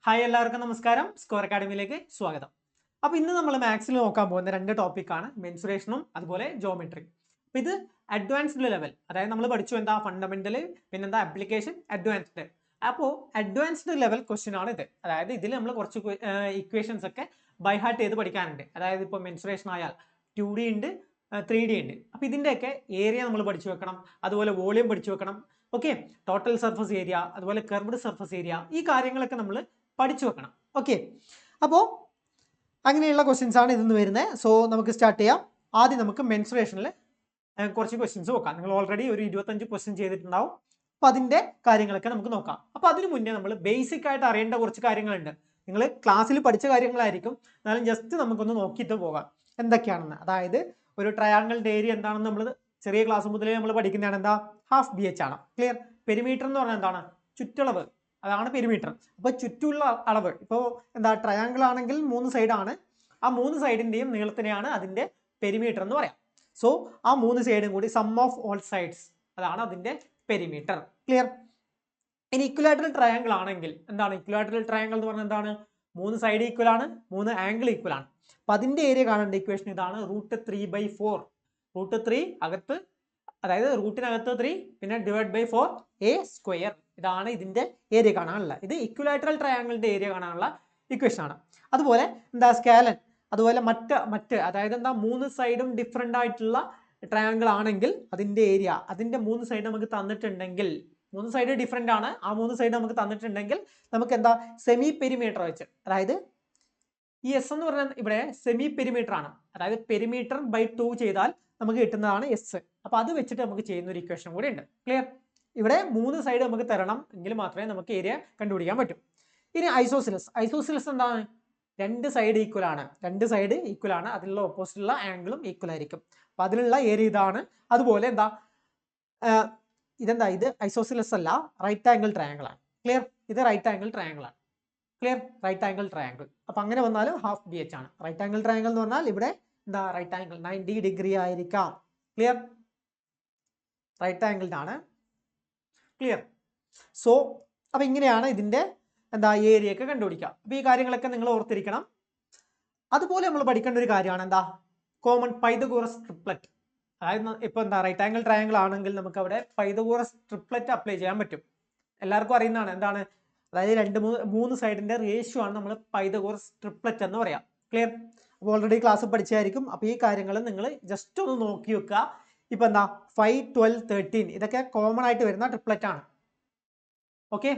Hi എല്ലാവർക്കും നമസ്കാരം. Score അക്കാഡമിയിലേക്ക് സ്വാഗതം. അപ്പോൾ ഇന്ന് നമ്മൾ മാത്സിൽ നോക്കാൻ പോകുന്ന രണ്ട് ടോപ്പിക്കാണ് മെൻസുറേഷനും അതുപോലെ ജോമെട്രി. അപ്പോൾ ഇത് അഡ്വാൻസ്ഡ് ലെവൽ, അതായത് നമ്മൾ പഠിച്ചു എന്താ ഫണ്ടമെന്റൽ, പിന്നെന്താ ആപ്ലിക്കേഷൻ, അഡ്വാൻസ്ഡ്. അപ്പോൾ അഡ്വാൻസ്ഡ് ലെവൽ ക്വസ്റ്റ്യൻ ആണ് ഇത്. അതായത് ഇതിൽ നമ്മൾ കുറച്ച് ഇക്വേഷൻസ് ഒക്കെ ബൈ ഹാർട്ട് ചെയ്ത് പഠിക്കാനുണ്ട്. അതായത് ഇപ്പോൾ മെൻസുറേഷൻ ആയാൽ 2D ഉണ്ട്, 3D ഉണ്ട്. അപ്പോൾ ഇതിൻ്റെയൊക്കെ ഏരിയ നമ്മൾ പഠിച്ചു വെക്കണം, അതുപോലെ വോളിയം പഠിച്ചു വെക്കണം. ഓക്കെ, ടോട്ടൽ സർഫസ് ഏരിയ, അതുപോലെ കർവ്ഡ് സർഫസ് ഏരിയ, ഈ കാര്യങ്ങളൊക്കെ നമ്മൾ പഠിച്ചു വെക്കണം. ഓക്കെ, അപ്പോൾ അങ്ങനെയുള്ള ക്വസ്റ്റ്യൻസ് ആണ് ഇതിന്ന് വരുന്നത്. സോ നമുക്ക് സ്റ്റാർട്ട് ചെയ്യാം. ആദ്യം നമുക്ക് മെൻസുറേഷനിൽ കുറച്ച് ക്വസ്റ്റ്യൻസ് നോക്കാം. നിങ്ങൾ ഓൾറെഡി ഒരു 25 ക്വസ്റ്റ്യൻ ചെയ്തിട്ടുണ്ടാവും. അപ്പോൾ അതിൻ്റെ കാര്യങ്ങളൊക്കെ നമുക്ക് നോക്കാം. അപ്പോൾ അതിന് മുന്നേ നമ്മൾ ബേസിക് ആയിട്ട് അറിയേണ്ട കുറച്ച് കാര്യങ്ങളുണ്ട്. നിങ്ങൾ ക്ലാസ്സിൽ പഠിച്ച കാര്യങ്ങളായിരിക്കും, എന്നാലും ജസ്റ്റ് നമുക്കൊന്ന് നോക്കിയിട്ട് പോകാം എന്തൊക്കെയാണെന്ന്. അതായത് ഒരു ട്രയാങ്കിളിൻ്റെ ഏരിയ എന്താണെന്ന് നമ്മൾ ചെറിയ ക്ലാസ് മുതലേ നമ്മൾ പഠിക്കുന്നതാണ്. എന്താ? ഹാഫ് BH ആണ്. ക്ലിയർ? പെരിമീറ്റർ എന്ന് പറഞ്ഞാൽ എന്താണ്? ചുറ്റളവ്, അതാണ് പെരിമീറ്റർ. അപ്പോൾ ചുറ്റുള്ള അളവ്. ഇപ്പോൾ എന്താ, ട്രയാങ്കിൾ ആണെങ്കിൽ 3 സൈഡാണ്. ആ 3 സൈഡിൻ്റെയും നീളത്തിനെയാണ് അതിൻ്റെ പെരിമീറ്റർ എന്ന് പറയാം. സോ ആ 3 സൈഡും കൂടി സം ഓഫ് ഓൾ സൈഡ്സ്, അതാണ് അതിൻ്റെ പെരിമീറ്റർ. ക്ലിയർ? ഇനി ഇക്വലാറ്ററൽ ട്രയാങ്കിൾ ആണെങ്കിൽ എന്താണ്? ഇക്വലാറ്ററൽ ട്രയാങ്കിൾ എന്ന് പറഞ്ഞാൽ എന്താണ്? 3 സൈഡ് ഈക്വൽ ആണ്, 3 ആംഗിൾ ഈക്വൽ ആണ്. അപ്പം അതിൻ്റെ ഏരിയ കാണേണ്ട ഇക്വേഷൻ ഇതാണ്, √3/4. √3 അകത്ത്, അതായത് റൂട്ടിനകത്ത് 3 പിന്നെ /4 a². ഇതാണ് ഇതിന്റെ ഏരിയ കാണാനുള്ള. ഇത് ഇക്വലാറ്ററൽ ട്രയാങ്കിളിന്റെ ഏരിയ കാണാനുള്ള ഇക്വേഷൻ ആണ്. അതുപോലെ എന്താ, സ്കാലൻ, അതുപോലെ മറ്റ് അതായത് എന്താ, 3 സൈഡും ഡിഫറെൻ്റ് ആയിട്ടുള്ള ട്രയാങ്കിൾ ആണെങ്കിൽ അതിന്റെ ഏരിയ, അതിന്റെ 3 സൈഡ് നമുക്ക് തന്നിട്ടുണ്ടെങ്കിൽ, 3 സൈഡ് ഡിഫറെൻ്റ് ആണ്, ആ 3 സൈഡ് നമുക്ക് തന്നിട്ടുണ്ടെങ്കിൽ നമുക്ക് എന്താ, സെമി പെരിമീറ്റർ വെച്ച്, അതായത് ഈ എസ് എന്ന് പറഞ്ഞാൽ ഇവിടെ സെമി പെരിമീറ്റർ ആണ്, അതായത് പെരിമീറ്റർ ബൈ 2 ചെയ്താൽ നമുക്ക് കിട്ടുന്നതാണ് എസ്. അപ്പൊ അത് വെച്ചിട്ട് നമുക്ക് ചെയ്യുന്ന ഒരു ഇക്വേഷൻ കൂടി ഉണ്ട്. ക്ലിയർ? ഇവിടെ 3 സൈഡ് നമുക്ക് തരണം, എങ്കിൽ മാത്രമേ നമുക്ക് ഏരിയ കണ്ടുപിടിക്കാൻ പറ്റൂ. ഇനി ഐസോസിലസ് എന്താണ്? 2 സൈഡ് ഈക്വൽ ആണ്, 2 സൈഡ് ഈക്വൽ ആണ്, അതിലുള്ള ഓപ്പോസിറ്റുള്ള ആംഗിളും ഈക്വൽ ആയിരിക്കും. അപ്പൊ അതിലുള്ള ഏരിയ ഇതാണ്. അതുപോലെ എന്താ, ഇതെന്താ, ഇത് ഐസോസിലസ് അല്ല, റൈറ്റ് ആംഗിൾ ട്രയാങ്കിൾ ആണ്. ക്ലിയർ? ഇത് റൈറ്റ് ആംഗിൾ ട്രയാങ്കിൾ ആണ്. ക്ലിയർ? Right angle triangle. അപ്പൊ അങ്ങനെ വന്നാലും ഹാഫ് BH ആണ്. റൈറ്റ് ആംഗിൾ ട്രയാങ്കിൾ എന്ന് പറഞ്ഞാൽ ഇവിടെ എന്താ, റൈറ്റ് ആംഗിൾ 90 ഡിഗ്രി ആയിരിക്കാം. ക്ലിയർ? റൈറ്റ് ആംഗിൾഡ് ആണ്. ക്ലിയർ? സോ അപ്പൊ ഇങ്ങനെയാണ് ഇതിന്റെ എന്താ, ഏരിയ ഒക്കെ കണ്ടുപിടിക്കുക. അപ്പൊ ഈ കാര്യങ്ങളൊക്കെ നിങ്ങൾ ഓർത്തിരിക്കണം. അതുപോലെ നമ്മൾ പഠിക്കേണ്ട ഒരു കാര്യമാണ് എന്താ, കോമൺ പൈതഗോറസ് ട്രിപ്ലറ്റ്. അതായത് ഇപ്പൊ എന്താ, റൈറ്റ് ആംഗിൾ ട്രയാങ്കിൾ ആണെങ്കിൽ നമുക്ക് അവിടെ പൈതഗോറസ് ട്രിപ്ലറ്റ് അപ്ലൈ ചെയ്യാൻ പറ്റും. എല്ലാവർക്കും അറിയുന്നതാണ്. എന്താണ്? അതായത് 3 സൈഡിന്റെ റേഷ്യോ ആണ് നമ്മൾ പൈതഗോറസ് ട്രിപ്ലറ്റ് എന്ന് പറയാം. ക്ലിയർ? അപ്പോൾ ഓൾറെഡി ക്ലാസ് പഠിച്ചായിരിക്കും. അപ്പോൾ ഈ കാര്യങ്ങൾ നിങ്ങൾ ജസ്റ്റ് ഒന്ന് നോക്കി വെക്കുക. ഇപ്പൊ എന്താ, 5, 12, 13 ഇതൊക്കെ കോമൺ ആയിട്ട് വരുന്ന ട്രിപ്ലറ്റ് ആണ്. ഓക്കെ,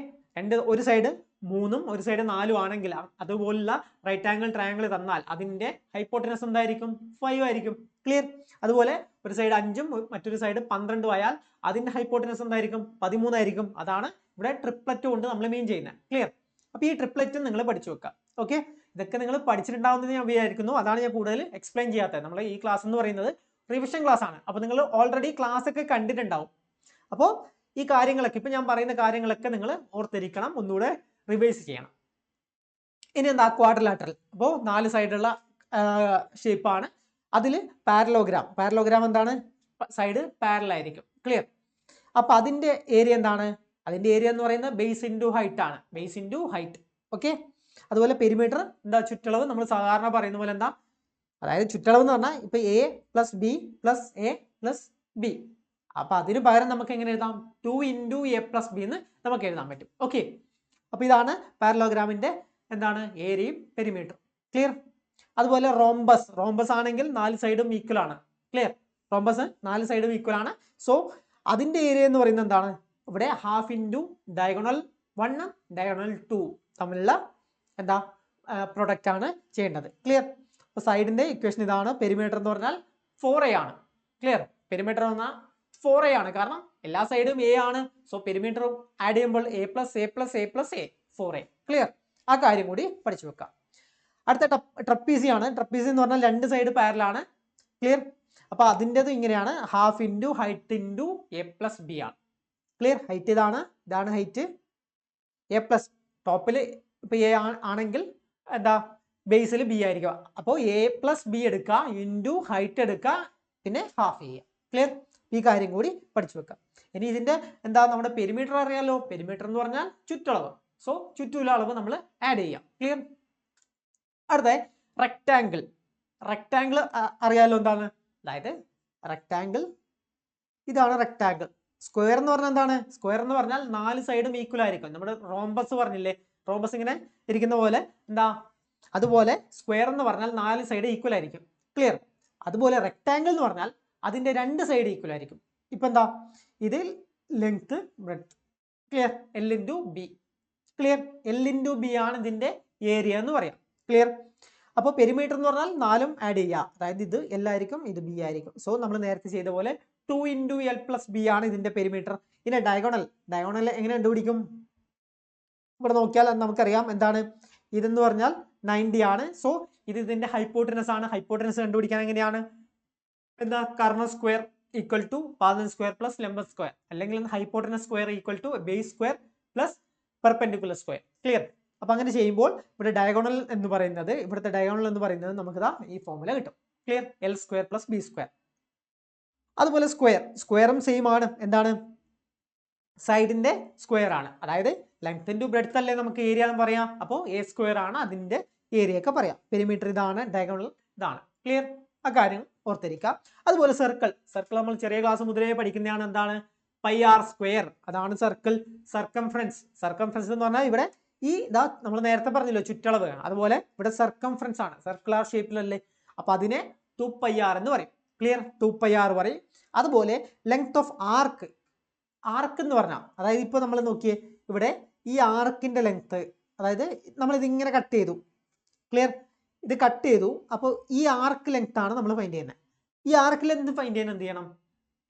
ഒരു സൈഡ് 3ഉം ഒരു സൈഡ് 4ഉം ആണെങ്കിൽ, അതുപോലുള്ള റൈറ്റ് ആംഗിൾ ട്രയാങ്കിൾ തന്നാൽ അതിന്റെ ഹൈപ്പോട്ടനസ് എന്തായിരിക്കും? 5 ആയിരിക്കും. ക്ലിയർ? അതുപോലെ ഒരു സൈഡ് 5ഉം മറ്റൊരു സൈഡ് 12ഉം ആയാൽ അതിന്റെ ഹൈപ്പോട്ടനസ് എന്തായിരിക്കും? 13 ആയിരിക്കും. അതാണ് ഇവിടെ ട്രിപ്ലറ്റ് കൊണ്ട് നമ്മൾ മീൻ ചെയ്യുന്നത്. ക്ലിയർ? അപ്പൊ ഈ ട്രിപ്ലറ്റ് നിങ്ങൾ പഠിച്ചു വെക്കുക. ഓക്കെ, ഇതൊക്കെ നിങ്ങൾ പഠിച്ചിട്ടുണ്ടാവുമെന്ന് ഞാൻ വിചാരിക്കുന്നു. അതാണ് ഞാൻ കൂടുതൽ എക്സ്പ്ലെയിൻ ചെയ്യാത്തത്. നമ്മൾ ഈ ക്ലാസ് എന്ന് പറയുന്നത് റിവിഷൻ ക്ലാസ് ആണ്. അപ്പൊ നിങ്ങൾ ഓൾറെഡി ക്ലാസ് ഒക്കെ കണ്ടിട്ടുണ്ടാവും. അപ്പോൾ ഈ കാര്യങ്ങളൊക്കെ, ഇപ്പൊ ഞാൻ പറയുന്ന കാര്യങ്ങളൊക്കെ നിങ്ങൾ ഓർത്തിരിക്കണം, ഒന്നുകൂടെ റിവൈസ് ചെയ്യണം. ഇനി എന്താ, ക്വാഡ്രിലാറ്ററൽ. അപ്പോൾ 4 സൈഡുള്ള ഷേപ്പാണ്. അതിൽ പാരലോഗ്രാം എന്താണ്? സൈഡ് പാരലൽ ആയിരിക്കും. ക്ലിയർ? അപ്പൊ അതിന്റെ ഏരിയ എന്താണ്? അതിന്റെ ഏരിയ എന്ന് പറയുന്നത് ബേസ് ഇൻറ്റു ഹൈറ്റ് ആണ്. Base into height. ഓക്കെ, അതുപോലെ പെരിമീറ്റർ എന്താ, ചുറ്റളവ്. നമ്മൾ സാധാരണ പറയുന്ന പോലെ എന്താ, അതായത് ചുറ്റളവ് എന്ന് പറഞ്ഞാൽ ഇപ്പൊ A + B + A + B. അപ്പൊ അതിന് പകരം നമുക്ക് എങ്ങനെ എഴുതാം? 2 × A + B എന്ന് നമുക്ക് എഴുതാൻ പറ്റും. ഓക്കെ, അപ്പൊ ഇതാണ് പാരലോഗ്രാമിന്റെ എന്താണ്, ഏരിയയും പെരിമീറ്ററും. ക്ലിയർ? അതുപോലെ റോംബസ് ആണെങ്കിൽ 4 സൈഡും ഈക്വൽ ആണ്. ക്ലിയർ? റോംബസ് 4 സൈഡും ഈക്വൽ ആണ്. സോ അതിന്റെ ഏരിയ എന്ന് പറയുന്നത് എന്താണ്? ഇവിടെ ഹാഫ് ഇൻറ്റു ഡയഗണൽ 1 ഡയഗണൽ 2 തമ്മിലുള്ള എന്താ, പ്രൊഡക്റ്റ് ആണ് ചെയ്യേണ്ടത്. ക്ലിയർ? അപ്പോൾ സൈഡിന്റെ ഇക്വേഷൻ ഇതാണ്. പെരിമീറ്റർ എന്ന് പറഞ്ഞാൽ 4A ആണ്. ക്ലിയർ? പെരിമീറ്റർ എന്ന് പറഞ്ഞാൽ 4A ആണ്, കാരണം എല്ലാ സൈഡും A ആണ്. സോ പെരിമീറ്റർ ആഡ് ചെയ്യുമ്പോൾ A + A + A + A 4A. Clear? ആ കാര്യം കൂടി പഠിച്ചു വെക്കാം. അടുത്ത ട്രപ്പീസി ആണ്. ട്രപ്പീസി എന്ന് പറഞ്ഞാൽ 2 സൈഡ് പാരലൽ ആണ്. ക്ലിയർ? അപ്പൊ അതിൻ്റെത് ഇങ്ങനെയാണ്, half into height into A + B ആണ്. ക്ലിയർ? ഹൈറ്റ് ഇതാണ് ഹൈറ്റ്. A+ ടോപ്പിൽ ഇപ്പൊ A ആണെങ്കിൽ എന്താ, ബേസിൽ B ആയിരിക്കും. അപ്പോൾ A + B എടുക്കുക, ഇൻറ്റു ഹൈറ്റ് എടുക്കുക, പിന്നെ ഹാഫ് ചെയ്യുക. ക്ലിയർ? ഈ കാര്യം കൂടി പഠിച്ചു വെക്കാം. ഇനി ഇതിന്റെ എന്താ, നമ്മുടെ പെരിമീറ്റർ അറിയാലോ. പെരിമീറ്റർ എന്ന് പറഞ്ഞാൽ ചുറ്റളവ്. സോ ചുറ്റുമുള്ള അളവ് നമ്മൾ ആഡ് ചെയ്യാം. ക്ലിയർ? അടുത്ത റെക്ടാങ്കിൾ. റെക്ടാങ്കിൾ അറിയാലോ എന്താണ്, അതായത് റെക്ടാങ്കിൾ ഇതാണ് റെക്ടാങ്കിൾ. സ്ക്വയർ എന്ന് പറഞ്ഞാൽ എന്താണ്? സ്ക്വയർ എന്ന് പറഞ്ഞാൽ 4 സൈഡും ഈക്വൽ ആയിരിക്കും. നമ്മുടെ റോംബസ് പറഞ്ഞില്ലേ, റോംബസ് ഇങ്ങനെ ഇരിക്കുന്ന പോലെ എന്താ, അതുപോലെ സ്ക്വയർ എന്ന് പറഞ്ഞാൽ 4 സൈഡ് ഈക്വൽ ആയിരിക്കും. ക്ലിയർ? അതുപോലെ റെക്ടാങ്കിൾ എന്ന് പറഞ്ഞാൽ അതിന്റെ 2 സൈഡ് ഈക്വൽ ആയിരിക്കും. ഇപ്പൊ എന്താ, ഇതിൽ length breadth. Clear? L into B. Clear? L into B ആണ് ഇതിന്റെ ഏരിയ എന്ന് പറയാം. ക്ലിയർ? അപ്പോൾ പെരിമീറ്റർ എന്ന് പറഞ്ഞാൽ 4ഉം ആഡ് ചെയ്യുക, അതായത് ഇത് L ആയിരിക്കും, ഇത് B ആയിരിക്കും. സോ നമ്മൾ നേരത്തെ ചെയ്ത പോലെ 2 into L plus B ആണ് ഇതിന്റെ പെരിമീറ്റർ. ഇനി ഡയഗോണൽ എങ്ങനെ കണ്ടുപിടിക്കും? ഇവിടെ നോക്കിയാൽ നമുക്കറിയാം എന്താണ് ഇതെന്ന് പറഞ്ഞാൽ 90 ആണ്. സോ ഇത് ഇതിന്റെ ഹൈപ്പോട്ടനസ് ആണ്. ഹൈപ്പോട്ടനസ് കണ്ടുപിടിക്കാൻ എങ്ങനെയാണ്? എന്താ, കർണ സ്ക്വയർ ഈക്വൽ ടു പാദൻ സ്ക്വയർ പ്ലസ് ലംബ സ്ക്വയർ, അല്ലെങ്കിൽ hypotenuse square equal to base square plus perpendicular square. Clear? അപ്പൊ അങ്ങനെ ചെയ്യുമ്പോൾ ഇവിടെ ഡയഗോണൽ എന്ന് പറയുന്നത്, ഇവിടുത്തെ ഡയഗോണൽ എന്ന് പറയുന്നത് നമുക്ക് ഈ ഫോർമുല കിട്ടും. Clear? L square plus B square. അതുപോലെ സ്ക്വയറും സെയിം ആണ്. എന്താണ്? സൈഡിന്റെ സ്ക്വയർ ആണ്, അതായത് ലെങ്ത് ഇൻറ്റു ബ്രെഡ്ത്ത് അല്ലേ നമുക്ക് ഏരിയ എന്ന് പറയാം. അപ്പോൾ A സ്ക്വയർ ആണ് അതിന്റെ ഏരിയ ഒക്കെ പറയാം. പെരിമീറ്റർ ഇതാണ്, ഡയഗോണൽ ഇതാണ്. ക്ലിയർ? ആ കാര്യം ഓർത്തിരിക്കുക. അതുപോലെ സർക്കിൾ നമ്മൾ ചെറിയ ക്ലാസ് മുതലേ പഠിക്കുന്നതാണ്. എന്താണ്? പൈ ആർ സ്ക്വയർ, അതാണ് സർക്കിൾ. സർക്കംഫറൻസ് എന്ന് പറഞ്ഞാൽ ഇവിടെ ഈ ഇതാ നമ്മൾ നേരത്തെ പറഞ്ഞല്ലോ ചുറ്റളവ്, അതുപോലെ ഇവിടെ സർക്കംഫറൻസ് ആണ്, സർക്കുലർ ഷേപ്പിലല്ലേ, അപ്പൊ അതിനെ 2πr എന്ന് പറയും. ക്ലിയർ? 2πr പറയും. അതുപോലെ ലെങ്ത് ഓഫ് ആർക്ക് എന്ന് പറഞ്ഞാൽ, അതായത് ഇപ്പൊ നമ്മൾ നോക്കിയേ, ഇവിടെ ഈ ആർക്കിന്റെ ലെങ്ത്, അതായത് നമ്മൾ ഇതിങ്ങനെ കട്ട് ചെയ്തു. ക്ലിയർ? ഇത് കട്ട് ചെയ്തു. അപ്പോൾ ഈ ആർക്ക് ലെങ്ത് ആണ് നമ്മൾ ഫൈൻഡ് ചെയ്യുന്നത്. ഈ ആർക്ക് ലെങ്ത് ഫൈൻഡ് ചെയ്യാൻ എന്ത് ചെയ്യണം?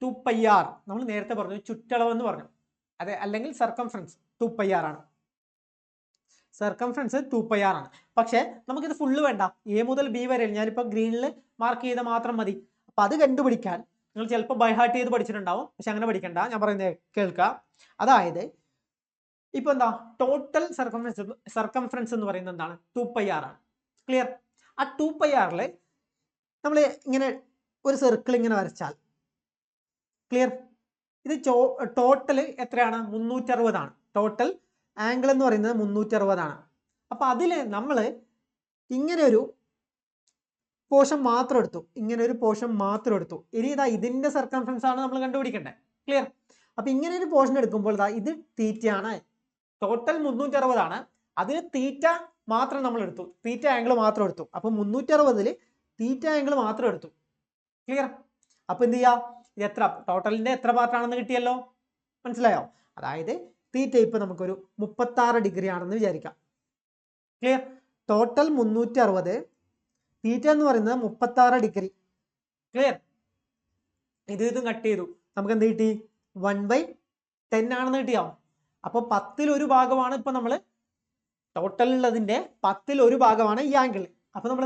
2πr. നമ്മൾ നേരത്തെ പറഞ്ഞു ചുറ്റളവ് എന്ന് പറഞ്ഞു, അതെ, അല്ലെങ്കിൽ സർക്കംഫറൻസ് 2πr ആണ്. സർക്കംഫറൻസ് 2πr ആണ്. പക്ഷേ നമുക്കിത് ഫുള്ള് വേണ്ട, A മുതൽ B വരെ ഞാനിപ്പോൾ ഗ്രീനിൽ മാർക്ക് ചെയ്ത മാത്രം മതി. അപ്പൊ അത് കണ്ടുപിടിക്കാൻ നിങ്ങൾ ചിലപ്പോൾ ബൈഹാർട്ട് ചെയ്ത് പഠിച്ചിട്ടുണ്ടാവും, പക്ഷെ അങ്ങനെ പഠിക്കണ്ട, ഞാൻ പറയുന്നത് കേൾക്കുക. അതായത് ഇപ്പൊ എന്താ, ടോട്ടൽ സർക്കംഫറൻസ് എന്ന് പറയുന്നത് എന്താണ്? 2πr ആണ്. ക്ലിയർ? ആ 2πrൽ നമ്മൾ ഇങ്ങനെ ഒരു സർക്കിൾ ഇങ്ങനെ വരച്ചാൽ, ക്ലിയർ, ഇത് ടോട്ടൽ എത്രയാണ്? 360 ആണ്. ടോട്ടൽ ആംഗിൾ എന്ന് പറയുന്നത് 360 ആണ്. അപ്പൊ അതിൽ നമ്മൾ ഇങ്ങനെ ഒരു പോർഷൻ മാത്രം എടുത്തു, ഇനി ഇതാ ഇതിന്റെ സർക്കംഫറൻസ് ആണ് നമ്മൾ കണ്ടുപിടിക്കേണ്ടത്. ക്ലിയർ? അപ്പൊ ഇങ്ങനെ ഒരു പോർഷൻ എടുക്കുമ്പോൾ ഇത് തീറ്റയാണ്. ടോട്ടൽ 360 ആണ്, അതിന് തീറ്റ മാത്രം നമ്മൾ എടുത്തു, തീറ്റ ആംഗിൾ മാത്രം എടുത്തു. അപ്പൊ 360ൽ തീറ്റ ആംഗിൾ മാത്രം എടുത്തു. ക്ലിയർ? അപ്പൊ എന്ത് ചെയ്യാ, ഇത് എത്ര ടോട്ടലിന്റെ എത്ര പാർട്ടാണെന്ന് കിട്ടിയല്ലോ, മനസ്സിലായോ? അതായത് തീറ്റ ഇപ്പൊ നമുക്കൊരു 36 ഡിഗ്രി ആണെന്ന് വിചാരിക്കാം. ക്ലിയർ? ടോട്ടൽ 360, തീറ്റ എന്ന് പറയുന്നത് 36 ഡിഗ്രി. ക്ലിയർ? ഇതും കട്ട് ചെയ്തു, നമുക്ക് എന്ത് കിട്ടി? 1/10 ആണെന്ന് കിട്ടിയോ? അപ്പൊ 10ൽ 1 ഭാഗമാണ് ഇപ്പൊ നമ്മൾ ടോട്ടൽ ഉള്ളതിന്റെ 10ൽ 1 ഭാഗമാണ് ഈ ആംഗിൾ. അപ്പൊ നമ്മൾ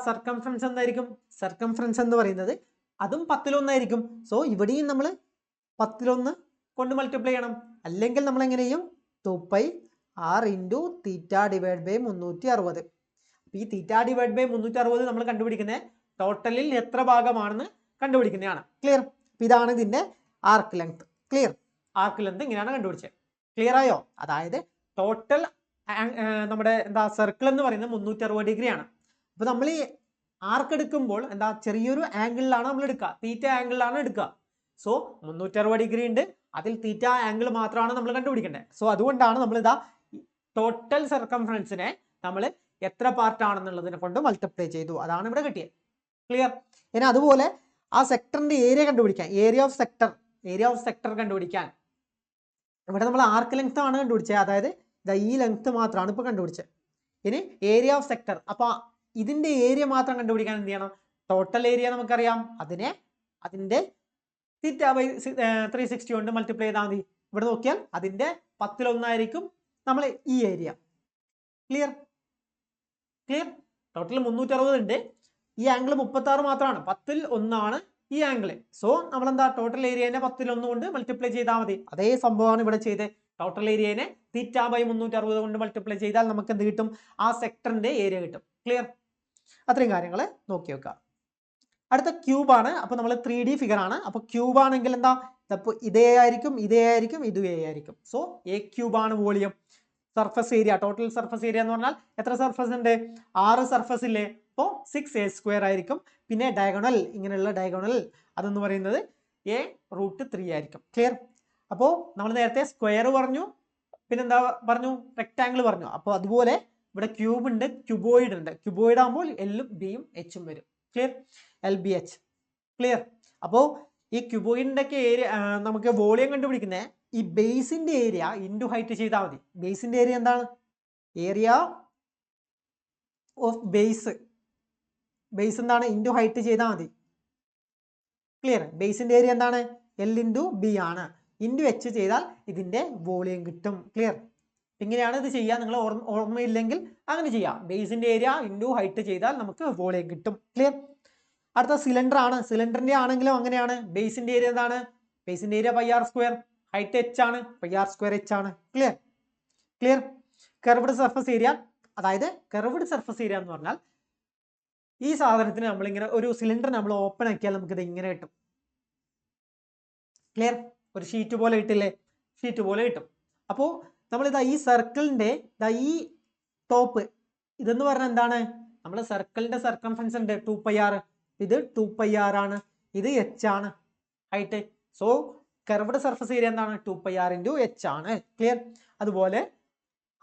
സർക്കംഫറൻസ് എന്തായിരിക്കും? സർക്കംഫറൻസ് എന്ന് പറയുന്നത് അതും 10ൽ 1 ആയിരിക്കും. സോ ഇവിടെയും നമ്മൾ 10ൽ 1 കൊണ്ട് മൾട്ടിപ്ലൈ ചെയ്യണം, അല്ലെങ്കിൽ നമ്മൾ എങ്ങനെ ചെയ്യും? 2πr into theta divide by 360. ഈ തീറ്റ ഡിവൈഡ് ബൈ 360 നമ്മൾ കണ്ടുപിടിക്കുന്നത് ടോട്ടലിൽ എത്ര ഭാഗമാണെന്ന് കണ്ടുപിടിക്കുന്നതാണ്. ക്ലിയർ? ഇതാണ് ഇതിന്റെ arc length. Clear? Arc length ഇങ്ങനെയാണ് കണ്ടുപിടിച്ചത്. ക്ലിയർ ആയോ? അതായത് ടോട്ടൽ നമ്മുടെ എന്താ സർക്കിൾ എന്ന് പറയുന്നത് 360 ഡിഗ്രി ആണ്. അപ്പൊ നമ്മൾ ഈ ആർക്ക് എടുക്കുമ്പോൾ എന്താ, ചെറിയൊരു ആംഗിളിലാണ് നമ്മൾ എടുക്കുക, തീറ്റ ആംഗിളിലാണ് എടുക്കുക. സോ 360 ഡിഗ്രി ഉണ്ട്, അതിൽ തീറ്റ ആംഗിൾ മാത്രമാണ് നമ്മൾ കണ്ടുപിടിക്കേണ്ടത്. സോ അതുകൊണ്ടാണ് നമ്മൾ ഇതാ ടോട്ടൽ സർക്കംഫറൻസിനെ നമ്മൾ എത്ര പാർട്ട് ആണെന്നുള്ളതിനെ കൊണ്ട് മൾട്ടിപ്ലൈ ചെയ്തു, അതാണ് ഇവിടെ കിട്ടിയത്. ക്ലിയർ? ഇനി അതുപോലെ ആ സെക്ടറിന്റെ ഏരിയ കണ്ടുപിടിക്കാൻ, ഏരിയ ഓഫ് സെക്ടർ കണ്ടുപിടിക്കാൻ ഇവിടെ നമ്മൾ ആർക്ക് ലെങ്ത് ആണ് കണ്ടുപിടിച്ചത്, അതായത് ഈ ലെങ്ത് മാത്രമാണ് ഇപ്പൊ കണ്ടുപിടിച്ചത്. ഇനി ഏരിയ ഓഫ് സെക്ടർ, അപ്പൊ ഇതിന്റെ ഏരിയ മാത്രം കണ്ടുപിടിക്കാൻ എന്ത് ചെയ്യണം? ടോട്ടൽ ഏരിയ നമുക്കറിയാം, അതിന്റെ തീറ്റ ബൈ 360 കൊണ്ട് മൾട്ടിപ്ലൈ ചെയ്താൽ മതി. ഇവിടെ നോക്കിയാൽ അതിന്റെ 10ൽ 1 ആയിരിക്കും നമ്മൾ ഈ ഏരിയ. ക്ലിയർ? ടോട്ടൽ 360 ഉണ്ട്, ഈ ആംഗിൾ 36 മാത്രമാണ്, 10ൽ 1 ആണ് ഈ ആംഗിൾ. സോ നമ്മൾ എന്താ, ടോട്ടൽ ഏരിയനെ 10ൽ 1 കൊണ്ട് മൾട്ടിപ്ലൈ ചെയ്താൽ മതി. അതേ സംഭവമാണ് ഇവിടെ ചെയ്ത്. ടോട്ടൽ ഏരിയനെ തീറ്റ ബൈ 360 കൊണ്ട് മൾട്ടിപ്ലൈ ചെയ്താൽ നമുക്ക് എന്ത് കിട്ടും? ആ സെക്ടറിന്റെ ഏരിയ കിട്ടും. ക്ലിയർ? അത്രയും കാര്യങ്ങൾ നോക്കി വെക്കുക. അടുത്ത ക്യൂബ് ആണ്. അപ്പൊ നമ്മൾ 3D ഫിഗർ ആണ്. അപ്പൊ ക്യൂബ് ആണെങ്കിൽ എന്താ, അപ്പോൾ ഇതേ ആയിരിക്കും, ഇതേ ആയിരിക്കും, ഇതും എ ആയിരിക്കും. സോ എ ക്യൂബ് ആണ് volume. Surface area, total surface area എന്ന് പറഞ്ഞാൽ എത്ര സർഫസ് ഉണ്ട്? 6 സർഫസ് ഇല്ലേ? അപ്പോൾ 6a² ആയിരിക്കും. പിന്നെ ഡയഗണൽ, ഇങ്ങനെയുള്ള ഡയഗണൽ അതെന്ന് പറയുന്നത് a√3 ആയിരിക്കും. ക്ലിയർ? അപ്പോൾ നമ്മൾ നേരത്തെ സ്ക്വയർ പറഞ്ഞു, പിന്നെന്താ പറഞ്ഞു? റെക്ടാങ്കിൾ പറഞ്ഞു. അപ്പോൾ അതുപോലെ ഇവിടെ ക്യൂബ് ഉണ്ട്, ക്യൂബോയിഡ് ഉണ്ട്. ക്യൂബോയിഡ് ആകുമ്പോൾ എല്ലും ബിയും എച്ചും വരും. ക്ലിയർ? LBH. ക്ലിയർ? അപ്പോൾ ഈ ക്യൂബോയിഡിന്റെ ഒക്കെ ഏരിയ നമുക്ക് വോളിയം കണ്ടുപിടിക്കുന്നത് ഈ ബേസിന്റെ ഏരിയ ഇൻറ്റു ഹൈറ്റ് ചെയ്താൽ മതി. ബേസിന്റെ ഏരിയ എന്താണ്? ഏരിയ ഓഫ് ബേസ്, ബേസ് എന്താണ്? ഇൻറ്റു ഹൈറ്റ് ചെയ്താൽ മതി. ക്ലിയർ? ബേസിന്റെ ഏരിയ എന്താണ്? L/B ആണ്. ഇൻറ്റു H ചെയ്താൽ ഇതിന്റെ വോളിയം കിട്ടും. ക്ലിയർ? ഇങ്ങനെയാണ് ഇത് ചെയ്യുക. നിങ്ങൾ ഓർമ്മയില്ലെങ്കിൽ അങ്ങനെ ചെയ്യാം. ബേസിന്റെ ഏരിയ ഇൻറ്റു ഹൈറ്റ് ചെയ്താൽ നമുക്ക് വോളിയം കിട്ടും. ക്ലിയർ? അടുത്ത സിലിണ്ടർ ആണ്. സിലിണ്ടറിന്റെ ആണെങ്കിലും അങ്ങനെയാണ്. ബേസിന്റെ ഏരിയ എന്താണ്? ബേസിന്റെ ഏരിയ πr², ഹൈറ്റ് h ആണ്, πr² h ആണ്. Clear? Clear? Curved surface area, അതായത് കർവ്ഡ് സർഫസ് ഏരിയ എന്ന് പറഞ്ഞാൽ ഈ സാധനത്തിന് നമ്മളിങ്ങനെ ഒരു സിലിണ്ടർ നമ്മൾ ഓപ്പൺ ആക്കിയാൽ നമുക്ക് ഇത് ഇങ്ങനെ കിട്ടും. ക്ലിയർ? ഒരു ഷീറ്റ് പോലെ കിട്ടില്ലേ? ഷീറ്റ് പോലെ കിട്ടും. അപ്പോൾ നമ്മളിതാ ഈ സർക്കിളിന്റെ ഈ ടോപ്പ് ഇതെന്ന് പറഞ്ഞാൽ എന്താണ്? നമ്മൾ സർക്കിളിന്റെ സർക്കംഫറൻസ് ഉണ്ട് 2πr. ഇത് 2πr ആണ്, ഇത് h ആണ് height. So curved surface area എന്താണ്? 2πr × h ആണ്. ക്ലിയർ? അതുപോലെ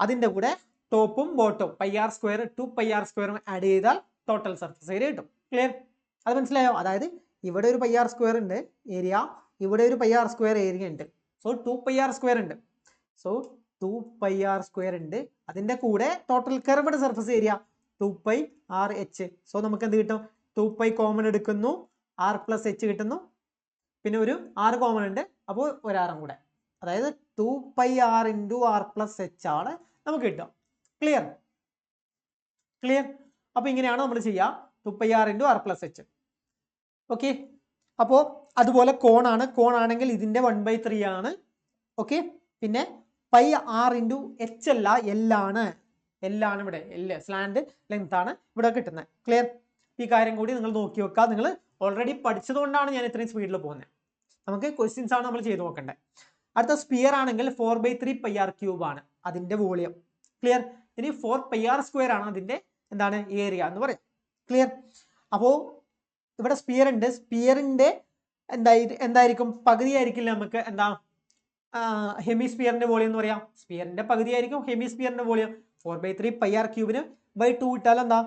അതിന്റെ കൂടെ ടോപ്പും ബോട്ടും πr², 2πr² ആഡ് ചെയ്താൽ ടോട്ടൽ സർഫസ് ഏരിയ കിട്ടും. ക്ലിയർ? അത് മനസ്സിലായോ? അതായത് ഇവിടെ ഒരു πr² ഉണ്ട് ഏരിയ, ഇവിടെ ഒരു πr² ഏരിയ ഉണ്ട്. സോ 2πr² ഉണ്ട്. സോ 2πr² ഉണ്ട്. അതിന്റെ കൂടെ total curved surface area 2πrh. So നമുക്ക് എന്ത് കിട്ടും? 2π കോമൺ എടുക്കുന്നു, r+h കിട്ടുന്നു. പിന്നെ ഒരു r കോമൺ ഉണ്ട്, അപ്പോൾ ഒരു r കൂടെ, അതായത് 2πr × r+h ആണ് നമുക്ക് കിട്ടുക. ക്ലിയർ? ക്ലിയർ? അപ്പോൾ ഇങ്ങനെയാണ് നമ്മൾ ചെയ്യുക. 2πr × r+h. ഓക്കെ. അപ്പോൾ അതുപോലെ കോണാണ്. കോൺ ആണെങ്കിൽ ഇതിന്റെ 1/3 ആണ്. ഓക്കെ. പിന്നെ πr × h അല്ല, L ആണ്. L ആണ് ഇവിടെ. L സ്ലാൻഡ് ലെങ്ത് ആണ് ഇവിടെ കിട്ടുന്നത്. ക്ലിയർ? ഈ കാര്യം കൂടി നിങ്ങൾ നോക്കി വെക്കുക. നിങ്ങൾ ഓൾറെഡി പഠിച്ചതുകൊണ്ടാണ് ഞാൻ ഇത്രയും സ്പീഡിൽ പോകുന്നത്. നമുക്ക് ക്വസ്റ്റ്യൻസ് ആണ് നമ്മൾ ചെയ്ത് നോക്കേണ്ടത്. അടുത്ത സ്പിയർ ആണെങ്കിൽ 4/3 πr³ ആണ് അതിന്റെ വോളിയം. ക്ലിയർ? ഇനി 4πr² ആണ് അതിന്റെ എന്താണ്? ഏരിയ എന്ന് പറയാം. ക്ലിയർ? അപ്പോൾ ഇവിടെ സ്പിയർ ഉണ്ട്. സ്പിയറിന്റെ എന്തായിരിക്കും? പകുതി ആയിരിക്കില്ല നമുക്ക് എന്താ ഹെമിസ്പിയറിന്റെ വോളിയം എന്ന് പറയാം. സ്പിയറിന്റെ പകുതി ആയിരിക്കും ഹെമിസ്പിയറിന്റെ വോളിയം. 4/3 πr³ ബൈ 2 ഇട്ടാൽ എന്താ?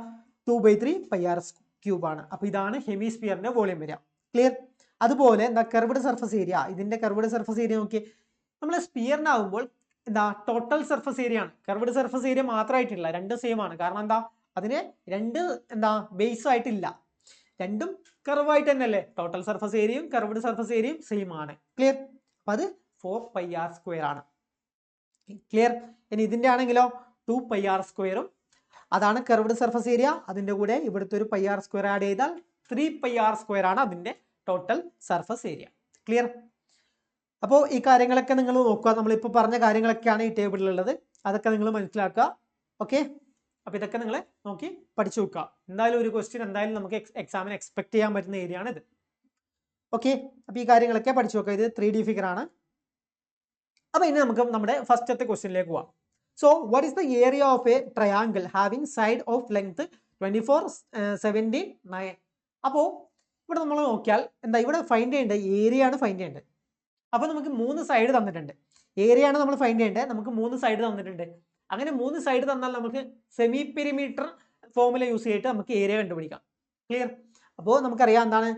2/3 πr³ ആണ്. അപ്പൊ ഇതാണ് ഹെമിസ്പിയറിന്റെ വോളിയം വരിക. ക്ലിയർ? അതുപോലെ എന്താ കർവ്ഡ് സർഫസ് ഏരിയ, ഇതിന്റെ കർവ്ഡ് സർഫസ് ഏരിയ നോക്കി. നമ്മൾ സ്പിയറിനാകുമ്പോൾ എന്താ ടോട്ടൽ സർഫസ് ഏരിയ ആണ്. കർവ്ഡ് സർഫസ് ഏരിയ മാത്രമായിട്ടില്ല, രണ്ടും സെയിം ആണ്. കാരണം എന്താ? അതിന് രണ്ട് എന്താ ബേസ് ആയിട്ടില്ല, രണ്ടും കർവ് ആയിട്ട് തന്നെ അല്ലേ? ടോട്ടൽ സർഫസ് ഏരിയയും കർവ്ഡ് സർഫസ് ഏരിയയും സെയിം ആണ്. ക്ലിയർ? അപ്പൊ അത് 4πr² ആണ്. ക്ലിയർ? ഇനി ഇതിന്റെ ആണെങ്കിലോ 2πr², അതാണ് കർവ്ഡ് സർഫസ് ഏരിയ. അതിന്റെ കൂടെ ഇവിടുത്തെ ഒരു πr² ആഡ് ചെയ്താൽ 3πr² ആണ് അതിന്റെ ടോട്ടൽ സർഫസ് ഏരിയ. ക്ലിയർ? അപ്പോൾ ഈ കാര്യങ്ങളൊക്കെ നിങ്ങൾ നോക്കുക. നമ്മളിപ്പോൾ പറഞ്ഞ കാര്യങ്ങളൊക്കെയാണ് ഈ ടേബിളിലുള്ളത്. അതൊക്കെ നിങ്ങൾ മനസ്സിലാക്കുക. ഓക്കെ. അപ്പോൾ ഇതൊക്കെ നിങ്ങൾ നോക്കി പഠിച്ചു വെക്കുക. എന്തായാലും ഒരു ക്വസ്റ്റ്യൻ എന്തായാലും നമുക്ക് എക്സാമിന് എക്സ്പെക്ട് ചെയ്യാൻ പറ്റുന്ന ഏരിയ ആണ് ഇത്. ഓക്കെ. അപ്പോൾ ഈ കാര്യങ്ങളൊക്കെ പഠിച്ചു വെക്കുക. ഇത് 3D ഫിഗർ ആണ്. അപ്പോൾ ഇനി നമുക്ക് നമ്മുടെ ഫസ്റ്റത്തെ ക്വസ്റ്റ്യനിലേക്ക് പോവാം. So what is the area of A triangle having side of length 24, 17, 9? അപ്പോൾ ഇവിടെ നമ്മൾ നോക്കിയാൽ എന്താ ഇവിടെ ഫൈൻഡ് ചെയ്യേണ്ടത്? ഏരിയ ആണ് ഫൈൻഡ് ചെയ്യേണ്ടത്. അപ്പോൾ നമുക്ക് 3 സൈഡ് തന്നിട്ടുണ്ട്. ഏരിയ ആണ് നമ്മൾ ഫൈൻഡ് ചെയ്യേണ്ടത്. നമുക്ക് 3 സൈഡ് തന്നിട്ടുണ്ട്. അങ്ങനെ 3 സൈഡ് തന്നാൽ നമുക്ക് സെമി പെരിമീറ്റർ ഫോർമുല യൂസ് ചെയ്തിട്ട് നമുക്ക് ഏരിയ കണ്ടുപിടിക്കാം. ക്ലിയർ? അപ്പോൾ നമുക്കറിയാം എന്താണ്?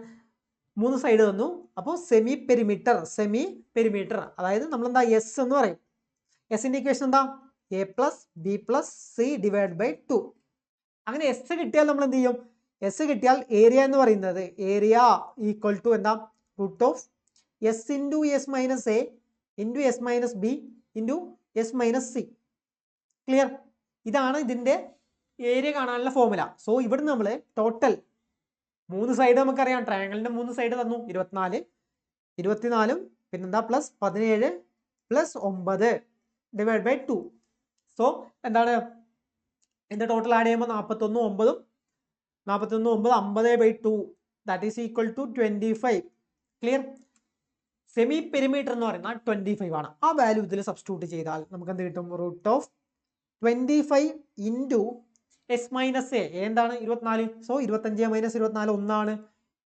3 സൈഡ് തന്നു. അപ്പോൾ സെമി പെരിമീറ്റർ അതായത് നമ്മൾ എന്താ എസ് എന്ന് പറയും. എസിന്റെ ഇക്വേഷൻ എന്താ? a+b+c/2. അങ്ങനെ എസ് കിട്ടിയാൽ നമ്മൾ എന്ത് ചെയ്യും? എസ് കിട്ടിയാൽ ഏരിയ എന്ന് പറയുന്നത് ഏരിയ ഈക്വൽ ടു എന്താ? √s × s - a × s - b × s - c. Clear? ഇതാണ് ഇതിന്റെ ഏരിയ കാണാനുള്ള ഫോർമുല. സോ ഇവിടുന്ന് നമ്മൾ ടോട്ടൽ 3 സൈഡ് നമുക്കറിയാം. ട്രയാങ്കിളിന്റെ 3 സൈഡ് തന്നു. 24, 24 പിന്നെന്താ പ്ലസ് 17 പ്ലസ് 9 /2. സോ എന്താണ് ഇതിന്റെ ടോട്ടൽ ആഡ് ചെയ്യുമ്പോൾ 41, 9, 50/2 that is equal to 25. Clear? Semi perimeter എന്ന് പറയുന്ന 25 ആണ്. ആ വാല്യൂ ഇതിൽ സബ്സ്റ്റിറ്റ്യൂട്ട് ചെയ്താൽ നമുക്ക് എന്ത് കിട്ടും? Root of 25 into S minus a എന്താണ് 24. സോ 25 മൈനസ് 24 1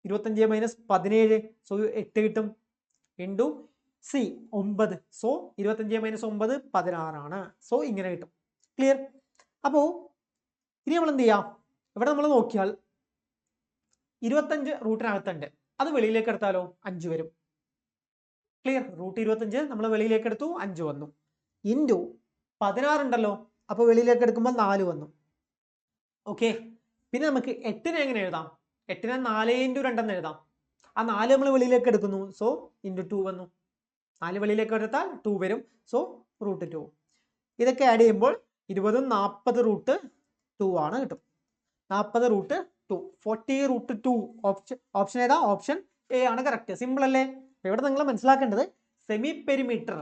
25 മൈനസ് 17 സോ 8 കിട്ടും. ഇൻറ്റു സി 9 സോ 25 മൈനസ് 9 16 ആണ്. സോ ഇങ്ങനെ കിട്ടും. ക്ലിയർ? അപ്പോൾ ഇനി നമ്മൾ എന്ത് ചെയ്യാം? ഇവിടെ നമ്മൾ നോക്കിയാൽ 25 റൂട്ടിനകത്തുണ്ട്, അത് വെളിയിലേക്ക് എടുത്താലോ 5 വരും. ക്ലിയർ? റൂട്ട് 25 നമ്മൾ വെളിയിലേക്ക് എടുത്തു 5 വന്നു. ഇൻറ്റു 16 ഉണ്ടല്ലോ, അപ്പോൾ വെളിയിലേക്ക് എടുക്കുമ്പോൾ 4 വന്നു. ഓക്കെ, പിന്നെ നമുക്ക് 8നെ എങ്ങനെ എഴുതാം? 8നെ 4 ഇൻറ്റു 2 എന്ന് എഴുതാം. ആ 4 നമ്മൾ വെളിയിലേക്ക് എടുക്കുന്നു, സോ ഇൻറ്റു 2 വന്നു. 4 വെളിയിലേക്ക് എടുത്താൽ 2 വരും, സോ റൂട്ട് 2. ഇതൊക്കെ ആഡ് ചെയ്യുമ്പോൾ 20 40 റൂട്ട് 2 ആണ് കിട്ടും. 40 റൂട്ട് 2 40 റൂട്ട് 2. ഓപ്ഷൻ ഏതാ? ഓപ്ഷൻ എ ആണ് കറക്റ്റ്. സിമ്പിൾ അല്ലേ? ഇവിടെ നിങ്ങൾ മനസ്സിലാക്കേണ്ടത് സെമി പെരിമീറ്റർ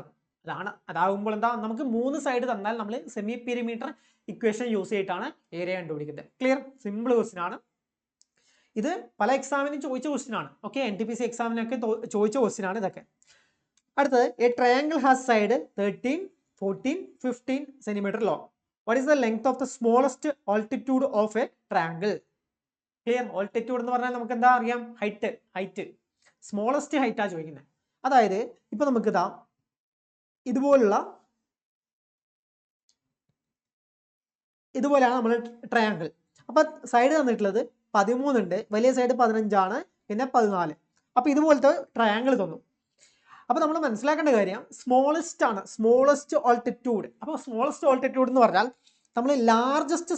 അതാണ്. അതാകുമ്പോൾ എന്താ, നമുക്ക് 3 സൈഡ് തന്നാൽ നമ്മൾ സെമി പെരിമീറ്റർ ഇക്വേഷൻ യൂസ് ചെയ്തിട്ടാണ് ഏരിയ കണ്ടുപിടിക്കുന്നത്. ക്ലിയർ? സിമ്പിൾ ക്വസ്റ്റ്യൻ ആണ് ഇത്. പല എക്സാമിനും ചോദിച്ച ക്വസ്റ്റ്യൻ ആണ്. ഓക്കെ, NTPC എക്സാമിനൊക്കെ ചോദിച്ച ക്വസ്റ്റ്യൻ ആണ് ഇതൊക്കെ. അടുത്തത്, A triangle has side 13 14 15 centimetre long. What is the length of the smallest altitude of A triangle? Clear? Altitude എന്ന് പറഞ്ഞാൽ നമുക്ക് എന്താ അറിയാം? ഹൈറ്റ്. സ്മോളസ്റ്റ് ഹൈറ്റാ ചോദിക്കുന്നത്. അതായത് ഇപ്പൊ നമുക്ക് ഇതാ ഇതുപോലെയാണ് നമ്മൾ ട്രയാങ്കിൾ. അപ്പൊ സൈഡ് തന്നിട്ടുള്ളത് 13 ഉണ്ട്, വലിയ സൈഡ് 15 ആണ്, പിന്നെ 14. അപ്പൊ ഇതുപോലത്തെ ട്രയാങ്കിൾ തന്നു. അപ്പൊ നമ്മൾ മനസ്സിലാക്കേണ്ട കാര്യം സ്മോളസ്റ്റ് ആണ്, സ്മോളസ്റ്റ് ഓൾട്ടിറ്റ്യൂഡ്. അപ്പോൾ സ്മോളസ്റ്റ് ഓൾട്ടിറ്റ്യൂഡ് എന്ന് പറഞ്ഞാൽ നമ്മൾ ലാർജസ്റ്റ്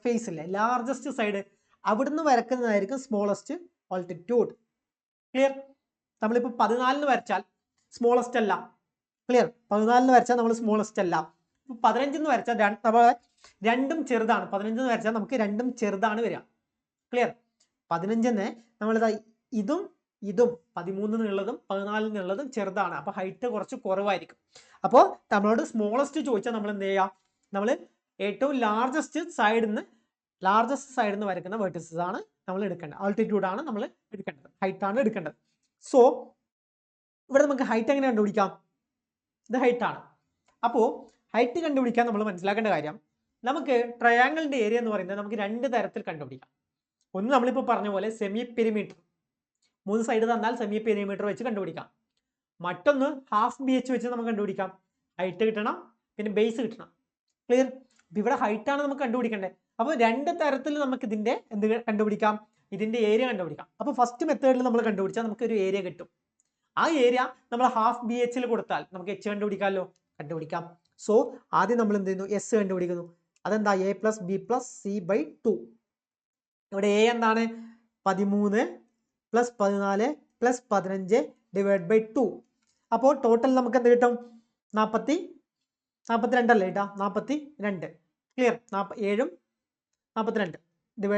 ഫേസ് ഇല്ലേ, ലാർജസ്റ്റ് സൈഡ്, അവിടുന്ന് വരക്കുന്നതായിരിക്കും സ്മോളസ്റ്റ് ഓൾട്ടിറ്റ്യൂഡ്. ക്ലിയർ? നമ്മളിപ്പോൾ 14 വരച്ചാൽ സ്മോളസ്റ്റ് അല്ല. ക്ലിയർ? 14 വരച്ചാൽ നമ്മൾ സ്മോളസ്റ്റ് അല്ല. 15 വരച്ചാൽ രണ്ടും ചെറുതാണ്. 15 വരച്ചാൽ നമുക്ക് രണ്ടും ചെറുതാണ് വരിക. ക്ലിയർ? 15 നമ്മളിതാ ഇതും 13 എന്നുള്ളതും 14 എന്നുള്ളതും ചെറുതാണ്. അപ്പോൾ ഹൈറ്റ് കുറച്ച് കുറവായിരിക്കും. അപ്പോൾ നമ്മളോട് സ്മോളസ്റ്റ് ചോദിച്ചാൽ നമ്മൾ എന്ത് ചെയ്യുക? നമ്മൾ ഏറ്റവും ലാർജസ്റ്റ് സൈഡിൽ നിന്ന് വരയ്ക്കുന്ന വെർട്ടിസസ് ആണ് നമ്മൾ എടുക്കേണ്ടത്. ആൾട്ടിറ്റ്യൂഡ് ആണ് നമ്മൾ എടുക്കേണ്ടത്, ഹൈറ്റ് ആണ് എടുക്കേണ്ടത്. സോ ഇവിടെ നമുക്ക് ഹൈറ്റ് എങ്ങനെ കണ്ടുപിടിക്കാം? ഇത് ഹൈറ്റ് ആണ്. അപ്പോൾ ഹൈറ്റ് കണ്ടുപിടിക്കാൻ നമ്മൾ മനസ്സിലാക്കേണ്ട കാര്യം, നമുക്ക് ട്രയാങ്കിളിന്റെ ഏരിയ എന്ന് പറയുന്നത് നമുക്ക് 2 തരത്തിൽ കണ്ടുപിടിക്കാം. ഒന്ന് നമ്മളിപ്പോൾ പറഞ്ഞ പോലെ സെമി പെരിമീറ്റർ, 3 സൈഡ് തന്നാൽ സെമി പെരിമീറ്റർ വെച്ച് കണ്ടുപിടിക്കാം. മറ്റൊന്ന് ഹാഫ് BH വെച്ച് നമുക്ക് കണ്ടുപിടിക്കാം. ഹൈറ്റ് കിട്ടണം, പിന്നെ ബേസ് കിട്ടണം. ക്ലിയർ? ഇവിടെ ഹൈറ്റ് ആണ് നമുക്ക് കണ്ടുപിടിക്കേണ്ടത്. അപ്പോൾ 2 തരത്തിൽ നമുക്ക് ഇതിന്റെ എന്ത് കണ്ടുപിടിക്കാം? ഇതിന്റെ ഏരിയ കണ്ടുപിടിക്കാം. അപ്പോൾ ഫസ്റ്റ് മെത്തേഡിൽ നമ്മൾ കണ്ടുപിടിച്ചാൽ നമുക്ക് ഒരു ഏരിയ കിട്ടും. ആ ഏരിയ നമ്മൾ ഹാഫ് BH കൊടുത്താൽ നമുക്ക് H കണ്ടുപിടിക്കാം. സോ ആദ്യം നമ്മൾ എന്ത് ചെയ്യുന്നു? S കണ്ടുപിടിക്കുന്നു. അതെന്താ? A + B + C/2. ഇവിടെ A എന്താണ്? 13 + 14 + 15 / 2. അപ്പോൾ ടോട്ടൽ നമുക്ക് എന്ത് കിട്ടും? 42 അല്ലേ ഇട്ടാ? 42. ക്ലിയർ? 7 42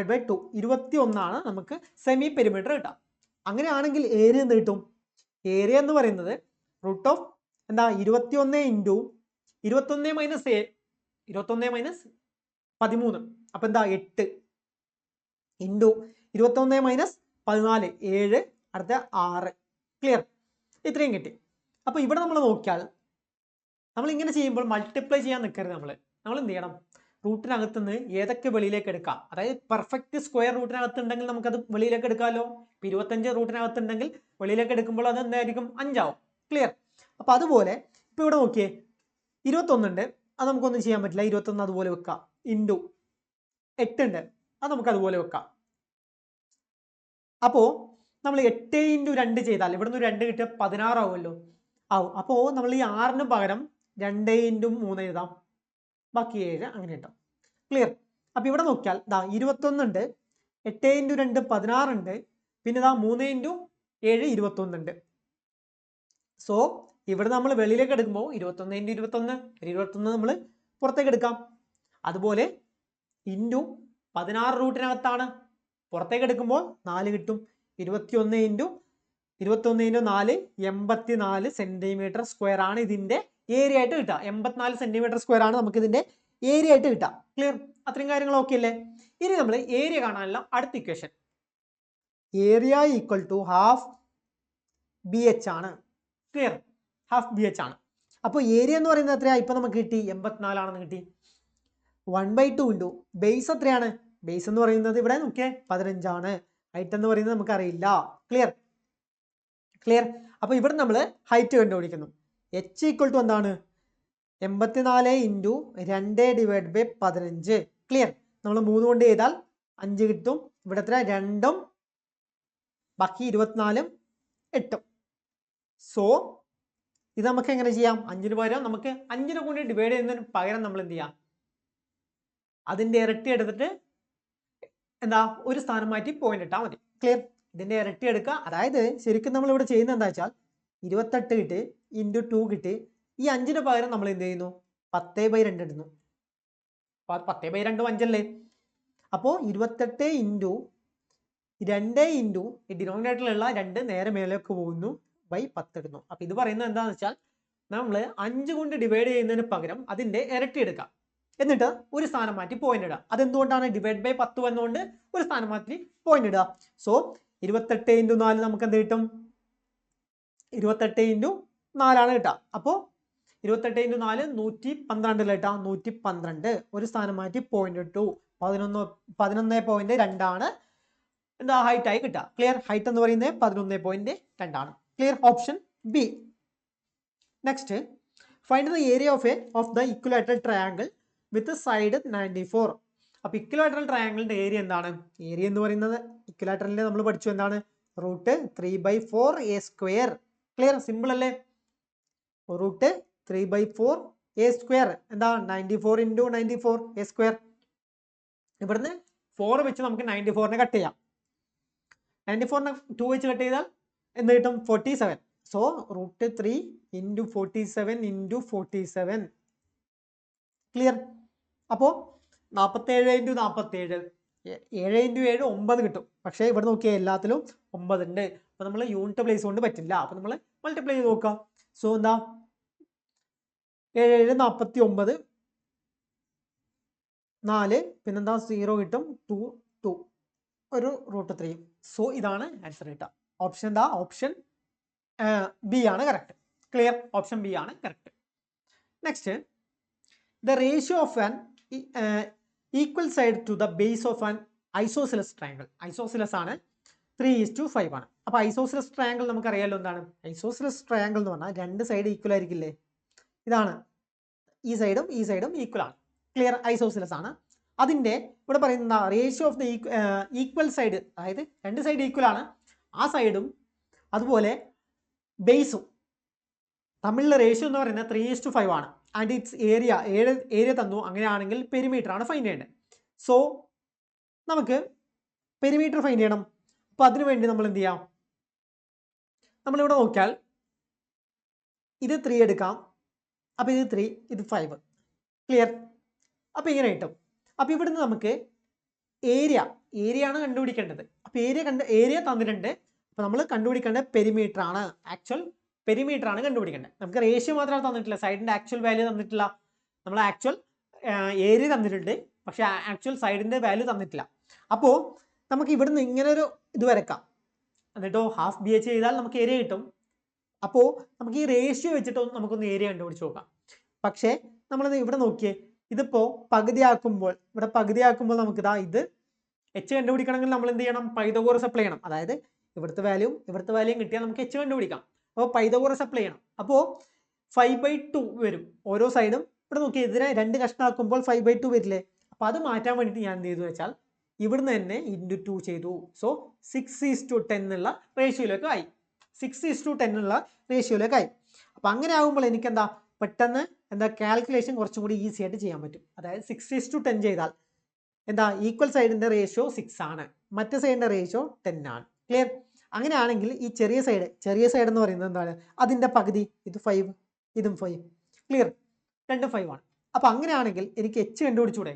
/ 2 21 ആണ് നമുക്ക് സെമി പെരിമീറ്റർ കിട്ടാം. അങ്ങനെയാണെങ്കിൽ ഏരിയ എന്ത് കിട്ടും? ഏരിയ എന്ന് പറയുന്നത് റൂട്ട് ഓഫ് എന്താ 21 ഇൻറ്റു 21 മൈനസ് 21 മൈനസ് 13, അപ്പം എന്താ 8 ഇൻറ്റു 21 മൈനസ് 14 7, അടുത്ത 6. ക്ലിയർ? ഇത്രയും കിട്ടി. അപ്പോൾ ഇവിടെ നമ്മൾ നോക്കിയാൽ നമ്മൾ ഇങ്ങനെ ചെയ്യുമ്പോൾ മൾട്ടിപ്ലൈ ചെയ്യാൻ നിൽക്കരുത്. നമ്മൾ എന്ത് ചെയ്യണം? റൂട്ടിനകത്ത് നിന്ന് ഏതൊക്കെ വെളിയിലേക്ക് എടുക്കാം. അതായത് പെർഫെക്റ്റ് സ്ക്വയർ റൂട്ടിനകത്തുണ്ടെങ്കിൽ നമുക്കത് വെളിയിലേക്ക് എടുക്കാമല്ലോ. 25 റൂട്ടിനകത്തുണ്ടെങ്കിൽ വെളിയിലേക്ക് എടുക്കുമ്പോൾ അത് എന്തായിരിക്കും? 5 ആവും. ക്ലിയർ? അപ്പോൾ അതുപോലെ ഇപ്പോൾ ഇവിടെ നോക്കിയേ 21 ഉണ്ട്, അത് നമുക്കൊന്നും ചെയ്യാൻ പറ്റില്ല. 21 അതുപോലെ വെക്കാം. ഇൻറ്റു 8 ഉണ്ട്, അത് നമുക്ക് അതുപോലെ വെക്കാം. അപ്പോൾ നമ്മൾ 8 ഇൻറ്റു 2 ചെയ്താൽ ഇവിടുന്ന് 2 കിട്ടിയ 16 ആവുമല്ലോ. ആവും. അപ്പോൾ നമ്മൾ ഈ 6ന് പകരം 2 ഇൻറ്റു 3 എഴുതാം, ബാക്കി 7 അങ്ങനെ ഉണ്ടാവും. ക്ലിയർ? അപ്പോൾ ഇവിടെ നോക്കിയാൽ 21 ഉണ്ട്, 8 ഇൻറ്റു 2 16 ഉണ്ട്, പിന്നെ 3 ഇൻറ്റു 7 21 ഉണ്ട്. സോ ഇവിടെ നമ്മൾ വെളിയിലേക്ക് എടുക്കുമ്പോൾ 21 ഇൻറ്റു 21 നമ്മൾ പുറത്തേക്ക് എടുക്കാം. അതുപോലെ ഇൻറ്റു 16 റൂട്ടിനകത്താണ്, പുറത്തേക്ക് എടുക്കുമ്പോൾ 4 കിട്ടും. 21 ഇൻറ്റു 4 84 സെന്റിമീറ്റർ സ്ക്വയർ ആണ് ഇതിന്റെ ഏരിയ ആയിട്ട് കിട്ടുക. 84 സെന്റിമീറ്റർ സ്ക്വയർ ആണ് നമുക്ക് ഇതിന്റെ ഏരിയ ആയിട്ട് കിട്ടുക. ക്ലിയർ? അത്രയും കാര്യങ്ങൾ ഓക്കെ അല്ലേ? ഇനി നമ്മൾ ഏരിയ കാണാനുള്ള അടുത്ത equation, area equal to half BH ആണ്. ക്ലിയർ, ഹാഫ് ബി എച്ച് ആണ്. അപ്പോൾ ഏരിയ എന്ന് പറയുന്നത് എത്രയാണ്? ഇപ്പം നമുക്ക് കിട്ടി 84 ആണെന്ന് കിട്ടി. 1/2 ഇൻറ്റു ബേസ് എത്രയാണ്? ബേസ് എന്ന് പറയുന്നത് ഇവിടെ നോക്കിയേ 15 ആണ്. ഹൈറ്റ് എന്ന് പറയുന്നത് നമുക്കറിയില്ല. Clear clear. അപ്പോൾ ഇവിടെ നമ്മൾ ഹൈറ്റ് കണ്ടുപിടിക്കുന്നു. എച്ച് ഈക്വൽ ടു എന്താണ്? 84 ഇൻറ്റു 2 ഡിവൈഡ് ബൈ 15. ക്ലിയർ. നമ്മൾ 3 കൊണ്ട് ചെയ്താൽ 5 കിട്ടും. ഇവിടെ എത്ര? 2ഉം ബാക്കി 24ഉം 8ഉം. സോ ഇത് നമുക്ക് എങ്ങനെ ചെയ്യാം? 5ന് പകരം നമുക്ക് 5നെ കൊണ്ട് ഡിവൈഡ് ചെയ്യുന്നതിന് പകരം നമ്മൾ എന്ത് ചെയ്യാം? അതിൻ്റെ ഇരട്ടി എടുത്തിട്ട് എന്താ ഒരു സ്ഥാനം മാറ്റി പോയിന്റ് ഇട്ടാൽ മതി. ക്ലിയർ. ഇതിൻ്റെ ഇരട്ടി എടുക്കുക. അതായത് ശരിക്കും നമ്മൾ ഇവിടെ ചെയ്യുന്നത് എന്താ വെച്ചാൽ 28 കിട്ടി ഇൻറ്റു 2 കിട്ടി. ഈ 5ന് പകരം നമ്മൾ എന്ത് ചെയ്യുന്നു? 10/2 ഇടുന്നു. 10/2 5 അപ്പോൾ 28 ഇൻറ്റു 2 ഇൻറ്റു ഈ ഡിനോമിനേറ്ററിലുള്ള 2 നേരെ മേലേക്ക് പോകുന്നു ബൈ 10 ഇടുന്നു. അപ്പോൾ ഇത് പറയുന്നത് എന്താണെന്ന് വെച്ചാൽ നമ്മൾ 5 കൊണ്ട് ഡിവൈഡ് ചെയ്യുന്നതിന് പകരം അതിൻ്റെ ഇരട്ടി എടുക്കാം, എന്നിട്ട് ഒരു സ്ഥാനം മാറ്റി പോയിന്റ് ഇടുക. അതെന്തുകൊണ്ടാണ്? ഡിവൈഡ് ബൈ 10 വന്നുകൊണ്ട് ഒരു സ്ഥാനം മാറ്റി പോയിന്റ് ഇടുക. സോ 28 ഇൻറ്റു 4 നമുക്ക് എന്ത് കിട്ടും? 28 ഇൻറ്റു 4 ആണ് കിട്ടുക. അപ്പോൾ 28 ഇൻറ്റു 4 112 കിട്ടാം. 112 ഒരു സ്ഥാനം മാറ്റി പോയിന്റ് ഇട്ടു. 11.2 ആണ് എന്താ ഹൈറ്റ് ആയി കിട്ടുക. ക്ലിയർ. ഹൈറ്റ് എന്ന് പറയുന്നത് 11.2 ആണ്. Clear. Option B. Next, find the area of the equilateral triangle with side 94. അപ്പോൾ ഇക്വലാറ്ററൽ ട്രയാങ്കിളിന്റെ ഏരിയ എന്താണ്? ഏരിയ എന്ന് പറയുന്നത് ഇക്വലാറ്ററലിന്റെ നമ്മൾ പഠിച്ചു എന്താണ്? Root 3/4 a square. Clear. Simple അല്ലേ? റൂട്ട് 3/4 a സ്ക്വയർ എന്താ? 94 ഇൻറ്റു 94 a സ്ക്വയർ. ഇവിടുന്ന് 4 വെച്ച് നമുക്ക് 94നെ കട്ട് ചെയ്യാം. 94നെ 2 വെച്ച് കട്ട് ചെയ്താൽ എന്ത് കിട്ടും? 47. So root 3 into 47 into 47. Clear. അപ്പോൾ 47 ഇൻറ്റു 47 7 ഇൻറ്റു 7 9 കിട്ടും. പക്ഷേ ഇവിടെ നോക്കിയാൽ എല്ലാത്തിലും 9 ഉണ്ട്. അപ്പോൾ നമ്മൾ യൂണിറ്റ് പ്ലേസ് കൊണ്ട് പറ്റില്ല. അപ്പോൾ നമ്മൾ മൾട്ടിപ്ലൈ ചെയ്ത് നോക്കാം. സോ എന്താ? 7 7 49 4 പിന്നെന്താ 0 കിട്ടും. 2 2 ഒരു റൂട്ട് 3. സോ ഇതാണ് ആൻസർ കിട്ടുക. ഓപ്ഷൻ എന്താ? ഓപ്ഷൻ ബി ആണ് കറക്റ്റ്. ക്ലിയർ. ഓപ്ഷൻ ബി ആണ് correct. Next, the ratio of an equal side to the base of an isosceles triangle. Isosceles ആണ്. 3:5 ആണ്. അപ്പോൾ ഐസോസിലസ് ട്രയാങ്കിൾ നമുക്കറിയാലോ എന്താണ്? ഐസോസിലസ് ട്രയാങ്കിൾ എന്ന് പറഞ്ഞാൽ 2 സൈഡ് ഈക്വൽ ആയിരിക്കില്ലേ? ഇതാണ്. ഈ സൈഡും ഈ സൈഡും ഈക്വൽ ആണ്. ക്ലിയർ. ഐസോസിലസ് ആണ്. അതിൻ്റെ ഇവിടെ പറയുന്ന ratio of the equal side, അതായത് 2 സൈഡ് ഈക്വൽ ആണ്, ആ സൈഡും അതുപോലെ ബേസും തമ്മിലുള്ള റേഷ്യോ എന്ന് പറയുന്നത് 3:5 ആണ്. ആൻഡ് ഇറ്റ്സ് ഏരിയ തന്നു. അങ്ങനെയാണെങ്കിൽ പെരിമീറ്റർ ആണ് ഫൈൻഡ് ചെയ്യേണ്ടത്. സോ നമുക്ക് പെരിമീറ്റർ ഫൈൻഡ് ചെയ്യണം. അപ്പോൾ അതിനു വേണ്ടി നമ്മൾ എന്ത് ചെയ്യാം? നമ്മളിവിടെ നോക്കിയാൽ ഇത് 3 എടുക്കാം. അപ്പോൾ ഇത് 3, ഇത് 5. ക്ലിയർ. അപ്പോൾ ഇങ്ങനെ കിട്ടും. അപ്പോൾ ഇവിടുന്ന് നമുക്ക് ഏരിയ ആണ് കണ്ടുപിടിക്കേണ്ടത്. അപ്പോൾ ഏരിയ തന്നിട്ടുണ്ട്. അപ്പോൾ നമ്മൾ കണ്ടുപിടിക്കേണ്ടത് പെരിമീറ്റർ ആണ്. ആക്ച്വൽ പെരിമീറ്റർ ആണ് കണ്ടുപിടിക്കേണ്ടത്. നമുക്ക് റേഷ്യോ മാത്രമാണ് തന്നിട്ടില്ല, സൈഡിൻ്റെ ആക്ച്വൽ വാല്യൂ തന്നിട്ടില്ല. നമ്മൾ ആക്ച്വൽ ഏരിയ തന്നിട്ടുണ്ട്, പക്ഷേ ആക്ച്വൽ സൈഡിൻ്റെ വാല്യൂ തന്നിട്ടില്ല. അപ്പോൾ നമുക്ക് ഇവിടുന്ന് ഇങ്ങനെ ഒരു ഇത് വരക്കാം. എന്നിട്ടോ ഹാഫ് ബി എച്ച് ചെയ്താൽ നമുക്ക് ഏരിയ കിട്ടും. അപ്പോൾ നമുക്ക് ഈ റേഷ്യോ വെച്ചിട്ട് നമുക്കൊന്ന് ഏരിയ കണ്ടുപിടിച്ച് നോക്കാം. പക്ഷേ നമ്മളത് ഇവിടെ നോക്കിയേ, ഇതിപ്പോൾ പകുതിയാക്കുമ്പോൾ നമുക്കിതാ ഇത് എച്ച് കണ്ടുപിടിക്കണമെങ്കിൽ നമ്മൾ എന്ത് ചെയ്യണം? പൈതഗോറസ് അപ്ലൈ ചെയ്യണം. അതായത് ഇവിടുത്തെ വാല്യൂയും കിട്ടിയാൽ നമുക്ക് എച്ച് കണ്ടുപിടിക്കാം. അപ്പോൾ പൈതഗോറസ് അപ്ലൈ ചെയ്യണം. അപ്പോൾ 5/2 വരും ഓരോ സൈഡും. ഇവിടെ നോക്കിയാൽ ഇതിനെ 2 കഷ്ണമാക്കുമ്പോൾ 5/2 വരില്ലേ? അപ്പോൾ അത് മാറ്റാൻ വേണ്ടിയിട്ട് ഞാൻ എന്ത് ചെയ്തു വെച്ചാൽ ഇവിടുന്ന് തന്നെ ഇൻറ്റു 2 ചെയ്തു. സോ 6:10 എന്നുള്ള റേഷ്യോയിലേക്ക് ആയി. 6:10 എന്നുള്ള റേഷ്യോയിലേക്ക് ആയി. അപ്പോൾ അങ്ങനെ ആകുമ്പോൾ എനിക്ക് എന്താ പെട്ടെന്ന് കാൽക്കുലേഷൻ കുറച്ചും കൂടി ഈസി ആയിട്ട് ചെയ്യാൻ പറ്റും. അതായത് 6:10 ചെയ്താൽ എന്താ ഈക്വൽ സൈഡിൻ്റെ റേഷ്യോ 6 ആണ്, മറ്റേ സൈഡിൻ്റെ റേഷ്യോ 10 ആണ്. ക്ലിയർ. അങ്ങനെയാണെങ്കിൽ ഈ ചെറിയ സൈഡ് എന്ന് പറയുന്നത് എന്താണ്? അതിൻ്റെ പകുതി. ഇത് 5, ഇതും 5. ക്ലിയർ. രണ്ടും 5 ആണ്. അപ്പോൾ അങ്ങനെയാണെങ്കിൽ എനിക്ക് എച്ച് കണ്ടുപിടിച്ചൂടെ?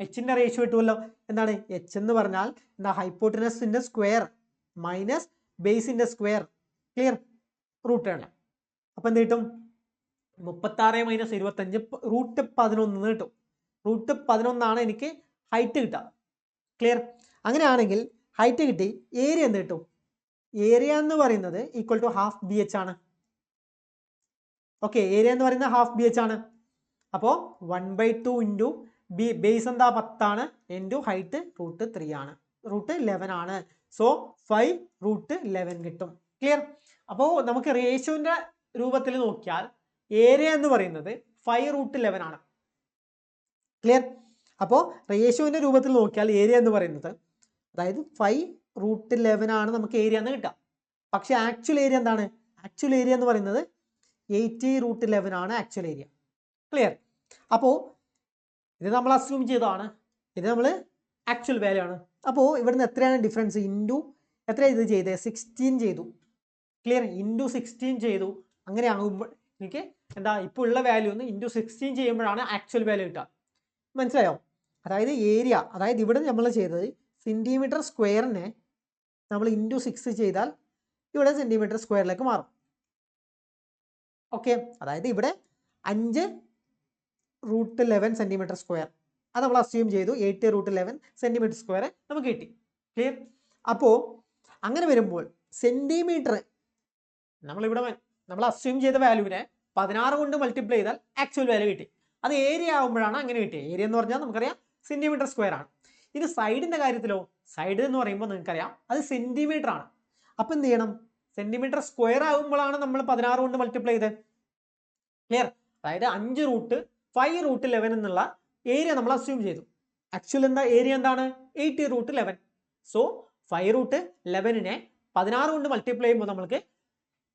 എച്ചിൻ്റെ റേഷ്യോ കിട്ടുമല്ലോ. എന്താണ് എച്ച് എന്ന് പറഞ്ഞാൽ? എന്താ ഹൈപ്പോട്ടനസിൻ്റെ സ്ക്വയർ മൈനസ് ബേസിൻ്റെ സ്ക്വയർ. ക്ലിയർ. റൂട്ട് ആണ്. അപ്പോൾ എന്ത് കിട്ടും? 36 - 25 റൂട്ട് 11 കിട്ടും. റൂട്ട് 11 ആണ് എനിക്ക് ഹൈറ്റ് കിട്ടുക. ക്ലിയർ. അങ്ങനെയാണെങ്കിൽ ഹൈറ്റ് കിട്ടി. ഏരിയ എന്ത് കിട്ടും? ഏരിയ എന്ന് പറയുന്നത് equal to half B H ആണ്. ഓക്കെ, ഏരിയ എന്ന് പറയുന്നത് ഹാഫ് ബി എച്ച് ആണ്. അപ്പോൾ 1/2 ഇൻറ്റു ബേസ് എന്താ 10 ആണ്, ഇൻറ്റു ഹൈറ്റ് √3 ആണ്, √11 ആണ്. സോ 5√11 കിട്ടും. ക്ലിയർ? അപ്പോൾ നമുക്ക് റേഷ്യോന്റെ രൂപത്തിൽ നോക്കിയാൽ ഏരിയ എന്ന് പറയുന്നത് 5√11 ആണ്. ക്ലിയർ? അപ്പോൾ റേഷ്യോന്റെ രൂപത്തിൽ നോക്കിയാൽ ഏരിയ എന്ന് പറയുന്നത് അതായത് 5√11 ആണ് നമുക്ക് ഏരിയ എന്ന് കിട്ടുക. പക്ഷെ ആക്ച്വൽ ഏരിയ എന്താണ്? ആക്ച്വൽ ഏരിയ എന്ന് പറയുന്നത് 80√11 ആണ് ആക്ച്വൽ ഏരിയ. ക്ലിയർ? അപ്പോൾ ഇത് നമ്മൾ അസ്യൂം ചെയ്തതാണ്, ഇത് നമ്മൾ ആക്ച്വൽ വാല്യൂ ആണ്. അപ്പോൾ ഇവിടുന്ന് എത്രയാണ് ഡിഫറൻസ്? ഇൻറ്റു എത്ര ഇത് ചെയ്തേ? 16 ചെയ്തു. ക്ലിയർ? ഇൻറ്റു 16 ചെയ്തു. അങ്ങനെ ആകുമ്പോൾ എനിക്ക് എന്താ ഇപ്പോൾ ഉള്ള വാല്യൂ ഒന്ന് ഇൻറ്റു 16 ചെയ്യുമ്പോഴാണ് ആക്ച്വൽ വാല്യൂ കിട്ടുക. മനസ്സിലായോ? അതായത് ഏരിയ, അതായത് ഇവിടെ നമ്മൾ ചെയ്തത് സെൻറ്റിമീറ്റർ സ്ക്വയറിനെ നമ്മൾ ഇൻറ്റു 6 ചെയ്താൽ ഇവിടെ സെൻറ്റിമീറ്റർ സ്ക്വയറിലേക്ക് മാറും. ഓക്കെ, അതായത് ഇവിടെ 5√11 സെൻറ്റിമീറ്റർ സ്ക്വയർ അത് നമ്മൾ അസ്യൂം ചെയ്തു. 80√11 സെൻറ്റിമീറ്റർ സ്ക്വയർ നമുക്ക് കിട്ടി. ക്ലിയർ? അപ്പോൾ അങ്ങനെ വരുമ്പോൾ സെൻറ്റിമീറ്റർ നമ്മൾ അസ്യൂം ചെയ്ത വാല്യൂവിനെ 16 കൊണ്ട് മൾട്ടിപ്ലൈ ചെയ്താൽ ആക്ച്വൽ വാല്യൂ കിട്ടി. അത് ഏരിയ ആകുമ്പോഴാണ് അങ്ങനെ കിട്ടിയത്. ഏരിയ എന്ന് പറഞ്ഞാൽ നമുക്കറിയാം സെൻറ്റിമീറ്റർ സ്ക്വയർ ആണ്. ഇത് സൈഡിന്റെ കാര്യത്തിലോ, സൈഡ് എന്ന് പറയുമ്പോൾ നിങ്ങൾക്കറിയാം അത് സെൻറ്റിമീറ്റർ ആണ്. അപ്പം എന്ത് ചെയ്യണം? സെൻറ്റിമീറ്റർ സ്ക്വയർ ആകുമ്പോഴാണ് നമ്മൾ 16 കൊണ്ട് മൾട്ടിപ്ലൈ ചെയ്തത്. ക്ലിയർ? അതായത് 5√5√11 എന്നുള്ള ഏരിയ നമ്മൾ അസ്യൂം ചെയ്തു. ആക്ച്വൽ എന്താ ഏരിയ എന്താണ്? 80√11. സോ 5√11നെ 16 കൊണ്ട് മൾട്ടിപ്ലൈ ചെയ്യുമ്പോൾ നമുക്ക്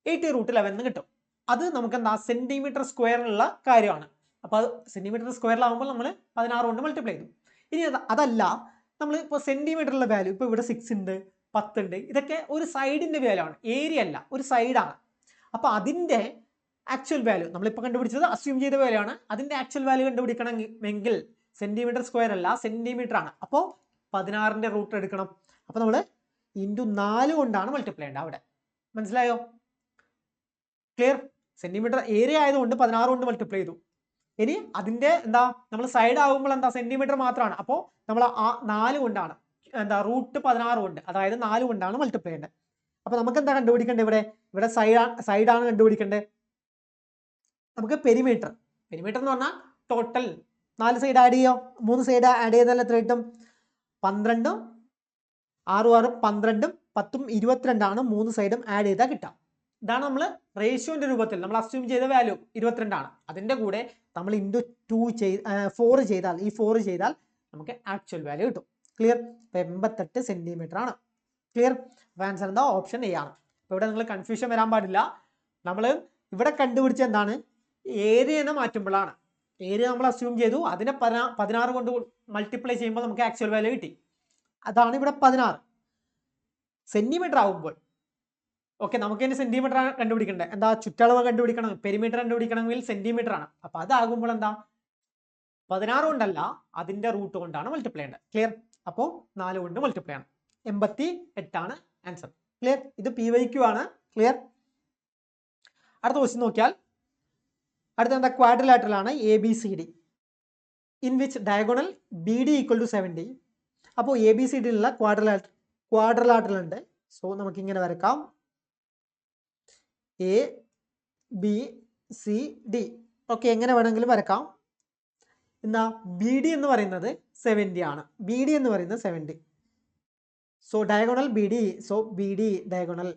80√11 എന്ന് കിട്ടും. അത് നമുക്ക് എന്താ സെന്റിമീറ്റർ സ്ക്വയറിനുള്ള കാര്യമാണ്. അപ്പോൾ അത് സെന്റിമീറ്റർ സ്ക്വയറിലാവുമ്പോൾ നമ്മൾ 16 കൊണ്ട് മൾട്ടിപ്ലൈ ചെയ്തു. ഇനി അതല്ല, നമ്മൾ ഇപ്പോൾ സെന്റിമീറ്ററിലെ വാല്യൂ ഇപ്പോൾ ഇവിടെ 6 ഉണ്ട്, 10 ഉണ്ട്, ഇതൊക്കെ ഒരു സൈഡിന്റെ വാല്യൂ ആണ്, ഏരിയ അല്ല, ഒരു സൈഡാണ്. അപ്പോൾ അതിന്റെ ആക്ച്വൽ വാല്യൂ നമ്മളിപ്പോൾ കണ്ടുപിടിച്ചത് അസ്യൂം ചെയ്ത വാല്യൂ ആണ്. അതിന്റെ ആക്ച്വൽ വാല്യൂ കണ്ടുപിടിക്കണമെങ്കിൽ സെന്റിമീറ്റർ സ്ക്വയർ അല്ല, സെന്റിമീറ്റർ ആണ്. അപ്പോൾ 16ന്റെ റൂട്ട് എടുക്കണം. അപ്പോൾ നമ്മൾ ഇൻറ്റു 4 കൊണ്ടാണ് മൾട്ടിപ്ലൈ ചെയ്യേണ്ടത് അവിടെ. മനസ്സിലായോ? ക്ലിയർ? സെന്റിമീറ്റർ ഏരിയ ആയതുകൊണ്ട് 16 കൊണ്ട് മൾട്ടിപ്ലൈ ചെയ്തു. ഇനി അതിന്റെ എന്താ നമ്മൾ സൈഡ് ആകുമ്പോൾ എന്താ സെന്റിമീറ്റർ മാത്രമാണ്. അപ്പോൾ നമ്മൾ ആ 4 കൊണ്ടാണ് എന്താ √16 കൊണ്ട്, അതായത് 4 കൊണ്ടാണ് മൾട്ടിപ്ലൈ ചെയ്യേണ്ടത്. അപ്പോൾ നമുക്ക് എന്താ കണ്ടുപിടിക്കേണ്ടത്? ഇവിടെ സൈഡാണ് കണ്ടുപിടിക്കേണ്ടത്. നമുക്ക് പെരിമീറ്റർ എന്ന് പറഞ്ഞാൽ ടോട്ടൽ 4 സൈഡ് ആഡ് ചെയ്യോ, 3 സൈഡ് ആഡ് ചെയ്താൽ എത്ര കിട്ടും? 12ഉം 6 12ഉം 10ഉം 22 ആണ് 3 സൈഡും ആഡ് ചെയ്താൽ കിട്ടാം. ഇതാണ് നമ്മൾ റേഷ്യോന്റെ രൂപത്തിൽ നമ്മൾ അസ്യൂം ചെയ്ത വാല്യൂ 22 ആണ്. അതിന്റെ കൂടെ നമ്മൾ ഇൻറ്റു 4 ചെയ്താൽ, ഈ 4 ചെയ്താൽ നമുക്ക് ആക്ച്വൽ വാല്യൂ കിട്ടും. ക്ലിയർ? 88 സെന്റിമീറ്റർ ആണ്. ക്ലിയർ? ആൻസർ എന്താ? ഓപ്ഷൻ എ ആണ്. അപ്പോൾ ഇവിടെ നിങ്ങൾ കൺഫ്യൂഷൻ വരാൻ പാടില്ല. നമ്മൾ ഇവിടെ കണ്ടുപിടിച്ച എന്താണ്? ഏരിയനെ മാറ്റുമ്പോഴാണ്. ഏരിയ നമ്മൾ അസ്യൂം ചെയ്തു, അതിനെ 16 കൊണ്ട് മൾട്ടിപ്ലൈ ചെയ്യുമ്പോൾ നമുക്ക് ആക്ച്വൽ വാല്യൂ കിട്ടി. അതാണ് ഇവിടെ 16. സെന്റിമീറ്റർ ആകുമ്പോൾ ഓക്കെ, നമുക്ക് ഇനി സെന്റിമീറ്റർ ആണ് കണ്ടുപിടിക്കേണ്ടത്. എന്താ? ചുറ്റളവ് കണ്ടുപിടിക്കണം, പെരിമീറ്റർ കണ്ടുപിടിക്കണമെങ്കിൽ സെന്റിമീറ്റർ ആണ്. അപ്പൊ അതാകുമ്പോൾ എന്താ? 16 കൊണ്ടല്ല, അതിന്റെ റൂട്ട് കൊണ്ടാണ് മൾട്ടിപ്ലൈ ചെയ്യേണ്ടത്. ക്ലിയർ? അപ്പോൾ 4 കൊണ്ട് മൾട്ടിപ്ലൈ ആണ്. 88 ആണ് ആൻസർ. ക്ലിയർ? ഇത് PYQ ആണ്. ക്ലിയർ? അടുത്ത ക്വസ്റ്റ്യൻ നോക്കിയാൽ അടുത്ത എന്താ? ക്വാഡ്രിലാറ്ററൽ ആണ് ABCD in which diagonal BD equal to 70. അപ്പോൾ ABCD ഉള്ള ക്വാഡ്രിലാറ്ററൽ ഉണ്ട്. സോ നമുക്ക് ഇങ്ങനെ വരക്കാം, ABCD. ഓക്കെ, എങ്ങനെ വേണമെങ്കിലും വരക്കാം. എന്താ? BD എന്ന് പറയുന്നത് 70 ആണ്. BD എന്ന് പറയുന്നത് 70. So diagonal BD, so BD diagonal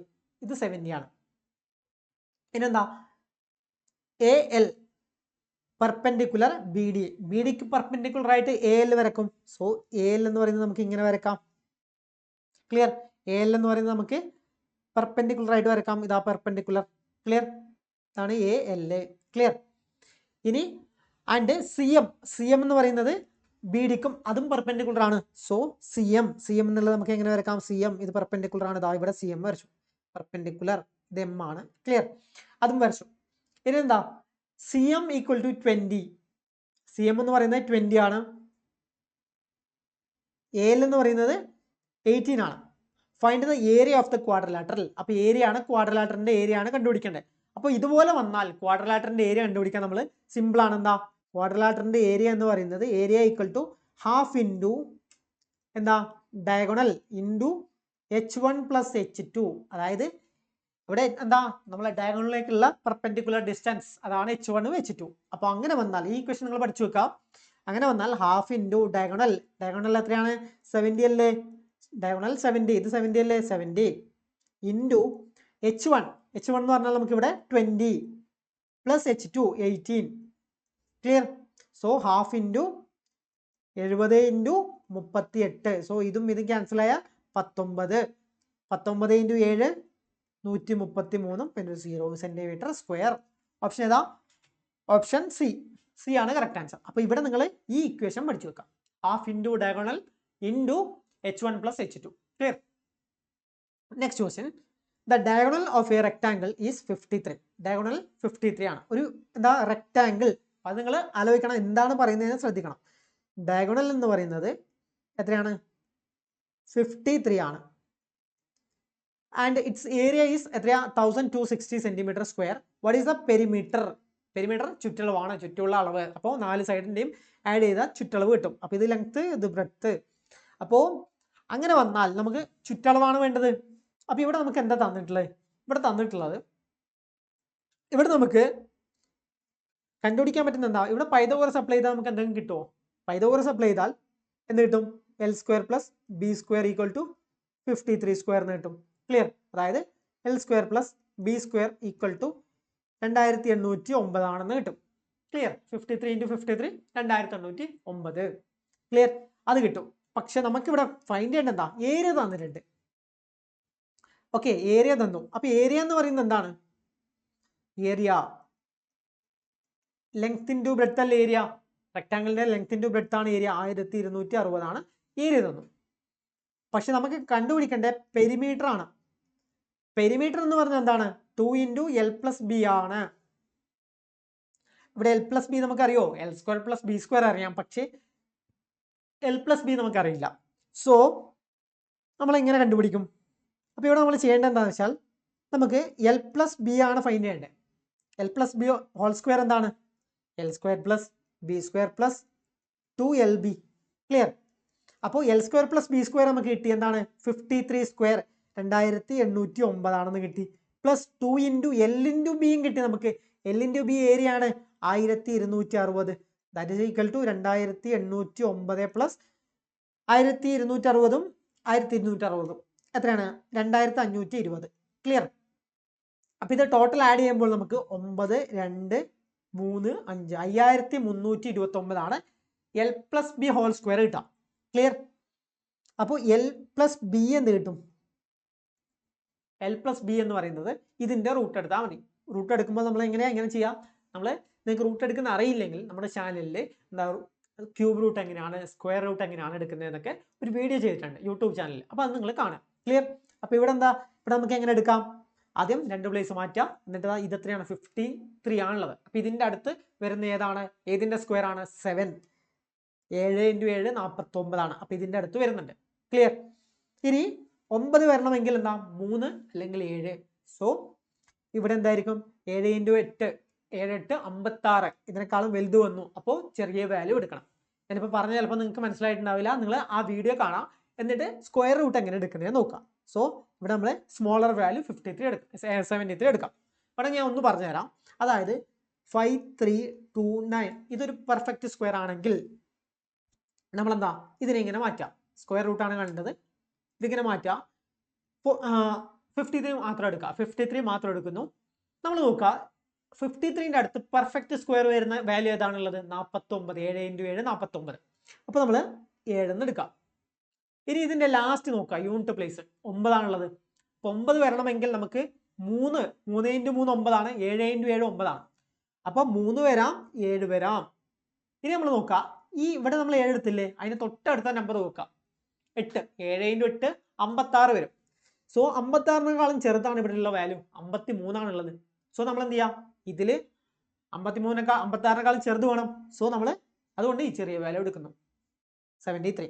ഇത് 70 ആണ്. ഇനെന്താ? AL പെർപെൻഡിക്കുലർ BDക്ക് പെർപെൻഡിക്കുലർ ആയിട്ട് AL വരക്കും. സോ AL എന്ന് പറയുന്നത് നമുക്ക് ഇങ്ങനെ വരക്കാം. ക്ലിയർ? AL എന്ന് പറയുന്നത് നമുക്ക് പെർപെൻഡിക്കുലർ ആയിട്ട് വരക്കാം. ഇതാ പെർപെൻഡിക്കുലർ. ക്ലിയർ? ഇതാണ് AL. ക്ലിയർ? ഇനി ആൻഡ് CM എന്ന് പറയുന്നത് BDക്കും അതും പെർപെൻഡിക്കുലർ ആണ്. സോ CM എന്നുള്ളത് നമുക്ക് എങ്ങനെ വരക്കാം? CM ഇത് പെർപെൻഡിക്കുലർ ആണ്. ഇതാ ഇവിടെ CM വരച്ചു, പെർപെൻഡിക്കുലർ. ഇത് M ആണ്. ക്ലിയർ? അതും വരച്ചു. ഇനി എന്താ? CM equal to 20. CM എന്ന് പറയുന്നത് 20 ആണ്. AL എന്ന് പറയുന്നത് 18 ആണ്. Find the area of the quadrilateral. അപ്പോൾ ഏരിയ ആണ്, ക്വാഡ്രിലാറ്ററിന്റെ ഏരിയ ആണ് കണ്ടുപിടിക്കേണ്ടത്. അപ്പോൾ ഇതുപോലെ വന്നാൽ ക്വാഡ്രിലാറ്ററിന്റെ ഏരിയ കണ്ടുപിടിക്കാൻ നമ്മൾ സിമ്പിൾ ആണ്. എന്താ? ക്വാഡ്രിലാറ്ററിന്റെ ഏരിയ എന്ന് പറയുന്നത് area equal to half into എന്താ? Diagonal into H1 plus H2. അതായത് ഇവിടെ എന്താ നമ്മളെ ഡയഗണലിലേക്കുള്ള പെർപെൻഡിക്കുലർ ഡിസ്റ്റൻസ് അതാണ് h1 h2. അപ്പോൾ അങ്ങനെ വന്നാൽ ഈ ക്വസ്റ്റൻ നിങ്ങൾ പഠിച്ചു വെക്കാം. അങ്ങനെ വന്നാൽ ഹാഫ് ഇൻറ്റു ഡയഗണൽ, ഡയഗണൽ എത്രയാണ് 70 അല്ലേ, ഡയഗണൽ 70, ഇത് 70 അല്ലേ, 70 ഇൻറ്റു h1 എന്ന് പറഞ്ഞാൽ നമുക്ക് ഇവിടെ 20 plus h2 18. Clear? So half into 70 into 38. So ഇതും ക്യാൻസൽ ആയ 19 ഇൻറ്റു 7 133 പിന്നെ 0 സെന്റിമീറ്റർ സ്ക്വയർ. ഓപ്ഷൻ ഏതാ? ഓപ്ഷൻ സി ആണ് കറക്റ്റ് ആൻസർ. അപ്പോൾ ഇവിടെ നിങ്ങൾ ഈ ഇക്വേഷൻ പഠിച്ചു വെക്കാം. Half into diagonal into h1 plus h2. Clear? Next question, the diagonal of A rectangle is 53. Diagonal 53 ആണ്. ഒരു എന്താ റെക്ടാങ്കിൾ, അത് നിങ്ങൾ ആലോചിക്കണം, എന്താണ് പറയുന്നതെന്ന് ശ്രദ്ധിക്കണം. ഡയഗണൽ എന്ന് പറയുന്നത് എത്രയാണ്? 53 ആണ്. ആൻഡ് ഇറ്റ്സ് ഏരിയ ഈസ് എത്രയാ? 1260 centimetre square. What is the perimeter? Perimeter ചുറ്റളവാണ്, ചുറ്റുള്ള അളവ്. അപ്പോൾ 4 സൈഡിൻ്റെയും ആഡ് ചെയ്താൽ ചുറ്റളവ് കിട്ടും. അപ്പോൾ ഇത് ലെങ്ത്, ഇത് ബ്രെഡ്ത്ത്. അപ്പോൾ അങ്ങനെ വന്നാൽ നമുക്ക് ചുറ്റളവാണ് വേണ്ടത്. അപ്പോൾ ഇവിടെ നമുക്ക് എന്താ തന്നിട്ടുള്ളത്? ഇവിടെ നമുക്ക് കണ്ടുപിടിക്കാൻ പറ്റുന്ന എന്താ? ഇവിടെ പൈതഗോറസ് അപ്ലൈ ചെയ്താൽ നമുക്ക് എന്തെങ്കിലും കിട്ടുമോ? പൈതഗോറസ് അപ്ലൈ ചെയ്താൽ എന്ത് കിട്ടും? L square plus B square equal to 53 square എന്ന് കിട്ടും. ക്ലിയർ? അതായത് L square plus B square equal to 2809 ആണെന്ന് കിട്ടും. ക്ലിയർ? 53 ഇൻറ്റു 53 2809. ക്ലിയർ? അത് കിട്ടും. പക്ഷെ നമുക്കിവിടെ ഫൈൻഡ് ചെയ്യേണ്ട എന്താ? ഏരിയ തന്നിട്ടുണ്ട്. ഓക്കെ, ഏരിയ തന്നു. അപ്പോൾ ഏരിയ എന്ന് പറയുന്നത് എന്താണ്? ഏരിയ ലെങ്ത് ഇൻറ്റു ബ്രെഡ്ത്ത് അല്ലേ ഏരിയ? റെക്ടാങ്കിളിന്റെ ലെങ്ത് ഇൻറ്റു ബ്രെഡ്ത്ത് ആണ് ഏരിയ. 1260 ആണ് ഏരിയ തന്നു. പക്ഷെ നമുക്ക് കണ്ടുപിടിക്കേണ്ട പെരിമീറ്റർ ആണ്. പെരിമീറ്റർ എന്ന് പറഞ്ഞാൽ എന്താണ്? 2 ഇൻറ്റു L പ്ലസ് ബി ആണ്. ഇവിടെ L പ്ലസ് ബി നമുക്കറിയോ? L square plus B square അറിയാം, പക്ഷേ L പ്ലസ് ബി നമുക്കറിയില്ല. സോ നമ്മൾ എങ്ങനെ കണ്ടുപിടിക്കും? അപ്പോൾ ഇവിടെ നമ്മൾ ചെയ്യേണ്ടത് എന്താണെന്ന് വെച്ചാൽ നമുക്ക് L പ്ലസ് ബി ആണ് ഫൈൻഡ് ചെയ്യേണ്ടത്. L plus B whole square എന്താണ്? L square plus B square plus 2LB. Clear? അപ്പോൾ L square plus B square നമുക്ക് കിട്ടി എന്താണ്? 53 സ്ക്വയർ 2809 ആണെന്ന് കിട്ടി. പ്ലസ് 2 ഇൻറ്റു L ഇൻറ്റു ബിയും കിട്ടി നമുക്ക്. L ഇൻറ്റു ബി ഏരിയ ആണ് 1260. That is equal to 2809 plus 1260 1260 എത്രയാണ്? 2520. ക്ലിയർ? അപ്പോൾ ഇത് ടോട്ടൽ ആഡ് ചെയ്യുമ്പോൾ നമുക്ക് 9 2 3 5 5329 ആണ് L plus B whole square കിട്ടാം. ക്ലിയർ? അപ്പോൾ L പ്ലസ് ബി എന്ത് കിട്ടും? L പ്ലസ് ബി എന്ന് പറയുന്നത് ഇതിൻ്റെ റൂട്ട് എടുത്താൽ മതി. റൂട്ട് എടുക്കുമ്പോൾ നമ്മൾ എങ്ങനെ ചെയ്യാം? നിങ്ങൾക്ക് റൂട്ട് എടുക്കുന്ന അറിയില്ലെങ്കിൽ നമ്മുടെ ചാനലിൽ എന്താ ക്യൂബ് റൂട്ട് എങ്ങനെയാണ്, സ്ക്വയർ റൂട്ട് എങ്ങനെയാണ് എടുക്കുന്നതെന്നൊക്കെ ഒരു വീഡിയോ ചെയ്തിട്ടുണ്ട് യൂട്യൂബ് ചാനലിൽ. അപ്പോൾ അത് നിങ്ങൾ കാണാം. ക്ലിയർ? അപ്പോൾ ഇവിടെ നമുക്ക് എങ്ങനെ എടുക്കാം? ആദ്യം 2 പ്ലേസ് മാറ്റാം. എന്നിട്ട് ഇത് എത്രയാണ്? 53 ആണുള്ളത്. അപ്പോൾ ഇതിൻ്റെ അടുത്ത് വരുന്ന ഏതാണ്? ഏതിൻ്റെ സ്ക്വയർ ആണ്? 7. 7 ഇൻറ്റു 7 49 ആണ്. അപ്പോൾ ഇതിൻ്റെ അടുത്ത് വരുന്നുണ്ട്. ക്ലിയർ? ഇനി 9 വരണമെങ്കിൽ എന്താ? 3 അല്ലെങ്കിൽ 7. സോ ഇവിടെ എന്തായിരിക്കും? 7 ഇൻറ്റു 8 7 8 56. ഇതിനേക്കാളും വലുത് വന്നു. അപ്പോൾ ചെറിയ വാല്യൂ എടുക്കണം. ഞാനിപ്പോൾ പറഞ്ഞ ചിലപ്പോൾ നിങ്ങൾക്ക് മനസ്സിലായിട്ടുണ്ടാവില്ല. നിങ്ങൾ ആ വീഡിയോ കാണാം, എന്നിട്ട് സ്ക്വയർ റൂട്ട് എങ്ങനെ എടുക്കുന്നത് നോക്കാം. സോ ഇവിടെ നമ്മൾ സ്മോളർ വാല്യൂ 73 എടുക്കാം. ഇവിടെ ഞാൻ ഒന്ന് പറഞ്ഞുതരാം. അതായത് 5329 ഇതൊരു പെർഫെക്റ്റ് സ്ക്വയർ ആണെങ്കിൽ നമ്മളെന്താ ഇതിനെ ഇങ്ങനെ മാറ്റാം. സ്ക്വയർ റൂട്ടാണ് കണ്ടത്, ഇതിങ്ങനെ മാറ്റാം. 53 മാത്രം എടുക്കുക. 53 മാത്രം എടുക്കുന്നു. നമ്മൾ നോക്കുക 53ൻ്റെ അടുത്ത് പെർഫെക്റ്റ് സ്ക്വയർ വരുന്ന വാല്യൂ ഏതാണുള്ളത്? 49. 7 ഇൻറ്റു 7 49. അപ്പോൾ നമ്മൾ 7 എന്ന് എടുക്കാം. ഇനി ഇതിൻ്റെ ലാസ്റ്റ് നോക്കുക, യൂണിറ്റ് പ്ലേസ് 9 ആണുള്ളത്. അപ്പോൾ 9 വരണമെങ്കിൽ നമുക്ക് 3 ഇൻറ്റു 3 9 ആണ്. 7 ഇൻറ്റു 7 9 ആണ്. അപ്പോൾ 3 വരാം, 7 വരാം. ഇനി നമ്മൾ നോക്കുക, ഇവിടെ നമ്മൾ 7 എടുത്തില്ലേ, അതിന് തൊട്ടടുത്ത നമ്പർ നോക്കുക 8. 7 ഇൻറ്റു 8 56 വരും. സോ 56-നേക്കാളും ചെറുതാണ് ഇവിടെയുള്ള വാല്യൂ. 53 ആണുള്ളത്. സോ നമ്മൾ എന്ത് ചെയ്യാം? ഇതിൽ 56-നേക്കാളും ചെറുത് വേണം. സോ നമ്മൾ അതുകൊണ്ട് ഈ ചെറിയ വാല്യൂ എടുക്കുന്നു, 73.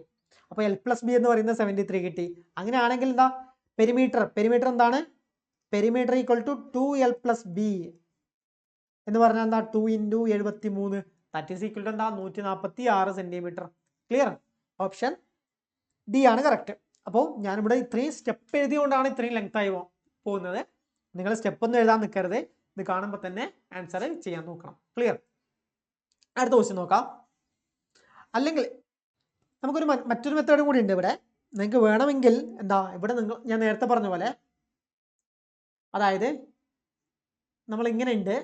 അപ്പോൾ L പ്ലസ് ബി എന്ന് പറയുന്നത് 73 കിട്ടി. അങ്ങനെയാണെങ്കിൽ എന്താ? പെരിമീറ്റർ എന്താണ്? Perimeter equal to 2L plus B എന്ന് പറഞ്ഞാൽ എന്താ? 2 into 73 that is equal to എന്താ? 146 സെൻറ്റിമീറ്റർ. ക്ലിയർ? ഓപ്ഷൻ ഡി ആണ് കറക്റ്റ്. അപ്പോൾ ഞാനിവിടെ ഇത്രയും സ്റ്റെപ്പ് എഴുതിയോണ്ടാണ് ഇത്രയും ലെങ്ത് ആയി പോകുന്നത്. നിങ്ങൾ സ്റ്റെപ്പ് ഒന്നും എഴുതാൻ നിൽക്കരുത്, ഇത് കാണുമ്പോൾ തന്നെ ആൻസർ ചെയ്യാൻ നോക്കണം. ക്ലിയർ? അടുത്ത ക്വസ്റ്റ്യൻ നോക്കാം. അല്ലെങ്കിൽ നമുക്കൊരു മറ്റൊരു മെത്തേഡും കൂടി ഉണ്ട് ഇവിടെ. നിങ്ങൾക്ക് വേണമെങ്കിൽ എന്താ ഇവിടെ ഞാൻ നേരത്തെ പറഞ്ഞ പോലെ, അതായത് നമ്മൾ ഇങ്ങനെ ഉണ്ട്,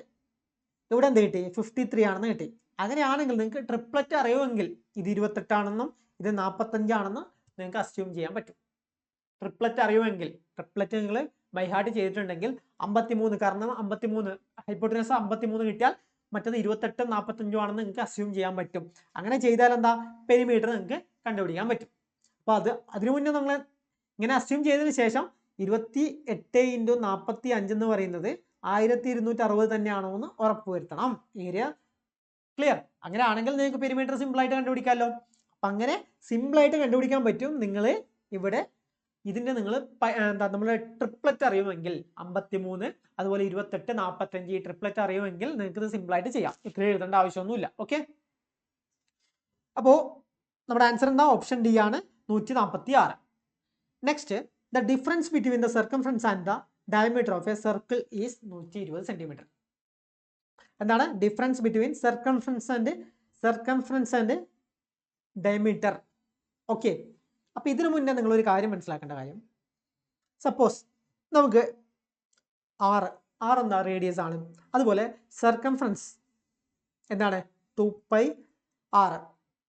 ഇവിടെ എന്ത് കിട്ടി? 53 ആണെന്ന് കിട്ടി. അങ്ങനെയാണെങ്കിൽ നിങ്ങൾക്ക് ട്രിപ്ലറ്റ് അറിയുമെങ്കിൽ ഇത് 28 ആണെന്നും ഇത് 45 ആണെന്നും നിങ്ങൾക്ക് അസ്യൂം ചെയ്യാൻ പറ്റും. ട്രിപ്ലറ്റ് അറിയുമെങ്കിൽ, ട്രിപ്ലറ്റ് നിങ്ങൾ ബൈ ഹാർട്ട് ചെയ്തിട്ടുണ്ടെങ്കിൽ 53, കാരണം 53 ഹൈപ്പോട്ടനസ് 53 കിട്ടിയാൽ മറ്റത് 28 45 ആണെന്ന് നിങ്ങൾക്ക് അസ്യൂം ചെയ്യാൻ പറ്റും. അങ്ങനെ ചെയ്താൽ എന്താ? പെരിമീറ്റർ നിങ്ങൾക്ക് കണ്ടുപിടിക്കാൻ പറ്റും. അപ്പോൾ അതിനു മുന്നേ നമ്മൾ ഇങ്ങനെ അസ്യൂം ചെയ്തതിന് ശേഷം 28 × 45 എന്ന് പറയുന്നത് 1260 തന്നെയാണോ എന്ന് ഉറപ്പുവരുത്തണം. Area clear? അങ്ങനെ ആണെങ്കിൽ നിങ്ങൾക്ക് പെരിമീറ്റർ സിമ്പിൾ ആയിട്ട് കണ്ടുപിടിക്കാമല്ലോ. അപ്പം അങ്ങനെ സിമ്പിൾ ആയിട്ട് കണ്ടുപിടിക്കാൻ പറ്റും. നിങ്ങൾ ഇവിടെ ഇതിന്റെ നിങ്ങൾ എന്താ നമ്മളെ ട്രിപ്ലറ്റ് അറിയുമെങ്കിൽ 53 അതുപോലെ 28 45 ഈ ട്രിപ്ലറ്റ് അറിയുമെങ്കിൽ നിങ്ങൾക്ക് ഇത് സിമ്പിൾ ആയിട്ട് ചെയ്യാം. ഇത്ര എഴുതേണ്ട ആവശ്യമൊന്നുമില്ല. ഓക്കെ, അപ്പോൾ നമ്മുടെ ആൻസർ എന്താ? ഓപ്ഷൻ ഡി ആണ്, 146. Next, the difference between the circumference and the diameter of a circle is 120 centimetre. എന്താണ് difference between circumference and diameter? Okay, അപ്പോൾ ഇതിനു മുന്നേ നിങ്ങൾ ഒരു കാര്യം മനസ്സിലാക്കേണ്ട കാര്യം, സപ്പോസ് നമുക്ക് ആർ എന്താ? റേഡിയസ് ആണ്. അതുപോലെ സർക്കംഫറൻസ് എന്താണ്? 2πr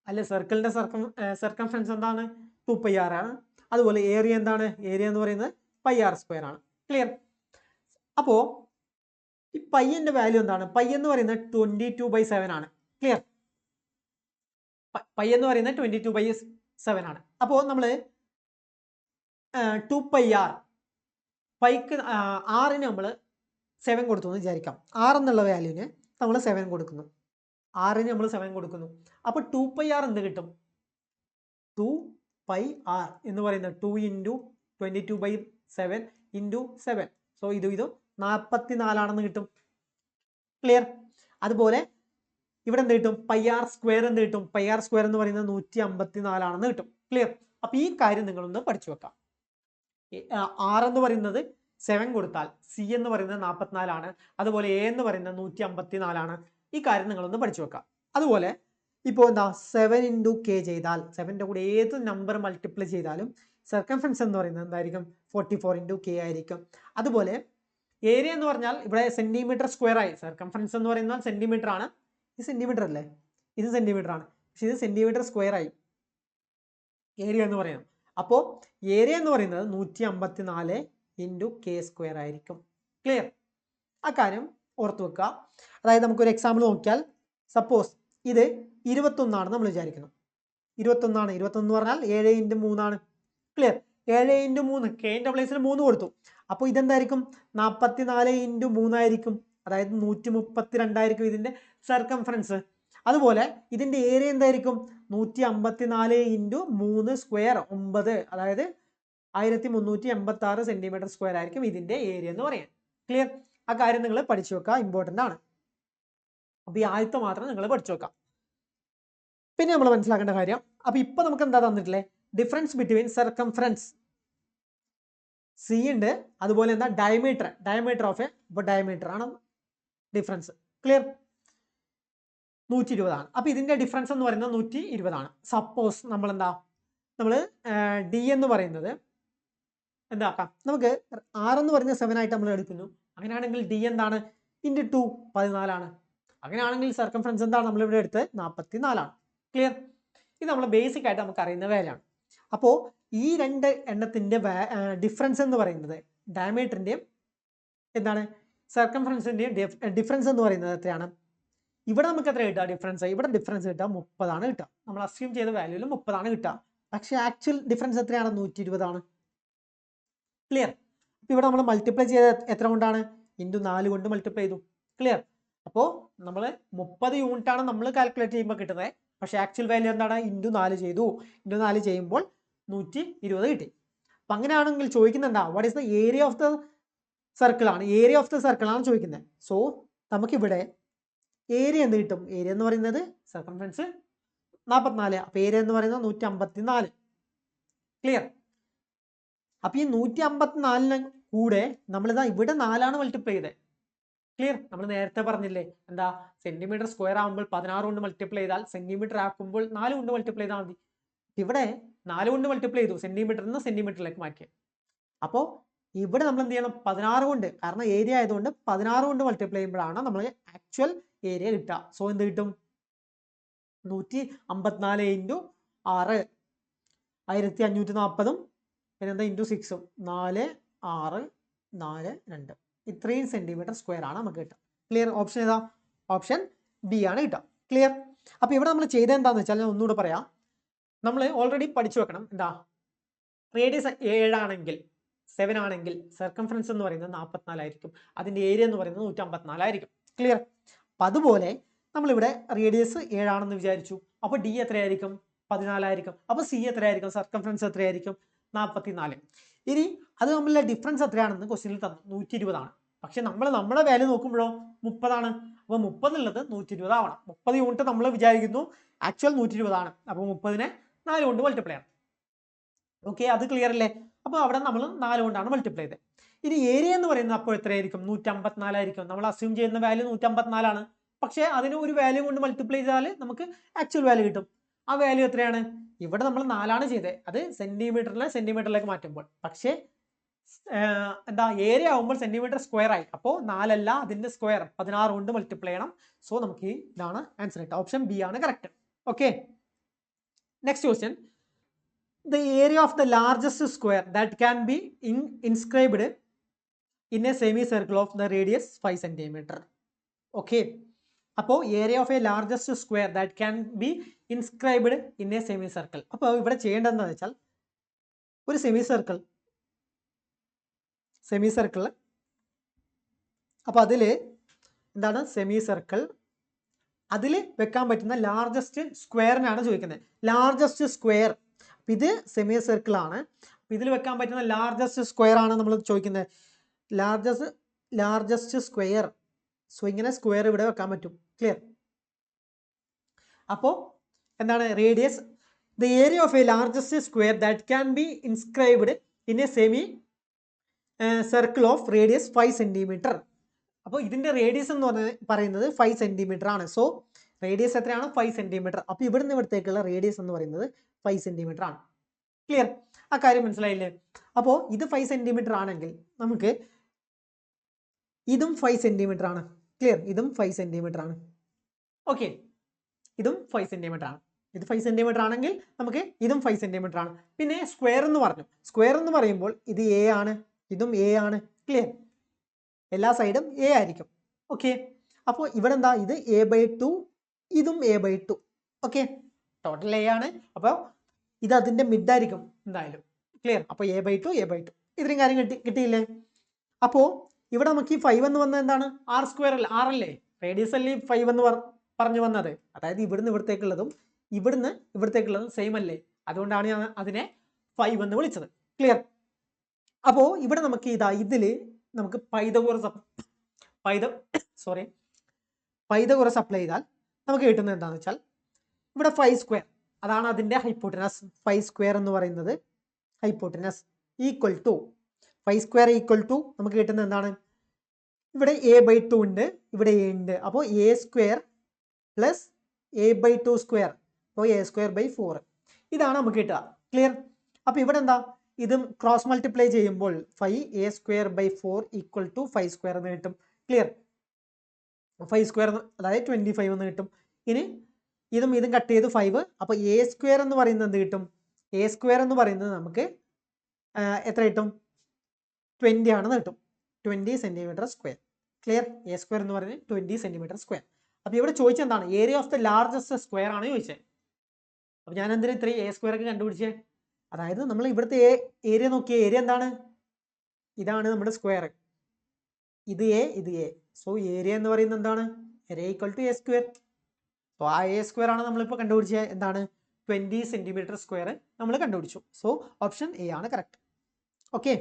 അല്ലെ? സർക്കിളിന്റെ സർക്കംഫറൻസ് എന്താണ്? 2πr ആണ്. അതുപോലെ ഏരിയ എന്താണ്? ഏരിയ എന്ന് പറയുന്നത് πr² ആണ്. ക്ലിയർ? അപ്പോൾ ഈ പൈന്റെ വാല്യൂ എന്താണ്? പൈ എന്ന് പറയുന്നത് 22/7 ആണ്. ക്ലിയർ? പൈ എന്ന് പറയുന്നത് 22/7 ആണ്. അപ്പോൾ നമ്മൾ 2πr പൈക്ക് ആറിന് നമ്മൾ 7 കൊടുത്തു എന്ന് വിചാരിക്കാം. ആർ എന്നുള്ള വാല്യൂവിന് നമ്മൾ 7 കൊടുക്കുന്നു, ആറിന് നമ്മൾ 7 കൊടുക്കുന്നു. അപ്പോൾ 2πr എന്ത് കിട്ടും? 2πr എന്ന് പറയുന്നത് 2 × 22/7 × 7. സോ ഇതും 44 ആണെന്ന് കിട്ടും. ക്ലിയർ? അതുപോലെ ഇവിടെ എന്ത് കിട്ടും? πr² എന്ത് കിട്ടും? πr² എന്ന് പറയുന്നത് 154 ആണെന്ന് കിട്ടും. ക്ലിയർ? അപ്പൊ ഈ കാര്യം നിങ്ങളൊന്ന് പഠിച്ചു വെക്കാം. ആർ എന്ന് പറയുന്നത് 7 കൊടുത്താൽ സി എന്ന് പറയുന്നത് 44 ആണ്. അതുപോലെ എ എന്ന് പറയുന്നത് 154 ആണ്. ഈ കാര്യം നിങ്ങളൊന്ന് പഠിച്ചു വെക്കാം. അതുപോലെ ഇപ്പോൾ എന്താ 7 × k ചെയ്താൽ 7ന്റെ കൂടെ ഏത് നമ്പർ മൾട്ടിപ്ലൈ ചെയ്താലും സർക്കംഫറൻസ് എന്ന് പറയുന്നത് എന്തായിരിക്കും? 44 × k ആയിരിക്കും. അതുപോലെ ഏരിയ എന്ന് പറഞ്ഞാൽ ഇവിടെ സെന്റിമീറ്റർ സ്ക്വയർ ആയി. സർക്കംഫറൻസ് എന്ന് പറയുന്നത് സെന്റിമീറ്റർ ആണ്. ഇത് സെന്റിമീറ്റർ അല്ലേ? ഇത് സെന്റിമീറ്റർ ആണ്, പക്ഷെ ഇത് സെന്റിമീറ്റർ സ്ക്വയർ ആയി ഏരിയ എന്ന് പറയുന്നത്. അപ്പോൾ ഏരിയ എന്ന് പറയുന്നത് 154 × k² ആയിരിക്കും. ക്ലിയർ? ആ കാര്യം ഓർത്ത് വെക്കുക. അതായത് നമുക്കൊരു എക്സാമ്പിൾ നോക്കിയാൽ, സപ്പോസ് ഇത് 21 ആണെന്ന് നമ്മൾ വിചാരിക്കുന്നു. 21 ആണ്. 21 എന്ന് പറഞ്ഞാൽ 7 × 3 ആണ്. ക്ലിയർ? 7 × 3 കെന്റെ പ്ലേസിൽ 3 കൊടുത്തു. അപ്പോൾ ഇതെന്തായിരിക്കും? 44 × 3 ആയിരിക്കും. അതായത് 132 ആയിരിക്കും ഇതിന്റെ സർക്കംഫറൻസ്. അതുപോലെ ഇതിന്റെ ഏരിയ എന്തായിരിക്കും? 154 × 3² 9, അതായത് 1386 സെന്റിമീറ്റർ സ്ക്വയർ ആയിരിക്കും ഇതിന്റെ ഏരിയ എന്ന് പറയാൻ. ക്ലിയർ? ആ കാര്യം നിങ്ങൾ പഠിച്ചു വെക്കുക, ഇമ്പോർട്ടന്റ് ആണ്. അപ്പൊ ഈ ആദ്യത്തെ മാത്രം നിങ്ങൾ പഠിച്ചു വെക്കാം. പിന്നെ നമ്മൾ മനസ്സിലാക്കേണ്ട കാര്യം, അപ്പൊ ഇപ്പൊ നമുക്ക് എന്താ തന്നിട്ടില്ലേ? ഡിഫറൻസ് ബിറ്റ്വീൻ സർക്കംഫറൻസ് സി ഉണ്ട്, അതുപോലെ എന്താ ഡയമീറ്റർ ഓഫ് എ, ഇപ്പൊ ഡയമീറ്റർ ആണ് ഡിഫറൻസ്. ക്ലിയർ? 120 ആണ്. അപ്പൊ ഇതിന്റെ ഡിഫറൻസ് എന്ന് പറയുന്നത് 120 ആണ്. സപ്പോസ് നമ്മൾ ഡി എന്ന് പറയുന്നത് എന്താക്കാം? നമുക്ക് ആർ എന്ന് പറയുന്നത് 7 ആയിട്ട് നമ്മൾ എടുക്കുന്നു. അങ്ങനെയാണെങ്കിൽ ഡി എന്താണ്? × 2 14 ആണ്. അങ്ങനെയാണെങ്കിൽ സർക്കംഫറൻസ് എന്താണ്? നമ്മൾ ഇവിടെ എടുത്ത് 44 ആണ്. ക്ലിയർ? ഇത് നമ്മൾ ബേസിക് ആയിട്ട് നമുക്ക് അറിയുന്ന വാല്യൂ ആണ്. അപ്പോൾ ഈ രണ്ട് എണ്ണത്തിന്റെ ഡിഫറൻസ് എന്ന് പറയുന്നത് ഡയമീറ്ററിന്റെയും എന്താണ് സർക്കംഫറൻസിന്റെയും ഡിഫറൻസ് എന്ന് പറയുന്നത് എത്രയാണ്? ഇവിടെ നമുക്ക് എത്ര കിട്ടുക ഡിഫറൻസ്? ഇവിടെ ഡിഫറൻസ് കിട്ടുക 30 ആണ് കിട്ടുക. നമ്മൾ അസ്യൂം ചെയ്ത വാല്യൂവിൽ 30 ആണ് കിട്ടുക. പക്ഷേ ആക്ച്വൽ ഡിഫറൻസ് എത്രയാണ്? 120 ആണ്. ക്ലിയർ? അപ്പോൾ ഇവിടെ നമ്മൾ മൾട്ടിപ്ലൈ ചെയ്ത എത്ര കൊണ്ടാണ്? × 4 കൊണ്ട് മൾട്ടിപ്ലൈ ചെയ്തു. ക്ലിയർ? അപ്പോൾ നമ്മൾ 30 യൂണിറ്റ് ആണ് നമ്മൾ കാൽക്കുലേറ്റ് ചെയ്യുമ്പോൾ കിട്ടുന്നത്. പക്ഷേ ആക്ച്വൽ വാല്യൂ എന്താണ്? × 4 ചെയ്തു. × 4 ചെയ്യുമ്പോൾ 120 കിട്ടി. അപ്പം അങ്ങനെയാണെങ്കിൽ ചോദിക്കുന്നത് എന്താ? What is the area of the circle ആണ്. ഏരിയ ഓഫ് ദ സർക്കിൾ ആണ് ചോദിക്കുന്നത്. സോ നമുക്കിവിടെ ഏരിയ എന്ത് കിട്ടും? ഏരിയ എന്ന് പറയുന്നത് സർക്കംഫറൻസ് 44, അപ്പോൾ ഏരിയ എന്ന് പറയുന്നത് 154. ക്ലിയർ? അപ്പോൾ ഈ 154 കൂടെ നമ്മളിതാ ഇവിടെ 4 മൾട്ടിപ്ലൈ ചെയ്തത്. ക്ലിയർ? നമ്മൾ നേരത്തെ പറഞ്ഞില്ലേ എന്താ, സെന്റിമീറ്റർ സ്ക്വയർ ആകുമ്പോൾ 16 കൊണ്ട് മൾട്ടിപ്ലൈ ചെയ്താൽ സെന്റിമീറ്റർ ആക്കുമ്പോൾ 4 കൊണ്ട് മൾട്ടിപ്ലൈ ചെയ്താൽ മതി. ഇവിടെ 4 കൊണ്ട് മൾട്ടിപ്ലൈ ചെയ്തു, സെന്റിമീറ്ററിൽ നിന്ന് സെന്റിമീറ്ററിലേക്ക് മാറ്റി. അപ്പോൾ ഇവിടെ നമ്മൾ എന്ത് ചെയ്യണം, 16 കൊണ്ട്, കാരണം ഏരിയ ആയതുകൊണ്ട് 16 കൊണ്ട് മൾട്ടിപ്ലൈ ചെയ്യുമ്പോഴാണ് നമ്മൾ ആക്ച്വൽ ഏരിയ കിട്ടുക. സോ എന്ത് കിട്ടും, 154 ഇൻറ്റു 6 1540, പിന്നെന്താ ഇൻറ്റു 6 4 6 4 2, ഇത്രയും സെന്റിമീറ്റർ സ്ക്വയർ ആണ് നമുക്ക് കിട്ടുക. ക്ലിയർ? ഓപ്ഷൻ ഏതാ? ഓപ്ഷൻ ബി ആണ് കിട്ടുക. ക്ലിയർ? അപ്പോൾ ഇവിടെ നമ്മൾ ചെയ്ത എന്താണെന്ന് വെച്ചാൽ ഞാൻ ഒന്നുകൂടെ പറയാം. നമ്മൾ ഓൾറെഡി പഠിച്ചു വെക്കണം എന്താ, റേഡിയസ് 7 ആണെങ്കിൽ 7 ആണെങ്കിൽ സർക്കംഫറൻസ് എന്ന് പറയുന്നത് 44 ആയിരിക്കും, അതിൻ്റെ ഏരിയ എന്ന് പറയുന്നത് 154 ആയിരിക്കും. ക്ലിയർ? അപ്പം അതുപോലെ നമ്മളിവിടെ റേഡിയസ് 7 ആണെന്ന് വിചാരിച്ചു, അപ്പോൾ ഡി എത്രയായിരിക്കും, 14 ആയിരിക്കും. അപ്പോൾ സി എത്രയായിരിക്കും, സർക്കംഫറൻസ് എത്രയായിരിക്കും, 44. ഇനി അത് തമ്മിലുള്ള ഡിഫറൻസ് എത്രയാണെന്ന് ക്വസ്റ്റ്യനിൽ തന്നു, 120 ആണ്. പക്ഷെ നമ്മുടെ വാല്യൂ നോക്കുമ്പോഴോ 30 ആണ്. അപ്പോൾ 30 ഉള്ളത് 120 ആവണം. 30 യൂണിറ്റ് നമ്മൾ വിചാരിക്കുന്നു, ആക്ച്വൽ 120 ആണ്. അപ്പോൾ 30നെ 4 കൊണ്ട് മൾട്ടിപ്ലൈ ആണ്. ഓക്കെ, അത് ക്ലിയർ അല്ലേ? അപ്പോൾ അവിടെ നമ്മൾ 4 കൊണ്ടാണ് മൾട്ടിപ്ലൈ ചെയ്തത്. ഇനി ഏരിയ എന്ന് പറയുന്നത് അപ്പോൾ എത്രയായിരിക്കും, 154 ആയിരിക്കും. നമ്മൾ അസ്യൂം ചെയ്യുന്ന വാല്യൂ 154 ആണ്. പക്ഷേ അതിന് ഒരു വാല്യൂ കൊണ്ട് മൾട്ടിപ്ലൈ ചെയ്താൽ നമുക്ക് ആക്ച്വൽ വാല്യൂ കിട്ടും. ആ വാല്യൂ എത്രയാണ്, ഇവിടെ നമ്മൾ 4 ആണ് ചെയ്തത്, അത് സെന്റിമീറ്ററിലേക്ക് മാറ്റുമ്പോൾ. പക്ഷേ എന്താ, ഏരിയ ആവുമ്പോൾ സെന്റിമീറ്റർ സ്ക്വയർ ആയി, അപ്പോൾ 4 അല്ല അതിന്റെ സ്ക്വയർ 16 കൊണ്ട് മൾട്ടിപ്ലൈ ചെയ്യണം. സോ നമുക്ക് ഇതാണ് ആൻസർ കിട്ടുക. ഓപ്ഷൻ ബി ആണ് correct. Okay, next question. The area of the largest square that can be inscribed in a semicircle of the radius 5 cm. Okay, അപ്പോൾ area of A largest square that can be inscribed in A semi circle. അപ്പോൾ ഇവിടെ ചെയ്യേണ്ടതെന്ന് വെച്ചാൽ ഒരു semi circle അപ്പോൾ അതിൽ എന്താണ്, semi circle അതിൽ വെക്കാൻ പറ്റുന്ന ലാർജസ്റ്റ് സ്ക്വയറിനാണ് ചോദിക്കുന്നത്. ലാർജസ്റ്റ് സ്ക്വയർ, ഇത് സെമി സർക്കിൾ ആണ്, ഇതിൽ വെക്കാൻ പറ്റുന്ന ലാർജസ്റ്റ് സ്ക്വയർ ആണ് നമ്മൾ ചോദിക്കുന്നത്. Largest square. സോ ഇങ്ങനെ സ്ക്വയർ ഇവിടെ വെക്കാൻ പറ്റും. ക്ലിയർ? അപ്പോൾ എന്താണ്, radius the area of A largest square that can be inscribed in A semi circle of radius 5 centimetre. അപ്പോൾ ഇതിന്റെ റേഡിയസ് എന്ന് പറയുന്നത് 5 സെന്റിമീറ്റർ ആണ്. സോ റേഡിയസ് എത്രയാണ്, 5 സെന്റിമീറ്റർ. അപ്പോൾ ഇവിടുന്ന് ഇവിടത്തേക്കുള്ള റേഡിയസ് എന്ന് പറയുന്നത് 5 സെന്റിമീറ്റർ ആണ്. ക്ലിയർ? ആ കാര്യം മനസ്സിലായില്ലേ? അപ്പോൾ ഇത് 5 സെന്റിമീറ്റർ ആണെങ്കിൽ നമുക്ക് ഇതും 5 സെന്റിമീറ്റർ ആണ്. ക്ലിയർ? ഇതും 5 സെന്റിമീറ്റർ ആണ്. ഓക്കെ, ഇതും 5 സെന്റിമീറ്റർ ആണ്. ഇത് 5 സെന്റിമീറ്റർ ആണെങ്കിൽ നമുക്ക് ഇതും 5 സെന്റിമീറ്റർ ആണ്. പിന്നെ സ്ക്വയർ എന്ന് പറഞ്ഞു, സ്ക്വയർ എന്ന് പറയുമ്പോൾ ഇത് എ ആണ്, ഇതും എ ആണ്. ക്ലിയർ? എല്ലാ സൈഡും എ ആയിരിക്കും. ഓക്കെ, അപ്പോൾ ഇവിടെ എന്താ, ഇത് a/2, ഇതും a/2. ഓക്കെ, ടോട്ടൽ എ ആണ്. അപ്പോൾ ഇത് അതിന്റെ മിഡ് ആയിരിക്കും എന്തായാലും. ക്ലിയർ? അപ്പോൾ a/2 ഇത്രയും കാര്യം കിട്ടിയില്ലേ? അപ്പോൾ ഇവിടെ നമുക്ക് ഈ 5 എന്ന് വന്നത് എന്താണ്, ആർ സ്ക്വയർ അല്ല, ആർ അല്ലേ, റേഡിയസ് അല്ലേ 5 എന്ന് പറഞ്ഞു വന്നത്. അതായത് ഇവിടുന്ന് ഇവിടത്തേക്കുള്ളതും ഇവിടുന്ന് ഇവിടത്തേക്കുള്ളതും സെയിം അല്ലേ, അതുകൊണ്ടാണ് ഞാൻ അതിനെ 5 എന്ന് വിളിച്ചത്. ക്ലിയർ? അപ്പോൾ ഇവിടെ നമുക്ക് ഇതിൽ നമുക്ക് പൈതഗോറസ് അപ്ലൈ ചെയ്താൽ നമുക്ക് കിട്ടുന്നത് എന്താണെന്ന് വെച്ചാൽ, ഇവിടെ 5 സ്ക്വയർ അതാണ് അതിൻ്റെ ഹൈപ്പോട്ടനസ്. 5 സ്ക്വയർ എന്ന് പറയുന്നത് hypotenuse equal to 5 square equal to നമുക്ക് കിട്ടുന്നത് എന്താണ്, ഇവിടെ a/2 ഉണ്ട്, ഇവിടെ a ഉണ്ട്. അപ്പോൾ a square plus a/2 square, അപ്പോൾ a²/4 ഇതാണ് നമുക്ക് കിട്ടുക. ക്ലിയർ? അപ്പോൾ ഇവിടെ എന്താ, ഇതും ക്രോസ് മൾട്ടിപ്ലൈ ചെയ്യുമ്പോൾ 5a²/4 ഈക്വൽ ടു 5 സ്ക്വയർ എന്ന് കിട്ടും. ക്ലിയർ? 5 സ്ക്വയർ അതായത് 25 എന്ന് കിട്ടും. ഇനി ഇതും കട്ട് ചെയ്ത് 5, അപ്പോൾ a² എന്ന് പറയുന്നത് എന്ത് കിട്ടും, a² എന്ന് പറയുന്നത് നമുക്ക് എത്ര കിട്ടും, 20 ആണെന്ന് കിട്ടും. 20 സെന്റിമീറ്റർ സ്ക്വയർ. ക്ലിയർ? a² എന്ന് പറയുന്നത് 20 സെന്റിമീറ്റർ സ്ക്വയർ. അപ്പോൾ ഇവിടെ ചോദിച്ചെന്താണ്, area of the largest square ആണ് ചോദിച്ചത്. അപ്പോൾ ഞാൻ എന്തിനാ ഇത്രയും a² ഒക്കെ കണ്ടുപിടിച്ചേ, അതായത് നമ്മൾ ഇവിടുത്തെ ഏരിയ നോക്കിയ ഏരിയ എന്താണ്, ഇതാണ് നമ്മുടെ സ്ക്വയർ, ഇത് a. സോ ഏരിയ എന്ന് പറയുന്നത് എന്താണ്, ഏരിയ ഈക്വൽ ടു a². അപ്പോൾ ആ a² ആണ് നമ്മളിപ്പോൾ കണ്ടുപിടിച്ചത്, എന്താണ് 20 സെന്റിമീറ്റർ സ്ക്വയർ നമ്മൾ കണ്ടുപിടിച്ചു. സോ ഓപ്ഷൻ എ ആണ് correct. Okay,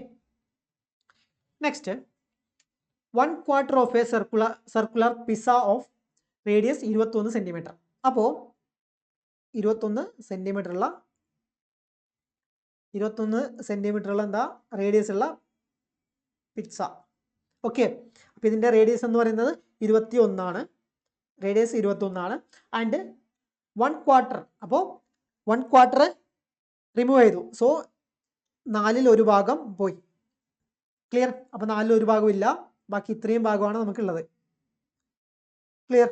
next 1/4 of A circular pizza of radius 21 centimetre. അപ്പോൾ 21 സെന്റിമീറ്റർ ഉള്ള എന്താ റേഡിയസ് ഉള്ള പിസ്സ. ഓക്കെ, അപ്പോൾ ഇതിൻ്റെ റേഡിയസ് എന്ന് പറയുന്നത് 21 റേഡിയസ് 21 ആൻഡ് 1/4. അപ്പോൾ 1/4 റിമൂവ് ചെയ്തു. സോ 4/1 ഭാഗം പോയി. ക്ലിയർ? അപ്പോൾ 4/1 ഭാഗം ഇല്ല, ബാക്കി ഇത്രയും ഭാഗമാണ് നമുക്കുള്ളത്. ക്ലിയർ?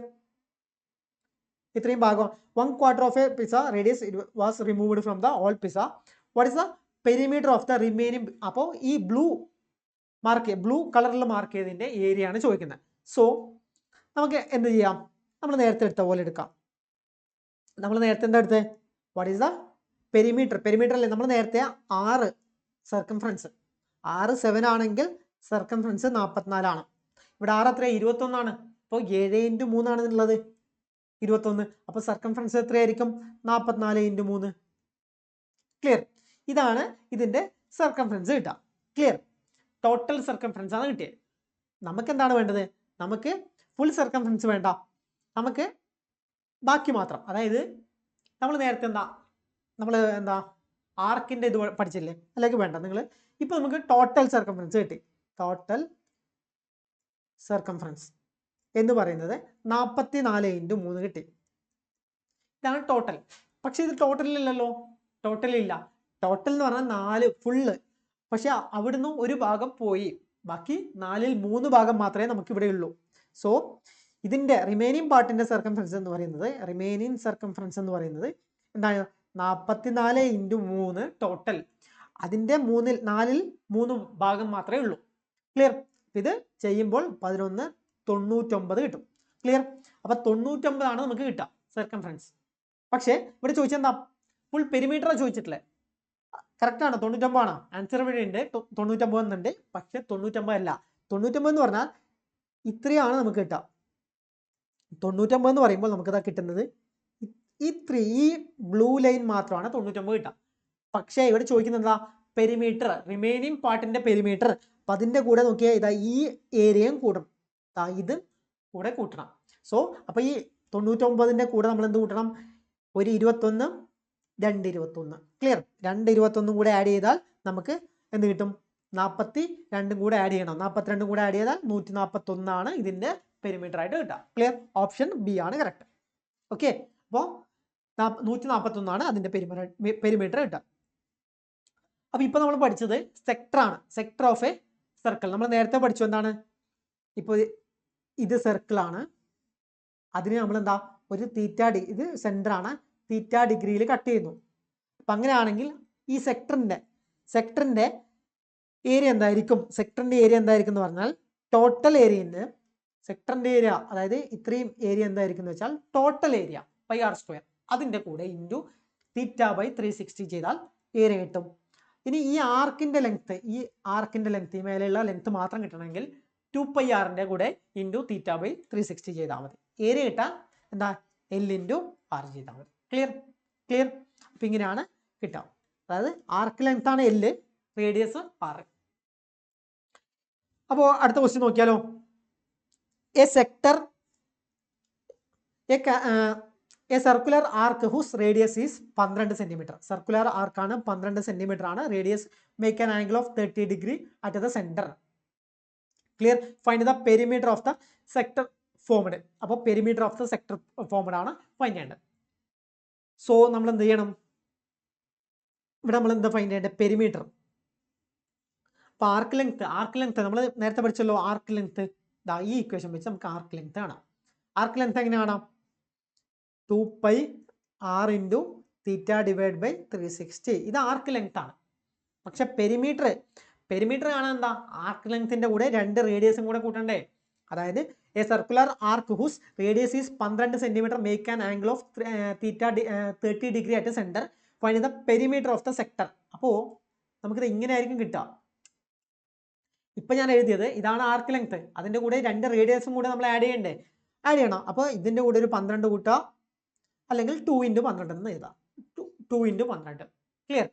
ഇത്രയും ഭാഗം 1/4 of A pizza radius was removed from the all pizza. What is the perimeter of the remaining? അപ്പോൾ ഈ ബ്ലൂ കളറിൽ മാർക്ക് ചെയ്തതിൻ്റെ ഏരിയ ആണ് ചോദിക്കുന്നത്. സോ നമുക്ക് എന്ത് ചെയ്യാം? നമ്മൾ നേരത്തെ എടുത്ത പോലെ എടുക്കാം. നമ്മൾ നേരത്തെ എന്താ എടുത്തത്? വാട്ട് ഈസ് ദ പെരിമീറ്റർ അല്ലേ? നമ്മൾ നേരത്തെ 6 സർക്കംഫറൻസ് 7 ആണെങ്കിൽ സർക്കംഫറൻസ് 44. ഇവിടെ 6 എത്ര? 21. അപ്പോൾ 7 × 3 ആണെന്നുള്ളത് 21. അപ്പോൾ സർക്കംഫറൻസ് എത്രയായിരിക്കും? 44 × 3. ക്ലിയർ? ഇതാണ് ഇതിൻ്റെ സർക്കംഫറൻസ് കിട്ടുക. ക്ലിയർ? ടോട്ടൽ സർക്കംഫറൻസ് ആണ് കിട്ടിയത്. നമുക്ക് എന്താണ് വേണ്ടത്? നമുക്ക് ഫുൾ സർക്കംഫറൻസ് വേണ്ട, നമുക്ക് ബാക്കി മാത്രം. അതായത് നമ്മൾ നേരത്തെ എന്താ ആർക്കിൻ്റെ ഇത് പഠിച്ചില്ലേ? അല്ലെങ്കിൽ വേണ്ട, നിങ്ങൾ ഇപ്പോൾ നമുക്ക് ടോട്ടൽ സർക്കംഫറൻസ് കിട്ടി. ടോട്ടൽ സർക്കംഫറൻസ് എന്ന് പറയുന്നത് 44 × 3 കിട്ടി. ഇതാണ് ടോട്ടൽ. പക്ഷേ ഇത് ടോട്ടലില്ലല്ലോ, ടോട്ടലില്ല. ടോട്ടൽ എന്ന് പറഞ്ഞാൽ 4 ഫുള്ള്. പക്ഷെ അവിടുന്ന് ഒരു ഭാഗം പോയി, ബാക്കി 4/3 ഭാഗം മാത്രമേ നമുക്ക് ഇവിടെ ഉള്ളൂ. സോ ഇതിൻ്റെ റിമൈനിങ് പാർട്ടിൻ്റെ സർക്കംഫറൻസ് എന്ന് പറയുന്നത് എന്താണ്? 44 × 3 ടോട്ടൽ. അതിൻ്റെ 4/3 ഭാഗം മാത്രമേ ഉള്ളൂ. ക്ലിയർ? ഇത് ചെയ്യുമ്പോൾ 1199 കിട്ടും. ക്ലിയർ? അപ്പോൾ 99 ആണ് നമുക്ക് കിട്ടുക സർക്കംഫറൻസ്. പക്ഷേ ഇവിടെ ചോദിച്ചെന്താ? ഫുൾ പെരിമീറ്ററാണ് ചോദിച്ചിട്ടില്ലേ? കറക്റ്റാണ്, 99 ആണ്. ആൻസർ ഇവിടെ ഉണ്ട്, 99 എന്നുണ്ട്. പക്ഷെ 99 അല്ല. 99 എന്ന് പറഞ്ഞാൽ ഇത്രയാണ് നമുക്ക് കിട്ടുക. 99 എന്ന് പറയുമ്പോൾ നമുക്കിതാ കിട്ടുന്നത് ഈ ബ്ലൂ ലൈൻ മാത്രമാണ് 99 കിട്ടുക. പക്ഷേ ഇവിടെ ചോദിക്കുന്നത് എന്താ? പെരിമീറ്റർ, റിമൈനിങ് പാർട്ടിൻ്റെ പെരിമീറ്റർ. അപ്പം അതിൻ്റെ കൂടെ നോക്കിയാൽ ഇതാ ഈ ഏരിയയും കൂടും, ഇത് കൂടെ കൂട്ടണം. സോ അപ്പോൾ ഈ 99ൻ്റെ കൂടെ നമ്മൾ എന്ത് കൂട്ടണം? ഒരു 21, 2 21. ക്ലിയർ? 2 21 കൂടെ ആഡ് ചെയ്താൽ നമുക്ക് എന്ത് കിട്ടും? 42 കൂടെ ആഡ് ചെയ്യണം. 42 കൂടെ ആഡ് ചെയ്താൽ 141 ആണ് ഇതിൻ്റെ പെരിമീറ്റർ ആയിട്ട് കിട്ടുക. ക്ലിയർ? ഓപ്ഷൻ ബി ആണ് കറക്റ്റ്. ഓക്കെ, അപ്പോൾ 141 ആണ് അതിൻ്റെ പെരിമീറ്റർ കിട്ടുക. അപ്പോൾ ഇപ്പോൾ നമ്മൾ പഠിച്ചത് സെക്ടറാണ്. സെക്ടർ ഓഫ് എ സർക്കിൾ നമ്മൾ നേരത്തെ പഠിച്ചു. എന്താണ്? ഇപ്പോൾ ഇത് സർക്കിളാണ്, അതിന് നമ്മളെന്താ ഒരു ഇത് സെൻറ്ററാണ്, തീറ്റ ഡിഗ്രിയിൽ കട്ട് ചെയ്യുന്നു. അപ്പം അങ്ങനെയാണെങ്കിൽ ഈ സെക്ടറിൻ്റെ ഏരിയ എന്തായിരിക്കും? സെക്ടറിൻ്റെ ഏരിയ എന്തായിരിക്കും എന്ന് പറഞ്ഞാൽ ടോട്ടൽ ഏരിയൻ്റെ സെക്ടറിൻ്റെ ഏരിയ, അതായത് ഇത്രയും ഏരിയ എന്തായിരിക്കും എന്ന് വെച്ചാൽ ടോട്ടൽ ഏരിയ πr², അതിൻ്റെ കൂടെ ഇൻറ്റു θ/360 ചെയ്താൽ ഏരിയ കിട്ടും. ഇനി ഈ ആർക്കിൻ്റെ ലെങ്ത്ത് ഈ മേലെയുള്ള ലെങ്ത്ത് മാത്രം കിട്ടണമെങ്കിൽ 2πr കൂടെ ഇൻറ്റു θ/360 ചെയ്താൽ മതി. ഏരിയ കിട്ടാൻ എന്താ? L × r ചെയ്താൽ മതി. ക്ലിയർ? അപ്പം ഇങ്ങനെയാണ് കിട്ടുക. അതായത് ആർക്ക് ലെങ്ത് ആണ് L, റേഡിയസ് r. അപ്പോൾ അടുത്ത ക്വസ്റ്റ്യൻ നോക്കിയാലോ? A circular arc whose radius is 12 centimetre. Circular ആർക്കാണ്, 12 സെൻറ്റിമീറ്റർ ആണ് radius. Make an angle of 30 degree at the centre. Clear? Find the perimeter of the sector formed. അപ്പോൾ perimeter of the sector formed ആണ് find ചെയ്യേണ്ടത്. So നമ്മൾ എന്ത് ചെയ്യണം? ഇവിടെ നമ്മൾ എന്താ ഫൈൻഡ് ചെയ്യേണ്ടത്? പെരിമീറ്റർ. അപ്പോൾ ആർക്ക് ലെങ്ത് നമ്മൾ നേരത്തെ പഠിച്ചല്ലോ. ആർക്ക് ലെങ്ത് ഈ ഇക്വേഷൻ വെച്ച് നമുക്ക് ആർക്ക് ലെങ്ത് കാണാം. ആർക്ക് ലെങ്ത് എങ്ങനെ കാണാം? 2πr × θ/360. ഇത് ആർക്ക് ലെങ്ത് ആണ്. പക്ഷെ പെരിമീറ്റർ കാണാൻ എന്താ? ആർക്ക് ലെങ്ത്തിൻ്റെ കൂടെ 2 റേഡിയസും കൂടെ കൂട്ടണ്ടേ? അതായത് a circular arc whose radius is 12 centimetre make an angle of 30 degree at centre find the perimeter of the sector. അപ്പോൾ നമുക്കിത് ഇങ്ങനെ ആയിരിക്കും കിട്ടുക. ഇപ്പം ഞാൻ എഴുതിയത് ഇതാണ് ആർക്ക് ലെങ്ത്, അതിൻ്റെ കൂടെ 2 റേഡിയസും കൂടെ നമ്മൾ ആഡ് ചെയ്യണം. അപ്പോൾ ഇതിൻ്റെ കൂടെ ഒരു 12 കൂട്ടുക, അല്ലെങ്കിൽ 2 × 12 എന്ന് എഴുതാം. 2 × 12. ക്ലിയർ?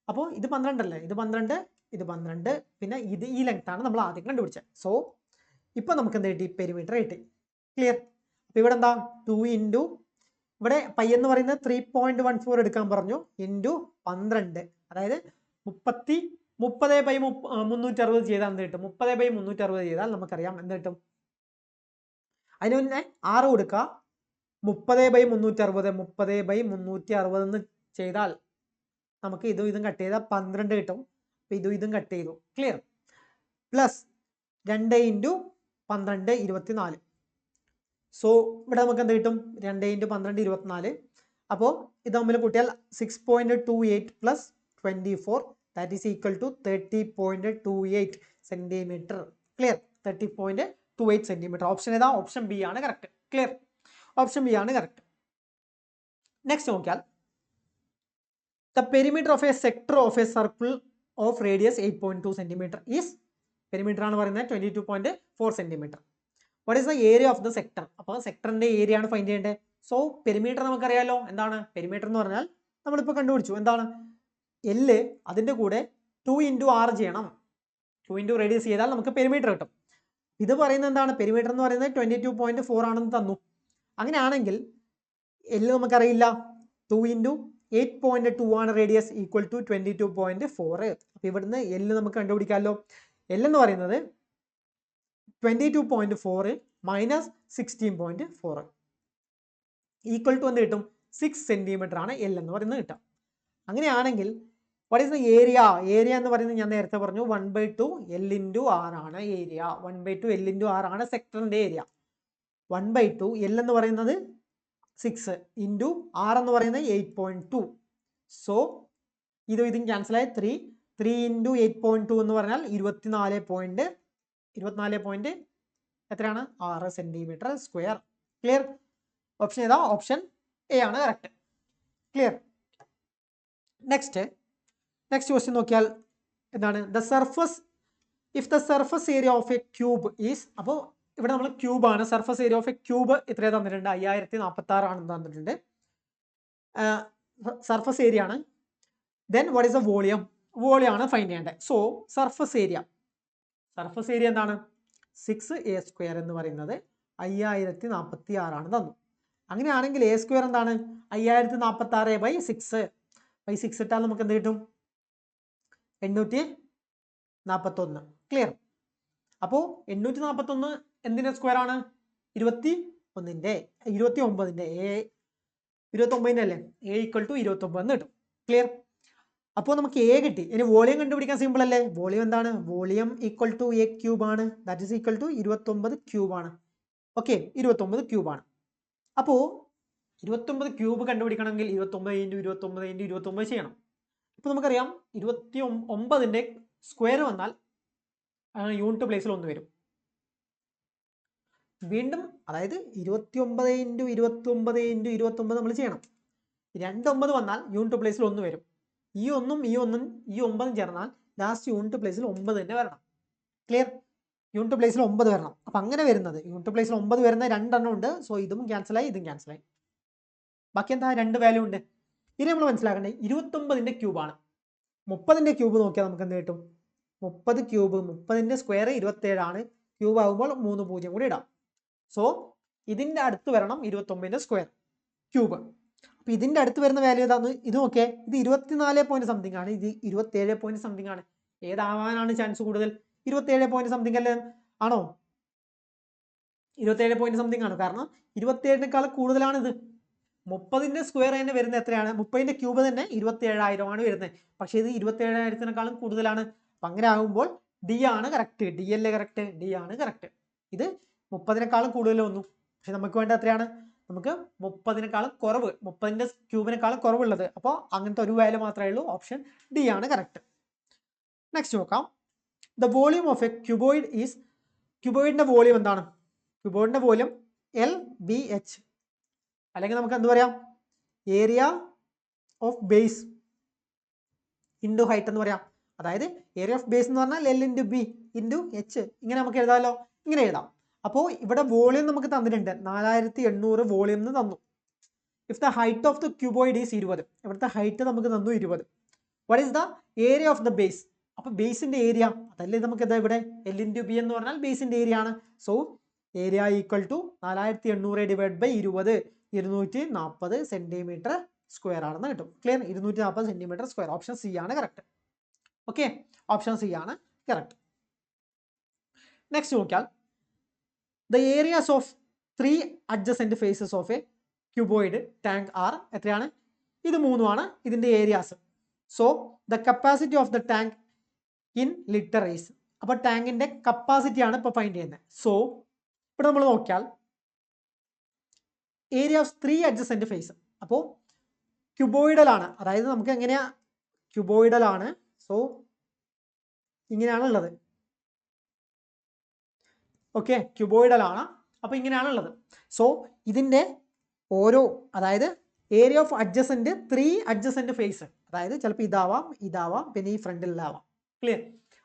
അപ്പോൾ ഇത് 12 അല്ലേ? ഇത് 12, പിന്നെ ഈ ലെങ്ത്താണ് നമ്മൾ ആദ്യം കണ്ടുപിടിച്ചത്. സോ ഇപ്പോൾ നമുക്ക് എന്ത് കിട്ടി? പെരിമീറ്റർ കിട്ടി. ക്ലിയർ? അപ്പോൾ ഇവിടെ എന്താ? 2 × ഇവിടെ പൈ എന്ന് പറയുന്നത് 3.14 എടുക്കാൻ പറഞ്ഞു, ഇൻറ്റു 12, അതായത് 30/360 ചെയ്താൽ എന്ത് കിട്ടും? 30/360 ചെയ്താൽ നമുക്കറിയാം എന്ത് കിട്ടും? അതിന് മുന്നേ 6 കൊടുക്കുക. 30/360 30/360 എന്ന് ചെയ്താൽ നമുക്ക് ഇതും കട്ട് ചെയ്താൽ 12 കിട്ടും. അപ്പോൾ ഇതും കട്ട് ചെയ്തു. ക്ലിയർ? പ്ലസ് 2 × 12 24. സോ ഇവിടെ നമുക്ക് എന്ത് കിട്ടും? 2 × 12 24. അപ്പോൾ ഇത് തമ്മിൽ കൂട്ടിയാൽ 6.28 plus 24 that is equal to 30.28 centimetre. Clear? 30.28 centimetre. Option ഏതാ? ഓപ്ഷൻ ബി ആണ് കറക്റ്റ്. ക്ലിയർ? ഓപ്ഷൻ ബി ആണ് കറക്റ്റ്. നെക്സ്റ്റ് നോക്കിയാൽ the perimeter of a sector of a circle of radius 8.2 centimetre is, perimeter ആണ് പറയുന്നത് 22.4 centimetre. What is the area of the sector? അപ്പോൾ സെക്ടറിന്റെ area ആണ് find ചെയ്യേണ്ടത്. So perimeter നമുക്കറിയാലോ എന്താണ് പെരിമീറ്റർ എന്ന് പറഞ്ഞാൽ, നമ്മളിപ്പോൾ കണ്ടുപിടിച്ചു എന്താണ് L, അതിൻ്റെ കൂടെ 2 × R ചെയ്യണം. 2 × റേഡിയസ് ചെയ്താൽ നമുക്ക് പെരിമീറ്റർ കിട്ടും. ഇത് പറയുന്നത് എന്താണ്? പെരിമീറ്റർ എന്ന് പറയുന്നത് 22.4 ആണെന്ന് തന്നു. അങ്ങനെയാണെങ്കിൽ L നമുക്കറിയില്ല. 2 × 8.2 ആണ് റേഡിയസ് ഈക്വൽ ടു 22.4. അപ്പോൾ ഇവിടുന്ന് L നമുക്ക് കണ്ടുപിടിക്കാമല്ലോ. L എന്ന് പറയുന്നത് 22.4 മൈനസ് 16.4 ഈക്വൽ ടു എന്ത് കിട്ടും? 6 സെൻറ്റിമീറ്റർ ആണ് L എന്ന് പറയുന്നത് കിട്ടുക. അങ്ങനെയാണെങ്കിൽ what is the area? Area എന്ന് പറയുന്നത് ഞാൻ നേരത്തെ പറഞ്ഞു 1/2 L × R ആണ് ഏരിയ. 1/2 L × R ആണ് സെക്ടറിന്റെ ഏരിയ. 1/2 L എന്ന് പറയുന്നത് 6 ഇൻറ്റു R എന്ന് പറയുന്നത് 8.2. സോ ഇതും ക്യാൻസൽ ആയി 3 × 8.2 എന്ന് പറഞ്ഞാൽ 24 എത്രയാണ്? 6 സെൻറ്റിമീറ്റർ സ്ക്വയർ. ക്ലിയർ? ഓപ്ഷൻ ഏതാ? ഓപ്ഷൻ എ ആണ് കറക്റ്റ്. ക്ലിയർ? നെക്സ്റ്റ് ക്വസ്റ്റ്യൻ നോക്കിയാൽ എന്താണ്? The surface, if the surface area of A cube is, അപ്പോൾ ഇവിടെ നമ്മൾ ക്യൂബ് ആണ്. Surface area of A cube ഇത്രേ തന്നിട്ടുണ്ട്? 5046 ആണെന്ന് തന്നിട്ടുണ്ട്. സർഫസ് ഏരിയ ആണ്. Then what is the volume? Volume ആണ് ഫൈൻഡ് ചെയ്യേണ്ടത്. സോ സർഫസ് ഏരിയ എന്താണ്? 6a² എന്ന് പറയുന്നത് 5046 ആണ് തന്നു. അങ്ങനെയാണെങ്കിൽ a² എന്താണ്? 5046/6 ഇട്ടാൽ നമുക്ക് എന്ത് കിട്ടും? 841. ക്ലിയർ? അപ്പോൾ 841 എന്തിൻ്റെ സ്ക്വയർ ആണ്? 29ൻ്റെ അല്ലേ? a ഈക്വൽ ടു 29 എന്ന് കിട്ടും. ക്ലിയർ? അപ്പോൾ നമുക്ക് a കിട്ടി. ഇനി വോളിയം കണ്ടുപിടിക്കാൻ സിമ്പിൾ അല്ലേ? വോളിയം എന്താണ്? വോളിയം ഈക്വൽ ടു a³ ആണ്. ദാറ്റ് ഈസ് ഈക്വൽ ടു 29³ ആണ്. ഓക്കെ, 29³ ആണ്. അപ്പോൾ 29³ കണ്ടുപിടിക്കണമെങ്കിൽ 29 × 29 × 29 ചെയ്യണം. ഇപ്പോൾ നമുക്കറിയാം 29ൻ്റെ സ്ക്വയർ വന്നാൽ യൂണിറ്റ് പ്ലേസിൽ 1 വരും. വീണ്ടും അതായത് 29 × 29 × 29 നമ്മൾ ചെയ്യണം. 29 വന്നാൽ യൂണിറ്റ് പ്ലേസിൽ 1 വരും. ഈ 1ഉം ഈ 9ഉം ചേർന്നാൽ ലാസ്റ്റ് യൂണിറ്റ് പ്ലേസിൽ 9 തന്നെ വരണം. ക്ലിയർ? യൂണിറ്റ് പ്ലേസിൽ 9 വരണം. അപ്പം അങ്ങനെ വരുന്നത് യൂണിറ്റ് പ്ലേസിൽ 9 വരുന്ന 2 എണ്ണം ഉണ്ട്. സോ ഇതും ക്യാൻസലായി, ഇതും ക്യാൻസലായി. ബാക്കി എന്താ? 2 വാല്യൂ ഉണ്ട്. ഇനി നമ്മൾ മനസ്സിലാക്കേണ്ടത് 29ൻ്റെ ക്യൂബാണ്. 30ൻ്റെ ക്യൂബ് നോക്കിയാൽ നമുക്ക് എന്ത് കിട്ടും? 30³ സ്ക്വയർ 27 ആണ്. ക്യൂബ് ആകുമ്പോൾ 3 0 കൂടി ഇടാം. സോ ഇതിൻ്റെ അടുത്ത് വരണം 29ൻ്റെ സ്ക്വയർ ക്യൂബ്. അപ്പോൾ ഇതിൻ്റെ അടുത്ത് വരുന്ന വാല്യൂ ഏതാണ്? ഇത് നോക്കിയേ, ഇത് 24 പോയിന്റ് സംതിങ് ആണ്, ഇത് 27 പോയിന്റ് സംതിങ് ആണ്. ഏതാവാനാണ് ചാൻസ് കൂടുതൽ? 27 പോയിന്റ് സംതിങ് അല്ലേ? ആണോ? 27 പോയിന്റ് സംതിങ് ആണ്. കാരണം 27-നേക്കാൾ കൂടുതലാണിത്. 30ൻ്റെ സ്ക്വയർ തന്നെ വരുന്നത് എത്രയാണ്? 30ൻ്റെ ക്യൂബ് തന്നെ 27,000 ആണ് വരുന്നത്. പക്ഷേ ഇത് 27,000-നെക്കാളും കൂടുതലാണ്. അപ്പം അങ്ങനെ ആകുമ്പോൾ ഡി ആണ് കറക്റ്റ്. ഡി അല്ലേ കറക്റ്റ്? ഡി ആണ് കറക്റ്റ്. ഇത് 30-നെക്കാളും കൂടുതൽ വന്നു. പക്ഷെ നമുക്ക് വേണ്ട എത്രയാണ്? നമുക്ക് 30-നെക്കാളും കുറവ്, 30ൻ്റെ ക്യൂബിനേക്കാളും കുറവുള്ളത്. അപ്പോൾ അങ്ങനത്തെ ഒരു വാല്യൂ മാത്രമേ ഉള്ളൂ. ഓപ്ഷൻ ഡി ആണ് കറക്റ്റ്. നെക്സ്റ്റ് നോക്കാം. The volume of a cuboid is, ക്യൂബോയിഡിൻ്റെ വോളിയം എന്താണ്? ക്യൂബോയിഡിൻ്റെ വോളിയം LBH, അല്ലെങ്കിൽ നമുക്ക് എന്ത് പറയാം? Area of base into height എന്ന് പറയാം. അതായത് ഏരിയ ഓഫ് ബേസ് എന്ന് പറഞ്ഞാൽ L × B × H, ഇങ്ങനെ നമുക്ക് എഴുതാമല്ലോ. ഇങ്ങനെ എഴുതാം. അപ്പോൾ ഇവിടെ വോളിയം നമുക്ക് തന്നിട്ടുണ്ട്, 4800 വോളിയം എന്ന് തന്നു. If the height of the cuboid is 20, ഇവിടുത്തെ ഹൈറ്റ് നമുക്ക് തന്നു 20. What is the area of the base? അപ്പോൾ ബേസിൻ്റെ ഏരിയ അതല്ലേ നമുക്ക് എന്താ ഇവിടെ? L × B എന്ന് പറഞ്ഞാൽ ബേസിൻ്റെ ഏരിയ ആണ്. So area equal to 4800 / 20 240 centimetre square ആണെന്ന് കിട്ടും. Clear? 240 centimetre square. Option C ആണ് കറക്റ്റ്. ഓക്കെ, ഓപ്ഷൻ സി ആണ് കറക്റ്റ്. നെക്സ്റ്റ് നോക്കിയാൽ the areas of 3 adjacent faces of a cuboid tank are എത്രയാണ്? ഇത് 3 ആണ് ഇതിന്റെ areas. So the capacity of the tank in litre is, അപ്പോൾ ടാങ്കിന്റെ capacity ആണ് ഇപ്പോൾ ഫൈൻഡ് ചെയ്യുന്നത്. സോ ഇവിടെ നമ്മൾ നോക്കിയാൽ ഏരിയ ഓഫ് 3 adjacent ഫേസ്, അപ്പോൾ ക്യൂബോയിഡൽ ആണ്, അതായത് നമുക്ക് എങ്ങനെയാ ക്യൂബോയിഡൽ ആണ്. സോ ഇങ്ങനെയാണ് ഉള്ളത്. ഓക്കെ, ക്യൂബോയിഡൽ ആണ്, അപ്പോൾ ഇങ്ങനെയാണ് ഉള്ളത്. സോ ഇതിന്റെ ഓരോ, അതായത് area of adjacent 3 adjacent face, അതായത് ചിലപ്പോൾ ഇതാവാം പിന്നെ ഈ ഫ്രണ്ടിലാവാം. ക്ലിയർ?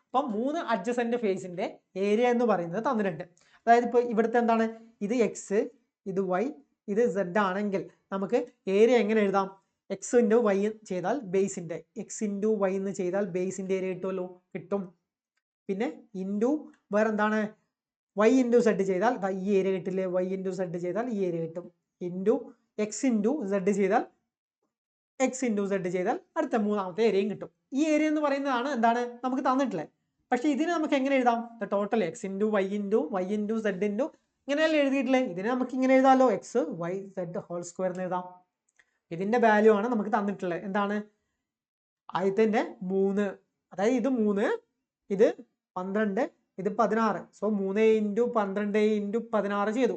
അപ്പം 3 adjacent ഫേസിന്റെ ഏരിയ എന്ന് പറയുന്നത് തന്നിട്ടുണ്ട്. അതായത് ഇപ്പോൾ ഇവിടുത്തെ എന്താണ്, ഇത് എക്സ്, ഇത് വൈ, ഇത് സെഡ് ആണെങ്കിൽ നമുക്ക് ഏരിയ എങ്ങനെ എഴുതാം? എക്സ് ഇൻറ്റു വൈ ചെയ്താൽ ബേസിന്റെ, എക്സ് ഇൻറ്റു വൈ എന്ന് ചെയ്താൽ ബേസിന്റെ ഏരിയ കിട്ടുമല്ലോ, കിട്ടും. പിന്നെ ഇൻറ്റു വേറെ എന്താണ്, വൈ ഇൻറ്റു സെഡ് ചെയ്താൽ ഈ ഏരിയ കിട്ടില്ലേ, വൈ ഇൻറ്റു സെഡ് ചെയ്താൽ ഈ ഏരിയ കിട്ടും. ഇൻറ്റു എക്സ് ഇൻറ്റു സെഡ് ചെയ്താൽ അടുത്ത മൂന്നാമത്തെ ഏരിയയും കിട്ടും. ഈ ഏരിയ എന്ന് പറയുന്നതാണ് എന്താണ് നമുക്ക് തന്നിട്ടുള്ളത്. പക്ഷേ ഇതിനെ നമുക്ക് എങ്ങനെ എഴുതാം? Total X into Y into Z into ഇങ്ങനെയല്ലേ എഴുതിയിട്ടില്ലേ, ഇതിനെ നമുക്ക് ഇങ്ങനെ എഴുതാമല്ലോ, X Y Z whole square എന്ന് എഴുതാം. ഇതിന്റെ വാല്യൂ ആണ് നമുക്ക് തന്നിട്ടുള്ളത്. എന്താണ്? ആദ്യത്തെ 3, അതായത് ഇത് 3, ഇത് 12, ഇത് 16. സോ 3 ഇൻറ്റു 12 ഇൻറ്റു 16 ചെയ്തു.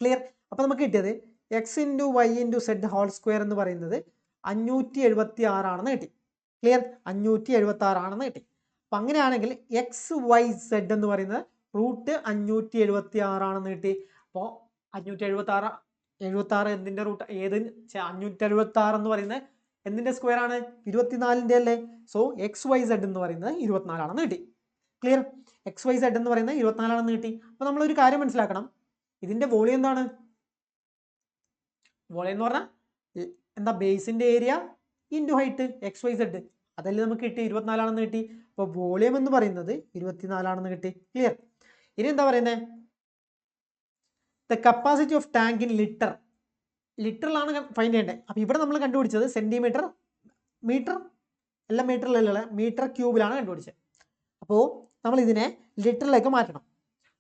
ക്ലിയർ? അപ്പോൾ നമുക്ക് കിട്ടിയത് X into Y into Z whole square എന്ന് പറയുന്നത് 576 ആണെന്ന് കിട്ടി. ക്ലിയർ? 576 ആണെന്ന് കിട്ടി. അപ്പം അങ്ങനെയാണെങ്കിൽ എക്സ് വൈ സെഡ് എന്ന് പറയുന്നത് റൂട്ട് 576 ആണെന്ന് കിട്ടി. അപ്പോൾ 576 എന്തിൻ്റെ റൂട്ട്, ഏത് 576 എന്ന് പറയുന്നത് എന്തിൻ്റെ സ്ക്വയർ ആണ്? 24ന്റെ അല്ലേ. സോ എക്സ് വൈ സെഡ് എന്ന് പറയുന്നത് 24 ആണെന്ന് കിട്ടി. ക്ലിയർ? എക്സ് വൈ സെഡ് എന്ന് പറയുന്നത് 24 ആണെന്ന് കിട്ടി. അപ്പോൾ നമ്മളൊരു കാര്യം മനസ്സിലാക്കണം, ഇതിന്റെ വോളിയം എന്താണ്? വോളിയം എന്ന് പറഞ്ഞാൽ എന്താ, ബേസിന്റെ area into height X Y Z, അതല്ലേ നമുക്ക് കിട്ടി, 24 ആണെന്ന് കിട്ടി. അപ്പോൾ വോളിയം എന്ന് പറയുന്നത് 24 ആണെന്ന് കിട്ടി. ക്ലിയർ? ഇനി എന്താ പറയുന്നത്? The capacity of tank in litre, ലിറ്ററിലാണ് ഫൈൻഡ് ചെയ്യേണ്ടത്. അപ്പോൾ ഇവിടെ നമ്മൾ കണ്ടുപിടിച്ചത് സെന്റിമീറ്റർ, മീറ്റർ, എല്ലാം മീറ്ററിലുള്ള മീറ്റർ ക്യൂബിലാണ് കണ്ടുപിടിച്ചത്. അപ്പോൾ നമ്മൾ ഇതിനെ ലിറ്ററിലേക്ക് മാറ്റണം.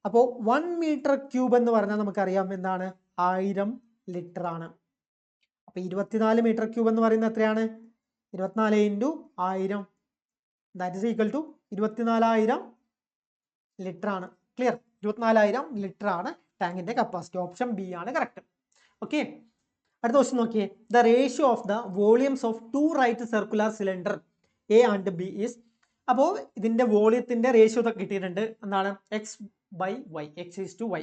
അപ്പോൾ 1 മീറ്റർ ക്യൂബ് എന്ന് പറഞ്ഞാൽ നമുക്കറിയാം എന്താണ്, 1000 ലിറ്റർ ആണ്. അപ്പോൾ 24 മീറ്റർ ക്യൂബ് എന്ന് പറയുന്നത് എത്രയാണ്? 24 into 1000, that is equal to 24,000 litre ആണ്. ക്ലിയർ? 24,000 ലിറ്റർ ആണ് ടാങ്കിന്റെ കപ്പാസിറ്റി. ഓപ്ഷൻ ബി ആണ് കറക്റ്റ്. ഓക്കെ, അടുത്ത ക്വസ്റ്റ്യൻ നോക്കിയേ. The ratio of the volumes of 2 right circular cylinder A and B is, അപ്പോൾ ഇതിന്റെ വോളിയത്തിന്റെ റേഷ്യോ കിട്ടിയിട്ടുണ്ട്. എന്താണ്? X by Y, X is to Y,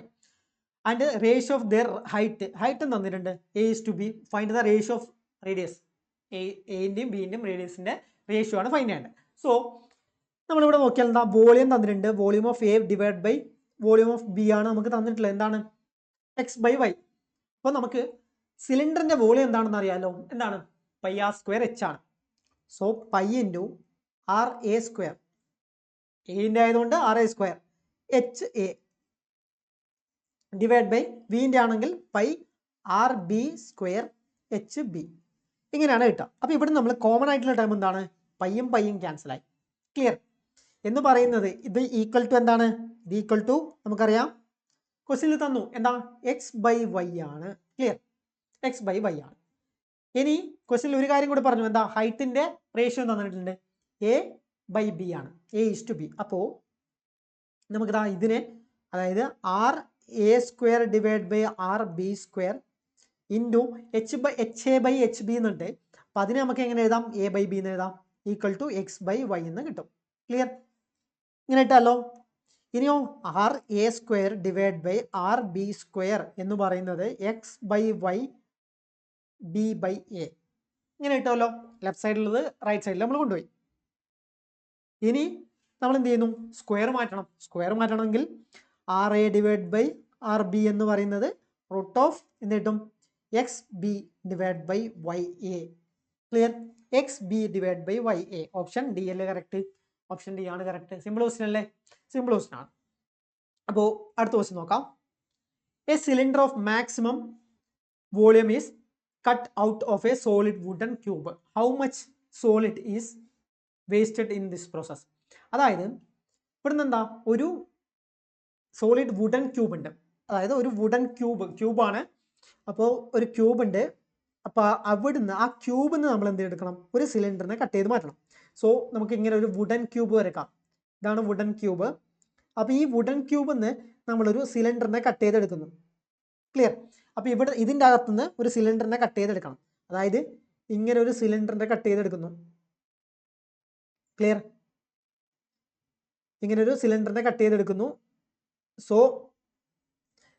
and ratio of their height തന്നിട്ടുണ്ട്, A is to B. Find the ratio of radius, എൻ്റെയും ബിൻ്റെയും റേഡിയസിന്റെ ratio ആണ് find ചെയ്യേണ്ടത്. സോ നമ്മളിവിടെ നോക്കിയാൽ എന്താ, വോളിയം തന്നിട്ടുണ്ട്, volume of A divide by volume of B ആണ് നമുക്ക് തന്നിട്ടുള്ളത്. എന്താണ്? X by Y. അപ്പോൾ നമുക്ക് സിലിണ്ടറിന്റെ വോളിയം എന്താണെന്ന് അറിയാലോ, എന്താണ്? പൈ ആർ സ്ക്വയർ എച്ച് ആണ്. So pi into R A square, എന്റെ ആയതുകൊണ്ട് R A square H A divide by വിന്റെ ആണെങ്കിൽ pi R B square H B, ഇങ്ങനെയാണ് കിട്ടുക. അപ്പോൾ ഇവിടെ നമ്മൾ കോമൺ ആയിട്ടുള്ള ടൈം എന്താണ്? പൈയും ക്യാൻസൽ ആയി. ക്ലിയർ? എന്ന് പറയുന്നത് ഇത് ഈക്വൽ ടു എന്താണ്? ഇത് ഈക്വൽ ടു നമുക്കറിയാം, ക്വസ്റ്റ്യനിൽ തന്നു എന്താ, എക്സ് ബൈ വൈ ആണ്. ക്ലിയർ? എക്സ് ബൈ വൈ ആണ്. ഇനി ക്വസ്റ്റ്യനിൽ ഒരു കാര്യം കൂടി പറഞ്ഞു, എന്താ, ഹൈറ്റിന്റെ റേഷ്യോ തന്നിട്ടുണ്ട്, എ ബൈ ബി ആണ്, എ ഈസ് ടു ബി. അപ്പോൾ നമുക്കിതാ ഇതിനെ, അതായത് R A square divide by R B square into H A by H B എന്നുണ്ട്. അപ്പം അതിനെ നമുക്ക് എങ്ങനെ എഴുതാം? എ ബൈ ബി എന്ന് എഴുതാം, equal to X by Y എന്ന് കിട്ടും. ക്ലിയർ? ഇങ്ങനെ ഇട്ടല്ലോ. ഇനിയോ R A square divide by R B square എന്ന് പറയുന്നത് X by Y B by A, ഇങ്ങനെ ഇട്ടല്ലോ. ലെഫ്റ്റ് സൈഡിലുള്ളത് റൈറ്റ് സൈഡിൽ നമ്മൾ കൊണ്ടുപോയി. ഇനി നമ്മൾ എന്ത് ചെയ്യുന്നു? സ്ക്വയർ മാറ്റണം. സ്ക്വയർ മാറ്റണമെങ്കിൽ R A divide by R B എന്ന് പറയുന്നത് റൂട്ട് ഓഫ് എന്ത് കിട്ടും? X B divide by Y A. Clear? X B divide by Y A. Option D അല്ലേ കറക്റ്റ്? ഓപ്ഷൻ ഡി ആണ് കറക്റ്റ്. സിമ്പിൾ ക്വസ്റ്റ്യൻ അല്ലേ? Simple question ആണ്. അപ്പോൾ അടുത്ത ക്വസ്റ്റ്യൻ നോക്കാം. A cylinder of maximum volume is cut out of a solid wooden cube. How much solid is wasted in this process. അതായത് ഇവിടുന്ന് എന്താ, ഒരു സോളിഡ് വുഡൻ ക്യൂബ് ഉണ്ട്, അതായത് ഒരു വുഡൻ ക്യൂബാണ്. അപ്പോൾ ഒരു ക്യൂബ് ഉണ്ട്. അപ്പോൾ അവിടുന്ന് ആ ക്യൂബിൽ നിന്ന് നമ്മൾ എന്ത് എടുക്കണം, ഒരു സിലിണ്ടറിനെ കട്ട് ചെയ്ത് മാറ്റണം. സോ നമുക്ക് ഇങ്ങനെ ഒരു വുഡൻ ക്യൂബ് വരക്കാം. ഇതാണ് വുഡൻ ക്യൂബ്. അപ്പോൾ ഈ വുഡൻ ക്യൂബിൽ നിന്ന് നമ്മളൊരു സിലിണ്ടറിനെ കട്ട് ചെയ്തെടുക്കുന്നു. ക്ലിയർ? അപ്പോൾ ഇവിടെ ഇതിൻ്റെ അകത്തുനിന്ന് ഒരു സിലിണ്ടറിനെ കട്ട് ചെയ്തെടുക്കണം. അതായത് ഇങ്ങനെ ഒരു സിലിണ്ടറിനെ കട്ട് ചെയ്തെടുക്കുന്നു. ക്ലിയർ? ഇങ്ങനെ ഒരു സിലിണ്ടറിനെ കട്ട് ചെയ്തെടുക്കുന്നു. സോ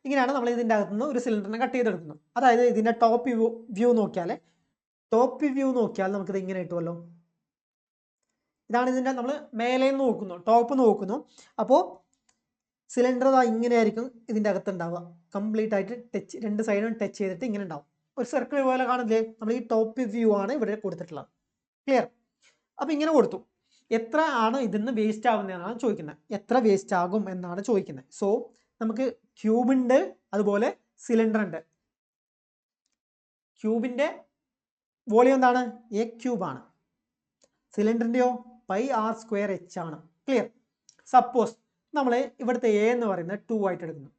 ഇങ്ങനെയാണ് നമ്മൾ ഇതിൻ്റെ അകത്തുനിന്ന് ഒരു സിലിണ്ടറിനെ കട്ട് ചെയ്തെടുക്കുന്നത്. അതായത് ഇതിൻ്റെ ടോപ്പ് വ്യൂ നോക്കിയാൽ നമുക്കിത് ഇങ്ങനെ കിട്ടുമല്ലോ. ഇതാണ് ഇതിൻ്റെ, നമ്മൾ മേലെ നിന്ന് നോക്കുന്നു, ടോപ്പ് നോക്കുന്നു. അപ്പോൾ സിലിണ്ടർ ഇങ്ങനെ ആയിരിക്കും ഇതിൻ്റെ അകത്ത് ഉണ്ടാവുക. കംപ്ലീറ്റ് ആയിട്ട് ടച്ച്, രണ്ട് സൈഡും ടച്ച് ചെയ്തിട്ട് ഇങ്ങനെ ഉണ്ടാവും. ഒരു സർക്കിൾ പോലെ കാണില്ലേ? നമ്മൾ ഈ ടോപ്പ് വ്യൂ ആണ് ഇവിടെ കൊടുത്തിട്ടുള്ളത്. ക്ലിയർ? അപ്പോൾ ഇങ്ങനെ കൊടുത്തു. എത്ര ആണ് ഇതിന്ന് വേസ്റ്റ് ആവുന്നതെന്നാണ് ചോദിക്കുന്നത്. എത്ര വേസ്റ്റ് ആകും എന്നാണ് ചോദിക്കുന്നത്. സോ നമുക്ക് ക്യൂബ് ഉണ്ട്, അതുപോലെ സിലിണ്ടർ ഉണ്ട്. ക്യൂബിൻ്റെ വോളിയം എന്താണ്? എ ക്യൂബാണ്. സിലിണ്ടറിൻ്റെയോ πr²h ആണ്. ക്ലിയർ? സപ്പോസ് നമ്മൾ ഇവിടുത്തെ എ എന്ന് പറയുന്നത് 2 ആയിട്ട് എടുക്കുന്നു.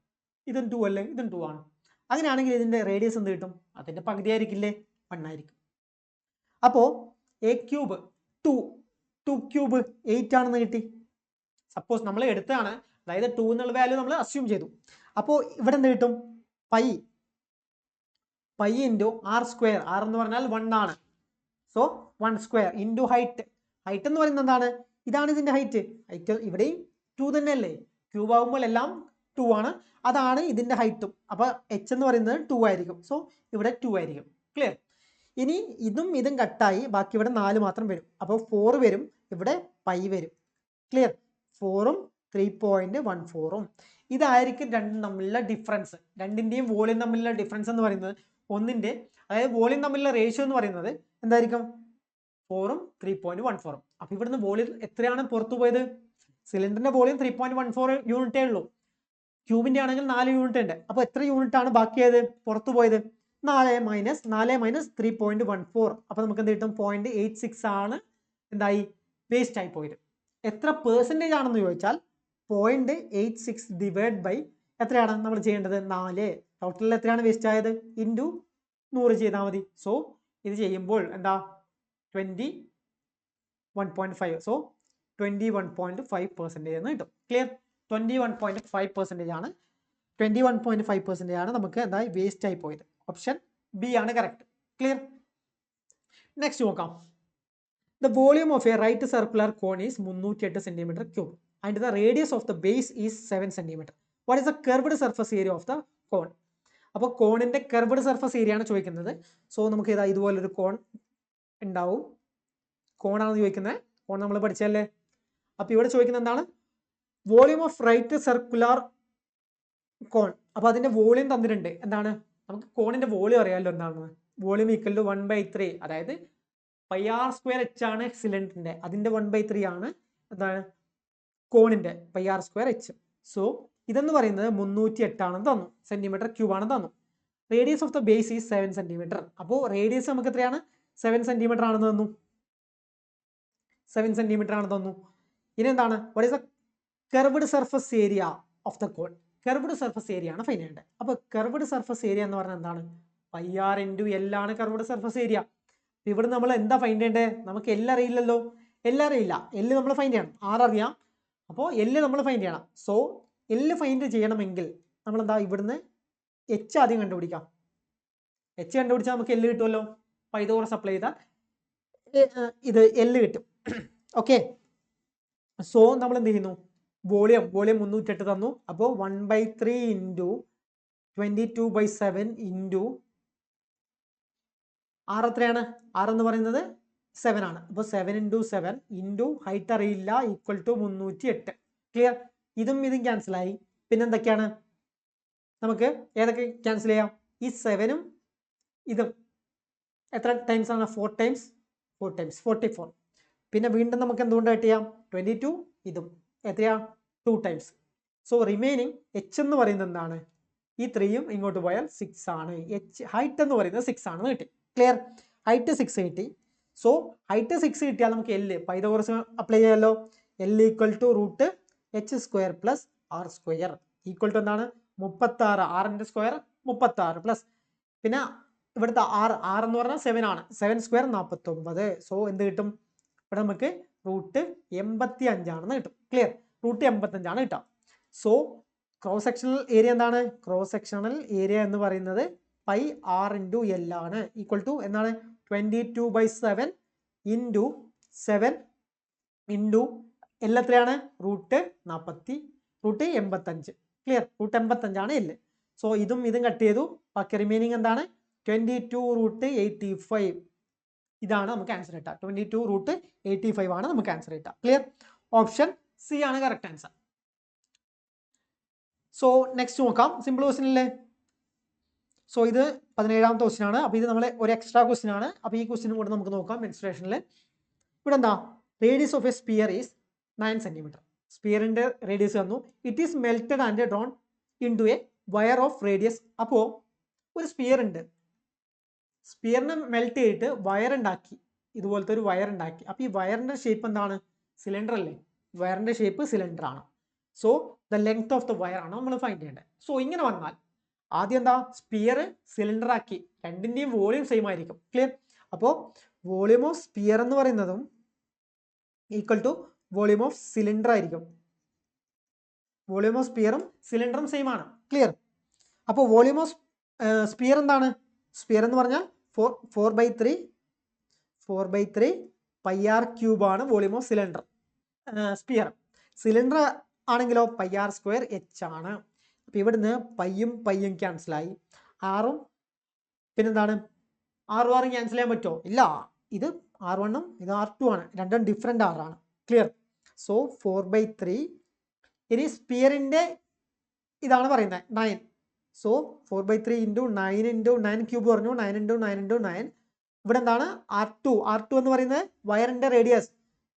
ഇതും 2 അല്ലേ? ഇതും 2 ആണ്. അങ്ങനെയാണെങ്കിൽ ഇതിൻ്റെ റേഡിയസ് എന്ത് കിട്ടും? അതിൻ്റെ പകുതി ആയിരിക്കില്ലേ? 1 ആയിരിക്കും. അപ്പോൾ എ ക്യൂബ് 2 ക്യൂബ് 8 ആണെന്ന് കിട്ടി. സപ്പോസ് നമ്മൾ എടുത്തതാണ്, അതായത് 2 എന്നുള്ള വാല്യൂ നമ്മൾ അസ്യൂം ചെയ്തു. അപ്പോൾ ഇവിടെ എന്ത് കിട്ടും? π ഇൻറ്റു r². r എന്ന് പറഞ്ഞാൽ 1 ആണ്. So 1² into height. ഹൈറ്റ് എന്ന് പറയുന്നത് എന്താണ്? ഇതാണ് ഇതിൻ്റെ ഹൈറ്റ്. ഇവിടെയും 2 തന്നെയല്ലേ? ക്യൂബ് ആകുമ്പോൾ എല്ലാം 2 ആണ്. അതാണ് ഇതിൻ്റെ ഹൈറ്റും. അപ്പോൾ h എന്ന് പറയുന്നത് 2 ആയിരിക്കും. സോ ഇവിടെ 2 ആയിരിക്കും. ക്ലിയർ? ഇനി ഇതും കട്ടായി ബാക്കി ഇവിടെ 4 മാത്രം വരും. അപ്പോൾ 4 വരും, ഇവിടെ π വരും. ക്ലിയർ? 4ഉം 3.14ഉം ഇതായിരിക്കും രണ്ടും തമ്മിലുള്ള ഡിഫറൻസ്. രണ്ടിൻ്റെയും വോളിയം തമ്മിലുള്ള ഡിഫറൻസ് എന്ന് പറയുന്നത് ഒന്നിൻ്റെ, അതായത് വോളിയം തമ്മിലുള്ള റേഷ്യോ എന്ന് പറയുന്നത് എന്തായിരിക്കും? 4ഉം 3.14ഉം. അപ്പോൾ ഇവിടുന്ന് വോളിയം എത്രയാണ് പുറത്തു പോയത്? സിലിണ്ടറിൻ്റെ വോളിയം 3.14 യൂണിറ്റേ ഉള്ളൂ. ക്യൂബിൻ്റെ ആണെങ്കിൽ 4 യൂണിറ്റ് ഉണ്ട്. അപ്പോൾ എത്ര യൂണിറ്റ് ആണ് ബാക്കിയായത്, പുറത്തു പോയത്? 4 മൈനസ് 3.14. അപ്പോൾ നമുക്ക് എന്ത് കിട്ടും? 0.86 ആണ് എന്തായി? വേസ്റ്റ് ആയി പോയത്. എത്ര പെർസെൻറ്റേജ് ആണെന്ന് ചോദിച്ചാൽ 0.86 ഡിവൈഡ് ബൈ എത്രയാണ് നമ്മൾ ചെയ്യേണ്ടത്? 4. ടോട്ടലിൽ എത്രയാണ് വേസ്റ്റ് ആയത്? ഇൻറ്റു 100 ചെയ്താൽ മതി. സോ ഇത് ചെയ്യുമ്പോൾ എന്താ? 21.5. സോ 21.5% എന്ന് കിട്ടും. ക്ലിയർ? 21.5% ആണ്. 21.5% ആണ് നമുക്ക് എന്തായി വേസ്റ്റ് ആയി പോയത്. ഓപ്ഷൻ ബി ആണ് കറക്റ്റ്. ക്ലിയർ? നെക്സ്റ്റ് നോക്കാം. The volume of a right circular cone is 308 cm3 and the radius of the base is 7 cm. What is the curved surface area of the cone? അപ്പോൾ കോണിൻ്റെ curved surface area ആണ് ചോദിക്കുന്നത്. So നമുക്ക് ഇതുപോലൊരു കോൺ ഉണ്ടാവും. കോണാണെന്ന് ചോദിക്കുന്നത്. കോൺ നമ്മൾ പഠിച്ചല്ലേ. അപ്പോൾ ഇവിടെ ചോദിക്കുന്നത് എന്താണ്? Volume of right circular cone. അപ്പോൾ അതിൻ്റെ വോളിയം തന്നിട്ടുണ്ട്. എന്താണ്? നമുക്ക് കോണിൻ്റെ വോളിയം അറിയാമല്ലോ എന്താണെന്ന്. വോളിയം ഈക്വൽ ടു 1/3, അതായത് πr²h ആണ് സിലിണ്ടറിൻ്റെ, അതിൻ്റെ 1/3 ആണ് എന്താണ് കോണിൻ്റെ πr²h. സോ ഇതെന്ന് പറയുന്നത് 308 ആണെന്ന് തന്നു, cm3 ആണെന്ന് തന്നു. Radius of the base is 7 cm. അപ്പോൾ റേഡിയസ് നമുക്ക് എത്രയാണ്? 7 cm ആണെന്ന് തന്നു. 7 cm ആണെന്ന് തന്നു. ഇനി എന്താണ്? What is the curved surface area of the cone? Curved surface area ആണ് ഫൈൻഡ് ചെയ്യേണ്ടത്. അപ്പോൾ കർവ്ഡ് സർഫസ് ഏരിയ എന്ന് പറഞ്ഞാൽ എന്താണ്? πr × L ആണ് കർവ്ഡ് സർഫസ് ഏരിയ. ഇവിടെ നമ്മൾ എന്താ ഫൈൻഡ് ചെയ്യേണ്ടത്? നമുക്ക് L അറിയില്ലല്ലോ. L അറിയില്ല. L നമ്മൾ ഫൈൻഡ് ചെയ്യണം. R അറിയാം. അപ്പോൾ L നമ്മൾ ഫൈൻഡ് ചെയ്യണം. സോ L ഫൈൻഡ് ചെയ്യണമെങ്കിൽ നമ്മൾ എന്താ? ഇവിടുന്ന് H ആദ്യം കണ്ടുപിടിക്കാം. H കണ്ടുപിടിച്ചാൽ നമുക്ക് L കിട്ടുമല്ലോ. പൈതഗോറസ് അപ്ലൈ ചെയ്താൽ ഇത് L കിട്ടും. ഓക്കെ. സോ നമ്മൾ എന്ത് ചെയ്യുന്നു? വോളിയം 308 തന്നു. അപ്പോൾ 1/3 ഇൻറ്റു 22/7 ഇൻറ്റു R എത്രയാണ്? R എന്ന് പറയുന്നത് 7 ആണ്. അപ്പോൾ 7 × 7 ഇൻറ്റു ഹൈറ്റ് അറിയില്ല ഈക്വൽ ടു 308. ക്ലിയർ? ഇതും ക്യാൻസലായി. പിന്നെന്തൊക്കെയാണ്? നമുക്ക് ഏതൊക്കെ ക്യാൻസൽ ചെയ്യാം? ഈ 7ഉം ഇതും എത്ര ടൈംസ് ആണ്? 4 ടൈംസ് 44. പിന്നെ വീണ്ടും നമുക്ക് എന്തുകൊണ്ട് കട്ട് ചെയ്യാം? 22 ഇതും എത്രയാ? 2 ടൈംസ്. സോ റിമൈനിങ് H എന്ന് പറയുന്നത് എന്താണ്? ഈ 3യും ഇങ്ങോട്ട് പോയാൽ 6 ആണ്. H ഹൈറ്റ് എന്ന് പറയുന്നത് 6 ആണെന്ന് കിട്ടി. ക്ലിയർ? ഹൈറ്റ് 6 കിട്ടി. സോ ഹൈറ്റ് 6 കിട്ടിയാൽ നമുക്ക് എൽ പൈതഗോറസ് അപ്ലൈ ചെയ്യാമല്ലോ. L equal to root H square plus R square equal to എന്താണ് 36. ആറിൻ്റെ സ്ക്വയർ 36 പ്ലസ് പിന്നെ ഇവിടുത്തെ ആർ എന്ന് പറഞ്ഞാൽ 7 ആണ്. 7 സ്ക്വയർ 49. സോ എന്ത് കിട്ടും? ഇവിടെ നമുക്ക് റൂട്ട് 85 ആണെന്ന് കിട്ടും. ക്ലിയർ? റൂട്ട് 85 ആണ് കിട്ടുക. സോ ക്രോസ് സെക്ഷണൽ ഏരിയ എന്താണ്? ക്രോസ് സെക്ഷണൽ ഏരിയ എന്ന് പറയുന്നത് പൈ ആർ ഇൻറ്റു എൽ ആണ്. ഈക്വൽ ടു എന്താണ്? 22/7 ഇൻറ്റു 7 ഇൻറ്റു എൽ എത്രയാണ്? റൂട്ട് 85. ക്ലിയർ? റൂട്ട് 85 ആണ് എൽ. സോ ഇതും കട്ട് ചെയ്തു. ബാക്കി റിമൈനിങ് എന്താണ്? 22 റൂട്ട് 85. ഇതാണ് നമുക്ക് ആൻസർ കിട്ടുക. 22 റൂട്ട് 85 ആണ് നമുക്ക് ആൻസർ കിട്ടുക. ക്ലിയർ? ഓപ്ഷൻ സി ആണ് കറക്റ്റ് ആൻസർ. സോ നെക്സ്റ്റ് നോക്കാം. സിമ്പിൾ ക്വസ്റ്റ്യൻ അല്ലേ? സോ ഇത് 17ാമത്തെ ക്വസ്റ്റ്യൻ ആണ്. അപ്പോൾ ഇത് നമ്മൾ ഒരു എക്സ്ട്രാ ക്വസ്റ്റ്യൻ ആണ്. അപ്പോൾ ഈ ക്വസ്റ്റ്യനും കൂടെ നമുക്ക് നോക്കാം. മെൻസ്ട്രേഷനിൽ ഇവിടെ എന്താ? Radius of a sphere is 9 centimetre. സ്പിയറിൻ്റെ റേഡിയസ് തന്നു. It is melted and drawn into a wire of radius. അപ്പോൾ ഒരു സ്പിയർ ഉണ്ട്. സ്പിയറിനെ മെൽറ്റ് ചെയ്തിട്ട് വയർ ഉണ്ടാക്കി. ഇതുപോലത്തെ ഒരു വയർ ഉണ്ടാക്കി. അപ്പോൾ ഈ വയറിൻ്റെ ഷേപ്പ് എന്താണ്? സിലിണ്ടർ അല്ലേ? വയറിൻ്റെ ഷേപ്പ് സിലിണ്ടർ ആണ്. So the length of the wire ആണ് നമ്മൾ ഫൈൻഡ് ചെയ്യേണ്ടത്. സോ ഇങ്ങനെ വന്നാൽ ആദ്യം എന്താ? സ്പിയർ സിലിണ്ടർ ആക്കി. രണ്ടിൻ്റെയും വോളിയം സെയിം ആയിരിക്കും. ക്ലിയർ? അപ്പോൾ വോളിയം ഓഫ് സ്പിയർ എന്ന് പറയുന്നതും equal to volume of cylinder ആയിരിക്കും. വോളിയം ഓഫ് സ്പിയറും സിലിണ്ടറും സെയിം ആണ്. ക്ലിയർ? അപ്പോൾ വോളിയം ഓഫ് സ്പിയർ എന്താണ്? സ്പിയർ എന്ന് പറഞ്ഞാൽ 4/3 പൈ ആർ ക്യൂബ് ആണ് volume of cylinder. Sphere cylinder ആണെങ്കിലോ പൈ ആർ സ്ക്വയർ എച്ച് ആണ്. അപ്പോൾ ഇവിടുന്ന് പയ്യും ക്യാൻസലായി. ആറും പിന്നെന്താണ്? ആറും ക്യാൻസൽ ചെയ്യാൻ പറ്റുമോ? ഇല്ല. ഇത് R1 ഇത് R2 ആണ്. രണ്ടും ഡിഫറെൻ്റ് ആറാണ്. ക്ലിയർ? സോ 4/3. ഇനി സ്പിയറിൻ്റെ ഇതാണ് പറയുന്നത് 9. സോ 4/3 ഇൻറ്റു 9 ഇൻറ്റു 9 ക്യൂബ് പറഞ്ഞു. 9 ഇൻറ്റു 9 ഇൻറ്റു 9. ഇവിടെ എന്താണ്? R2 എന്ന് പറയുന്നത് വയറിൻ്റെ റേഡിയസ്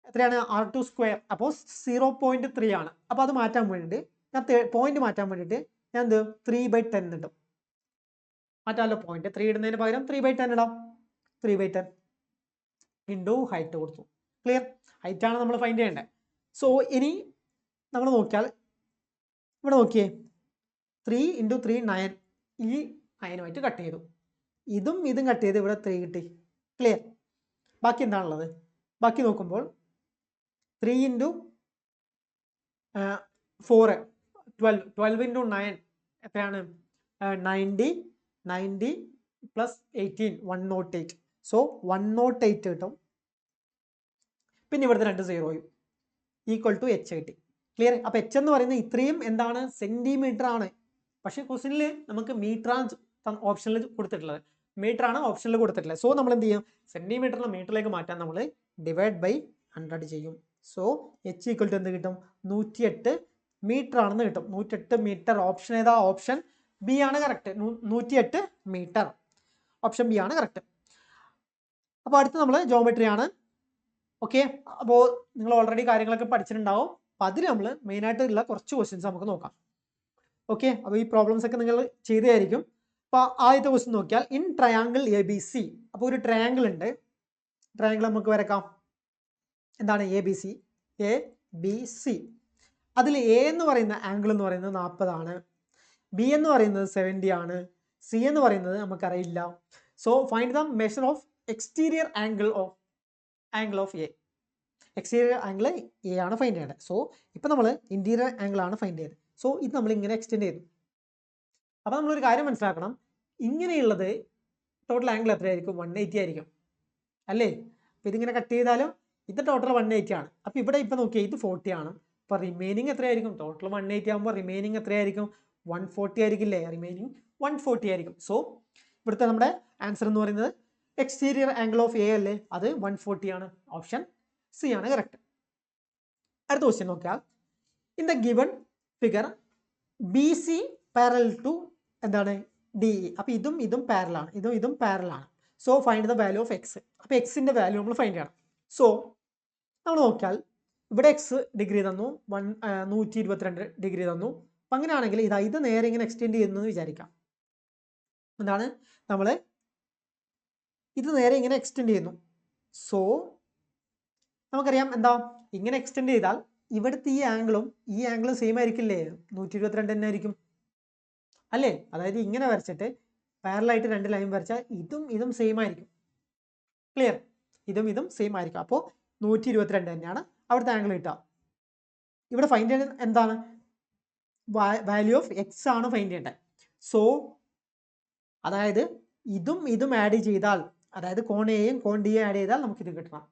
എത്രയാണ്? R2 square. അപ്പോൾ 0.3 ആണ്. അപ്പോൾ അത് മാറ്റാൻ വേണ്ടിയിട്ട് ഞാൻ പോയിന്റ് മാറ്റാൻ വേണ്ടിയിട്ട് ഞാൻ എന്ത് 3/10 ഇടും. മാറ്റാമല്ലോ. പോയിന്റ് 3 ഇടുന്നതിന് പകരം 3/10 ഇടാം. 3/10 ഇൻറ്റു ഹൈറ്റ് കൊടുത്തു. ക്ലിയർ? ഹൈറ്റ് ആണ് നമ്മൾ ഫൈൻഡ് ചെയ്യേണ്ടത്. സോ ഇനി നമ്മൾ നോക്കിയാൽ ഇവിടെ നോക്കിയേ 3 ഇൻറ്റു 3 9. ഈ 9 കട്ട് ചെയ്തു. ഇതും കട്ട് ചെയ്ത് ഇവിടെ 3 കിട്ടി. ക്ലിയർ? ബാക്കി എന്താണുള്ളത്? ബാക്കി നോക്കുമ്പോൾ 3 ഇൻറ്റു 4 12 ഇൻറ്റു 9 എത്രയാണ്? 90 പ്ലസ് 18 108. സോ 108 കിട്ടും. പിന്നെ ഇവിടുത്തെ 2 0യും ഈക്വൽ ടു എച്ച് കിട്ടി. ക്ലിയർ? അപ്പോൾ എച്ച് എന്ന് പറയുന്നത് ഇത്രയും എന്താണ്? സെൻറ്റിമീറ്റർ ആണ്. പക്ഷേ ക്വസ്റ്റ്യനിൽ നമുക്ക് മീറ്ററാണ് ഓപ്ഷനിൽ കൊടുത്തിട്ടുള്ളത്. മീറ്റർ ആണ് ഓപ്ഷനിൽ കൊടുത്തിട്ടുള്ളത്. സോ നമ്മൾ എന്ത് ചെയ്യും? സെൻറ്റിമീറ്ററിനെ മീറ്ററിലേക്ക് മാറ്റാൻ നമ്മൾ ഡിവൈഡ് ബൈ 100 ചെയ്യും. സോ എച്ച് ഈക്വൽ ടു എന്ത് കിട്ടും? 108 മീറ്റർ ആണെന്ന് കിട്ടും. 108 മീറ്റർ. ഓപ്ഷൻ ഏതാ? ഓപ്ഷൻ ബി ആണ് കറക്റ്റ്. 108 മീറ്റർ. ഓപ്ഷൻ ബി ആണ് കറക്റ്റ്. അപ്പോൾ അടുത്ത് നമ്മൾ ജോമെട്രി ആണ്. ഓക്കെ. അപ്പോൾ നിങ്ങൾ ഓൾറെഡി കാര്യങ്ങളൊക്കെ പഠിച്ചിട്ടുണ്ടാവും. അപ്പോൾ അതിൽ നമ്മൾ മെയിനായിട്ടുള്ള കുറച്ച് ക്വസ്റ്റ്യൻസ് നമുക്ക് നോക്കാം. ഓക്കെ. അപ്പോൾ ഈ പ്രോബ്ലംസ് ഒക്കെ നിങ്ങൾ ചെയ്തതായിരിക്കും. അപ്പോൾ ആദ്യത്തെ ക്വസ്റ്റ്യൻ നോക്കിയാൽ ഇൻ ട്രയാങ്കിൾ ABC. അപ്പോൾ ഒരു ട്രയാങ്കിൾ ഉണ്ട്. ട്രയാങ്കിൾ നമുക്ക് വരക്കാം. എന്താണ്? ABC. അതിൽ എ എന്ന് പറയുന്ന ആംഗിൾ എന്ന് പറയുന്നത് 40 ആണ്. ബി എന്ന് പറയുന്നത് 70 ആണ്. സി എന്ന് പറയുന്നത് നമുക്കറിയില്ല. So find the measure of exterior angle of A. Exterior angle A ആണ് ഫൈൻഡ് ചെയ്യേണ്ടത്. സോ ഇപ്പോൾ നമ്മൾ ഇൻറ്റീരിയർ ആംഗിൾ ആണ് ഫൈൻഡ് ചെയ്തത്. സോ ഇത് നമ്മൾ ഇങ്ങനെ എക്സ്റ്റെൻഡ് ചെയ്തു. അപ്പോൾ നമ്മളൊരു കാര്യം മനസ്സിലാക്കണം. ഇങ്ങനെയുള്ളത് ടോട്ടൽ ആംഗിൾ എത്രയായിരിക്കും? 180 ആയിരിക്കും അല്ലേ? അപ്പോൾ ഇതിങ്ങനെ കട്ട് ചെയ്താലും ഇത് ടോട്ടൽ 180 ആണ്. അപ്പോൾ ഇവിടെ ഇപ്പോൾ നോക്കിയാൽ ഇത് 40 ആണ്. അപ്പോൾ റിമൈനിങ് എത്രയായിരിക്കും? ടോട്ടൽ 180 ആകുമ്പോൾ റിമൈനിങ് എത്രയായിരിക്കും? 140 ആയിരിക്കില്ലേ? റിമൈനിങ് 140 ആയിരിക്കും. സോ ഇവിടുത്തെ നമ്മുടെ ആൻസർ എന്ന് പറയുന്നത് എക്സ്റ്റീരിയർ ആംഗിൾ ഓഫ് എ അല്ലേ? അത് 140 ആണ്. ഓപ്ഷൻ സി ആണ് കറക്റ്റ്. അടുത്ത ക്വസ്റ്റ്യൻ നോക്കിയാൽ in the given figure BC parallel to എന്താണ്? DE. അപ്പോൾ ഇതും പാരലാണ്. ഇതും പാരലാണ്. So find the value of X. അപ്പോൾ എക്സിൻ്റെ വാല്യൂ നമ്മൾ ഫൈൻഡ് ചെയ്യണം. സോ നമ്മൾ നോക്കിയാൽ ഇവിടെ എക്സ് ഡിഗ്രി തന്നു, 122 ഡിഗ്രി തന്നു. അപ്പം അങ്ങനെയാണെങ്കിൽ ഇത് നേരെ ഇങ്ങനെ എക്സ്റ്റെൻഡ് ചെയ്യുന്നു വിചാരിക്കാം. എന്താണ്? നമ്മൾ ഇത് നേരെ ഇങ്ങനെ എക്സ്റ്റെൻഡ് ചെയ്യുന്നു. സോ നമുക്കറിയാം എന്താ, ഇങ്ങനെ എക്സ്റ്റെൻഡ് ചെയ്താൽ ഇവിടുത്തെ ഈ ആംഗിളും സെയിം ആയിരിക്കില്ലേ, 122 തന്നെ ആയിരിക്കും അല്ലേ. അതായത് ഇങ്ങനെ വരച്ചിട്ട് പാരലായിട്ട് 2 ലൈൻ വരച്ചാൽ ഇതും സെയിം ആയിരിക്കും. ക്ലിയർ, ഇതും സെയിം ആയിരിക്കും. അപ്പോൾ 122 തന്നെയാണ് അവിടുത്തെ ആംഗിൾ കിട്ടുക. ഇവിടെ ഫൈൻഡ് ചെയ്യേണ്ടത് എന്താണ്, വാല്യൂ ഓഫ് എക്സ് ആണ് ഫൈൻഡ് ചെയ്യേണ്ടത്. സോ അതായത് ഇതും ആഡ് ചെയ്താൽ, അതായത് കോൺ എയും കോൺ ഡിയും ആഡ് ചെയ്താൽ നമുക്കിത് കിട്ടണം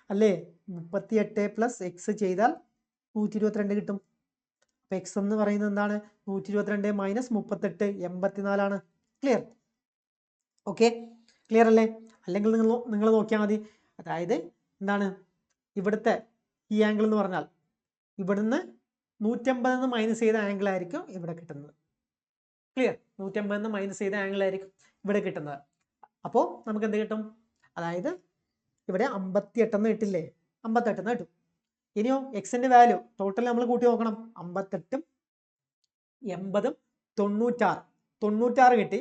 അല്ലേ. 38 പ്ലസ് എക്സ് ചെയ്താൽ 122 കിട്ടും. അപ്പൊ എക്സ് എന്ന് പറയുന്നത് എന്താണ്, 122 മൈനസ് 38 84 ക്ലിയർ, ഓക്കെ ക്ലിയർ അല്ലേ. അല്ലെങ്കിൽ നിങ്ങൾ നോക്കിയാൽ മതി, അതായത് എന്താണ് ഇവിടുത്തെ ഈ ആംഗിൾ എന്ന് പറഞ്ഞാൽ ഇവിടുന്ന് 150 മൈനസ് ചെയ്ത ആംഗിൾ ആയിരിക്കും ഇവിടെ കിട്ടുന്നത്. ക്ലിയർ, 150 മൈനസ് ചെയ്ത ആംഗിൾ ആയിരിക്കും ഇവിടെ കിട്ടുന്നത്. അപ്പോൾ നമുക്ക് എന്ത് കിട്ടും, അതായത് ഇവിടെ 58 കിട്ടില്ലേ, 58 കിട്ടും. ഇനിയോ എക്സിന്റെ വാല്യൂ ടോട്ടൽ നമ്മൾ കൂട്ടി നോക്കണം. 58 80 96 കിട്ടി.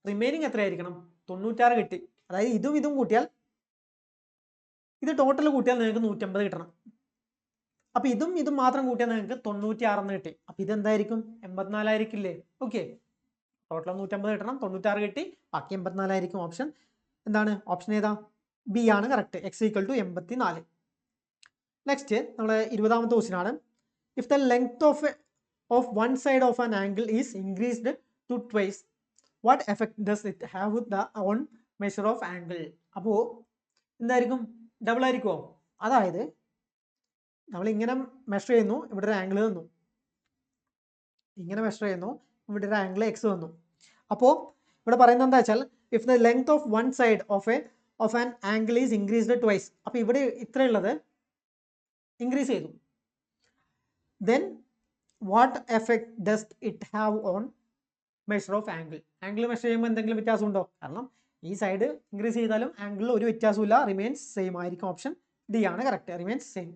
റിമൈനിങ് എത്രയായിരിക്കണം, 96 കിട്ടി. അതായത് ഇതും കൂട്ടിയാൽ, ഇത് ടോട്ടൽ കൂട്ടിയാൽ നിങ്ങൾക്ക് 150 കിട്ടണം. അപ്പൊ ഇതും മാത്രം കൂട്ടിയാൽ നിങ്ങൾക്ക് 96 കിട്ടി. അപ്പൊ ഇതെന്തായിരിക്കും, 84 ആയിരിക്കില്ലേ. ഓക്കെ, ടോട്ടൽ 150 കിട്ടണം, 96 കിട്ടി, ബാക്കി 84 ആയിരിക്കും. ഓപ്ഷൻ എന്താണ്, ഓപ്ഷൻ ഏതാ, ബി ആണ് correct, X equal to 84. Next നമ്മളെ 20ാമത്തെ ക്വസ്റ്റ്യൻ ആണ്. If the length of one side of an angle is increased to twice, what effect does it have with the on measure of angle. അപ്പോൾ എന്തായിരിക്കും, double ആയിരിക്കുമോ. അതായത് നമ്മൾ ഇങ്ങനെ measure ചെയ്യുന്നു, ഇവിടെ ഒരു ആംഗിൾ തന്നു, ഇങ്ങനെ മെഷർ ചെയ്യുന്നു, ഇവിടെ ഒരു ആംഗിൾ എക്സ് തന്നു. അപ്പോൾ ഇവിടെ പറയുന്നത് എന്താ വെച്ചാൽ, if the length of one side of an angle is increased twice. അപ്പോൾ ഇവിടെ ഇത്രയുള്ളത് ഇൻക്രീസ് ചെയ്തു. Then what effect does it have on measure of angle. Angle measure ചെയ്യുമ്പോൾ എന്തെങ്കിലും വ്യത്യാസം ഉണ്ടോ, കാരണം ഈ സൈഡ് ഇൻക്രീസ് ചെയ്താലും ആംഗിളിൽ ഒരു വ്യത്യാസമില്ല, റിമെയിൻസ് സെയിം ആയിരിക്കും. ഓപ്ഷൻ ഡി ആണ് correct, remains same.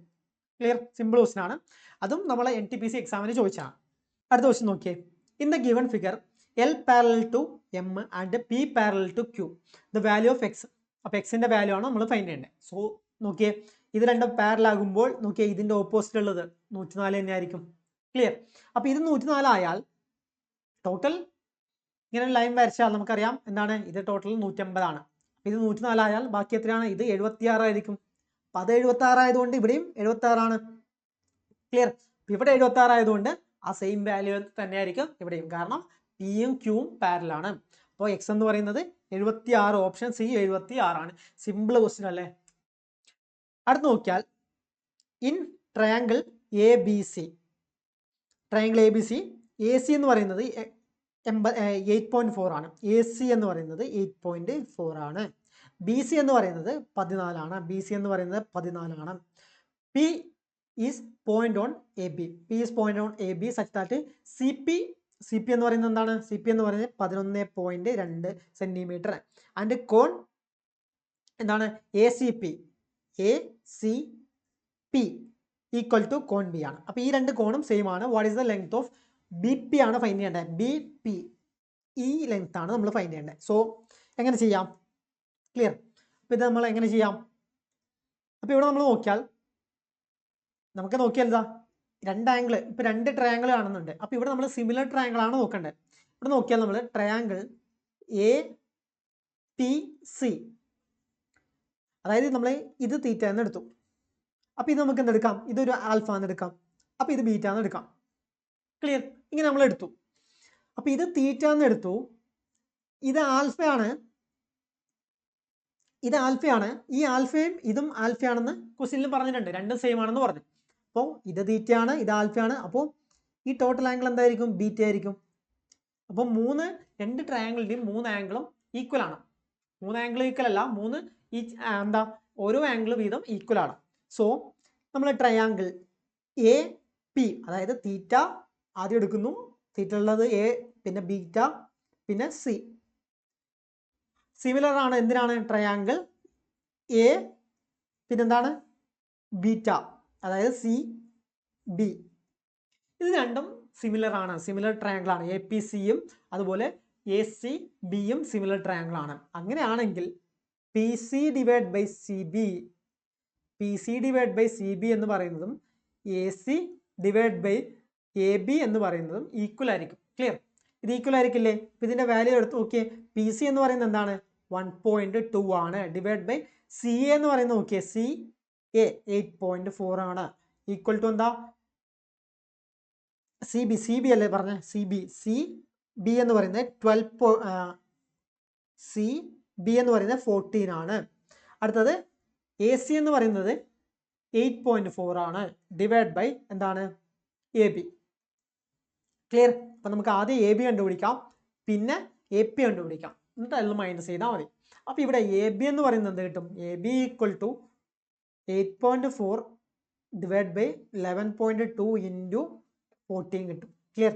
Clear, simple question ആണ്, അതും നമ്മളെ NTPC എക്സാമിന് ചോദിച്ചാണ്. അടുത്ത ക്വസ്റ്റൻ നോക്കിയേ. In the given figure L parallel to M and P parallel to Q the value of X. അപ്പോൾ എക്സിന്റെ വാല്യൂ ആണ് നമ്മൾ ഫൈൻഡ് ചെയ്യേണ്ടത്. സോ നോക്കിയേ, ഇത് രണ്ടും പാരലൽ ആകുമ്പോൾ നോക്കിയേ, ഇതിന്റെ ഓപ്പോസിറ്റ് ഉള്ളത് 104 തന്നെ ആയിരിക്കും. ക്ലിയർ, അപ്പോൾ ഇത് 104 ആയാൽ ടോട്ടൽ ഇങ്ങനെ ലൈൻ വരച്ചാൽ നമുക്കറിയാം എന്താണ്, ഇത് ടോട്ടൽ 150 ആണ്. ഇത് 104 ആയാൽ ബാക്കി എത്രയാണ്, ഇത് 76 ആയിരിക്കും. അപ്പം അത് 76 ആയതുകൊണ്ട് ഇവിടെയും 76 ആണ്. ക്ലിയർ, ഇവിടെ 76 ആയതുകൊണ്ട് ആ സെയിം വാല്യൂ തന്നെ ആയിരിക്കും ഇവിടെയും, കാരണം പിയും ക്യൂവും പാരലാണ്. അപ്പോൾ എക്സ് എന്ന് പറയുന്നത് 76, ഓപ്ഷൻ സി 76 ആണ്. സിമ്പിൾ ക്വസ്റ്റ്യൻ അല്ലേ. അടുത്ത് നോക്കിയാൽ in triangle ABC, triangle ABC AC എന്ന് പറയുന്നത് 8.4 ആണ്, AC എന്ന് പറയുന്നത് 8.4 ആണ്, BC എന്ന് പറയുന്നത് 14 ആണ്, BC എന്ന് പറയുന്നത് 14 ആണ്. P is point on AB, P is point on AB such that CP എന്ന് പറയുന്നത് എന്താണ്, CP എന്ന് പറയുന്നത് 11.2 സെന്റിമീറ്റർ ആൻഡ് കോൺ എന്താണ് ACP ഈക്വൽ ടു കോൺ ബി ആണ്. അപ്പോൾ ഈ രണ്ട് കോണും സെയിം ആണ്. What is the length of BP ആണ് ഫൈൻഡ് ചെയ്യേണ്ടത്, BP ഈ ലെങ്ത് ആണ് നമ്മൾ ഫൈൻഡ് ചെയ്യേണ്ടത്. സോ എങ്ങനെ ചെയ്യാം, ക്ലിയർ. അപ്പോൾ ഇത് നമ്മൾ എങ്ങനെ ചെയ്യാം, അപ്പോൾ ഇവിടെ നമ്മൾ നോക്കിയാൽ എന്താ, രണ്ട് ആംഗിൾ, ഇപ്പൊ രണ്ട് ട്രയാങ്കിൾ കാണുന്നുണ്ട്. അപ്പൊ ഇവിടെ നമ്മൾ സിമിലർ ട്രയാങ്കിൾ ആണ് നോക്കേണ്ടത്. ഇവിടെ നോക്കിയാൽ നമ്മൾ ട്രയാങ്കിൾ APC, അതായത് നമ്മൾ ഇത് തീറ്റ എന്ന് എടുത്തു. അപ്പൊ ഇത് നമുക്ക് എന്തെടുക്കാം, ഇതൊരു ആൽഫ എന്ന് എടുക്കാം, അപ്പൊ ഇത് ബീറ്റ എന്ന് എടുക്കാം. ക്ലിയർ, ഇങ്ങനെ നമ്മൾ എടുത്തു. അപ്പൊ ഇത് തീറ്റ എന്ന് എടുത്തു, ഇത് ആൽഫയാണ്, ഈ ആൽഫയും ഇതും ആൽഫയാണെന്ന് ക്വസ്റ്റ്യനിൽ പറഞ്ഞിട്ടുണ്ട്, രണ്ടും സെയിം ആണെന്ന് പറഞ്ഞു. അപ്പോൾ ഇത് തീറ്റയാണ്, ഇത് ആൽഫയാണ്. അപ്പോൾ ഈ ടോട്ടൽ ആംഗിൾ എന്തായിരിക്കും, ബീറ്റ ആയിരിക്കും. അപ്പോൾ രണ്ട് ട്രയാങ്കിളിൻ്റെയും 3 ആംഗിളും ഈക്വൽ ആണ്. 3 ആംഗിൾ ഈക്വൽ അല്ല, ഓരോ ആംഗിൾ വീതം ഈക്വൽ ആണ്. സോ നമ്മൾ ട്രയാങ്കിൾ AP, അതായത് തീറ്റ ആദ്യം എടുക്കുന്നു, തീറ്റ ഉള്ളത് A, പിന്നെ ബീറ്റ, പിന്നെ C. സിമിലർ ആണ് എന്തിനാണ്, ട്രയാങ്കിൾ A പിന്നെന്താണ് ബീറ്റ, അതായത് CB. ഇത് രണ്ടും സിമിലർ ആണ്, സിമിലർ ട്രയാങ്കിൾ ആണ്. APCയും അതുപോലെ ACBയും സിമിലർ ട്രയാങ്കിൾ ആണ്. അങ്ങനെയാണെങ്കിൽ P C divide by C B, P C divide by C B എന്ന് പറയുന്നതും A C divide by A B എന്ന് പറയുന്നതും ഈക്വൽ ആയിരിക്കും. ക്ലിയർ? ഇത് ഈക്വൽ ആയിരിക്കില്ലേ? ഇപ്പം ഇതിൻ്റെ വാല്യൂ എടുത്ത് നോക്കിയേ. പി സി എന്ന് പറയുന്നത് എന്താണ്? 1.2 ആണ്. ഡിവൈഡ് ബൈ സി എ എന്ന് പറയുന്നത് നോക്കിയേ, സി എ 8.4 ആണ്. ഈക്വൽ ടു എന്താ? സി ബി, സി ബി അല്ലേ പറഞ്ഞ? സി ബി, സി ബി എന്ന് പറയുന്നത് 12, സി ബി എന്ന് പറയുന്നത് 14 ആണ്. അടുത്തത് എ സി എന്ന് പറയുന്നത് 8.4 ആണ്. ഡിവൈഡ് ബൈ എന്താണ്? A B. ക്ലിയർ? അപ്പം നമുക്ക് ആദ്യം എ ബി കണ്ടുപിടിക്കാം, പിന്നെ എ പി കണ്ടുപിടിക്കാം, എന്നിട്ട് അതിൽ മൈനസ് ചെയ്താൽ മതി. അപ്പം ഇവിടെ എ ബി എന്ന് പറയുന്നത് എന്ത് കിട്ടും? A B equal to 8.4 divide by 11.2 into 14 കിട്ടും. ക്ലിയർ?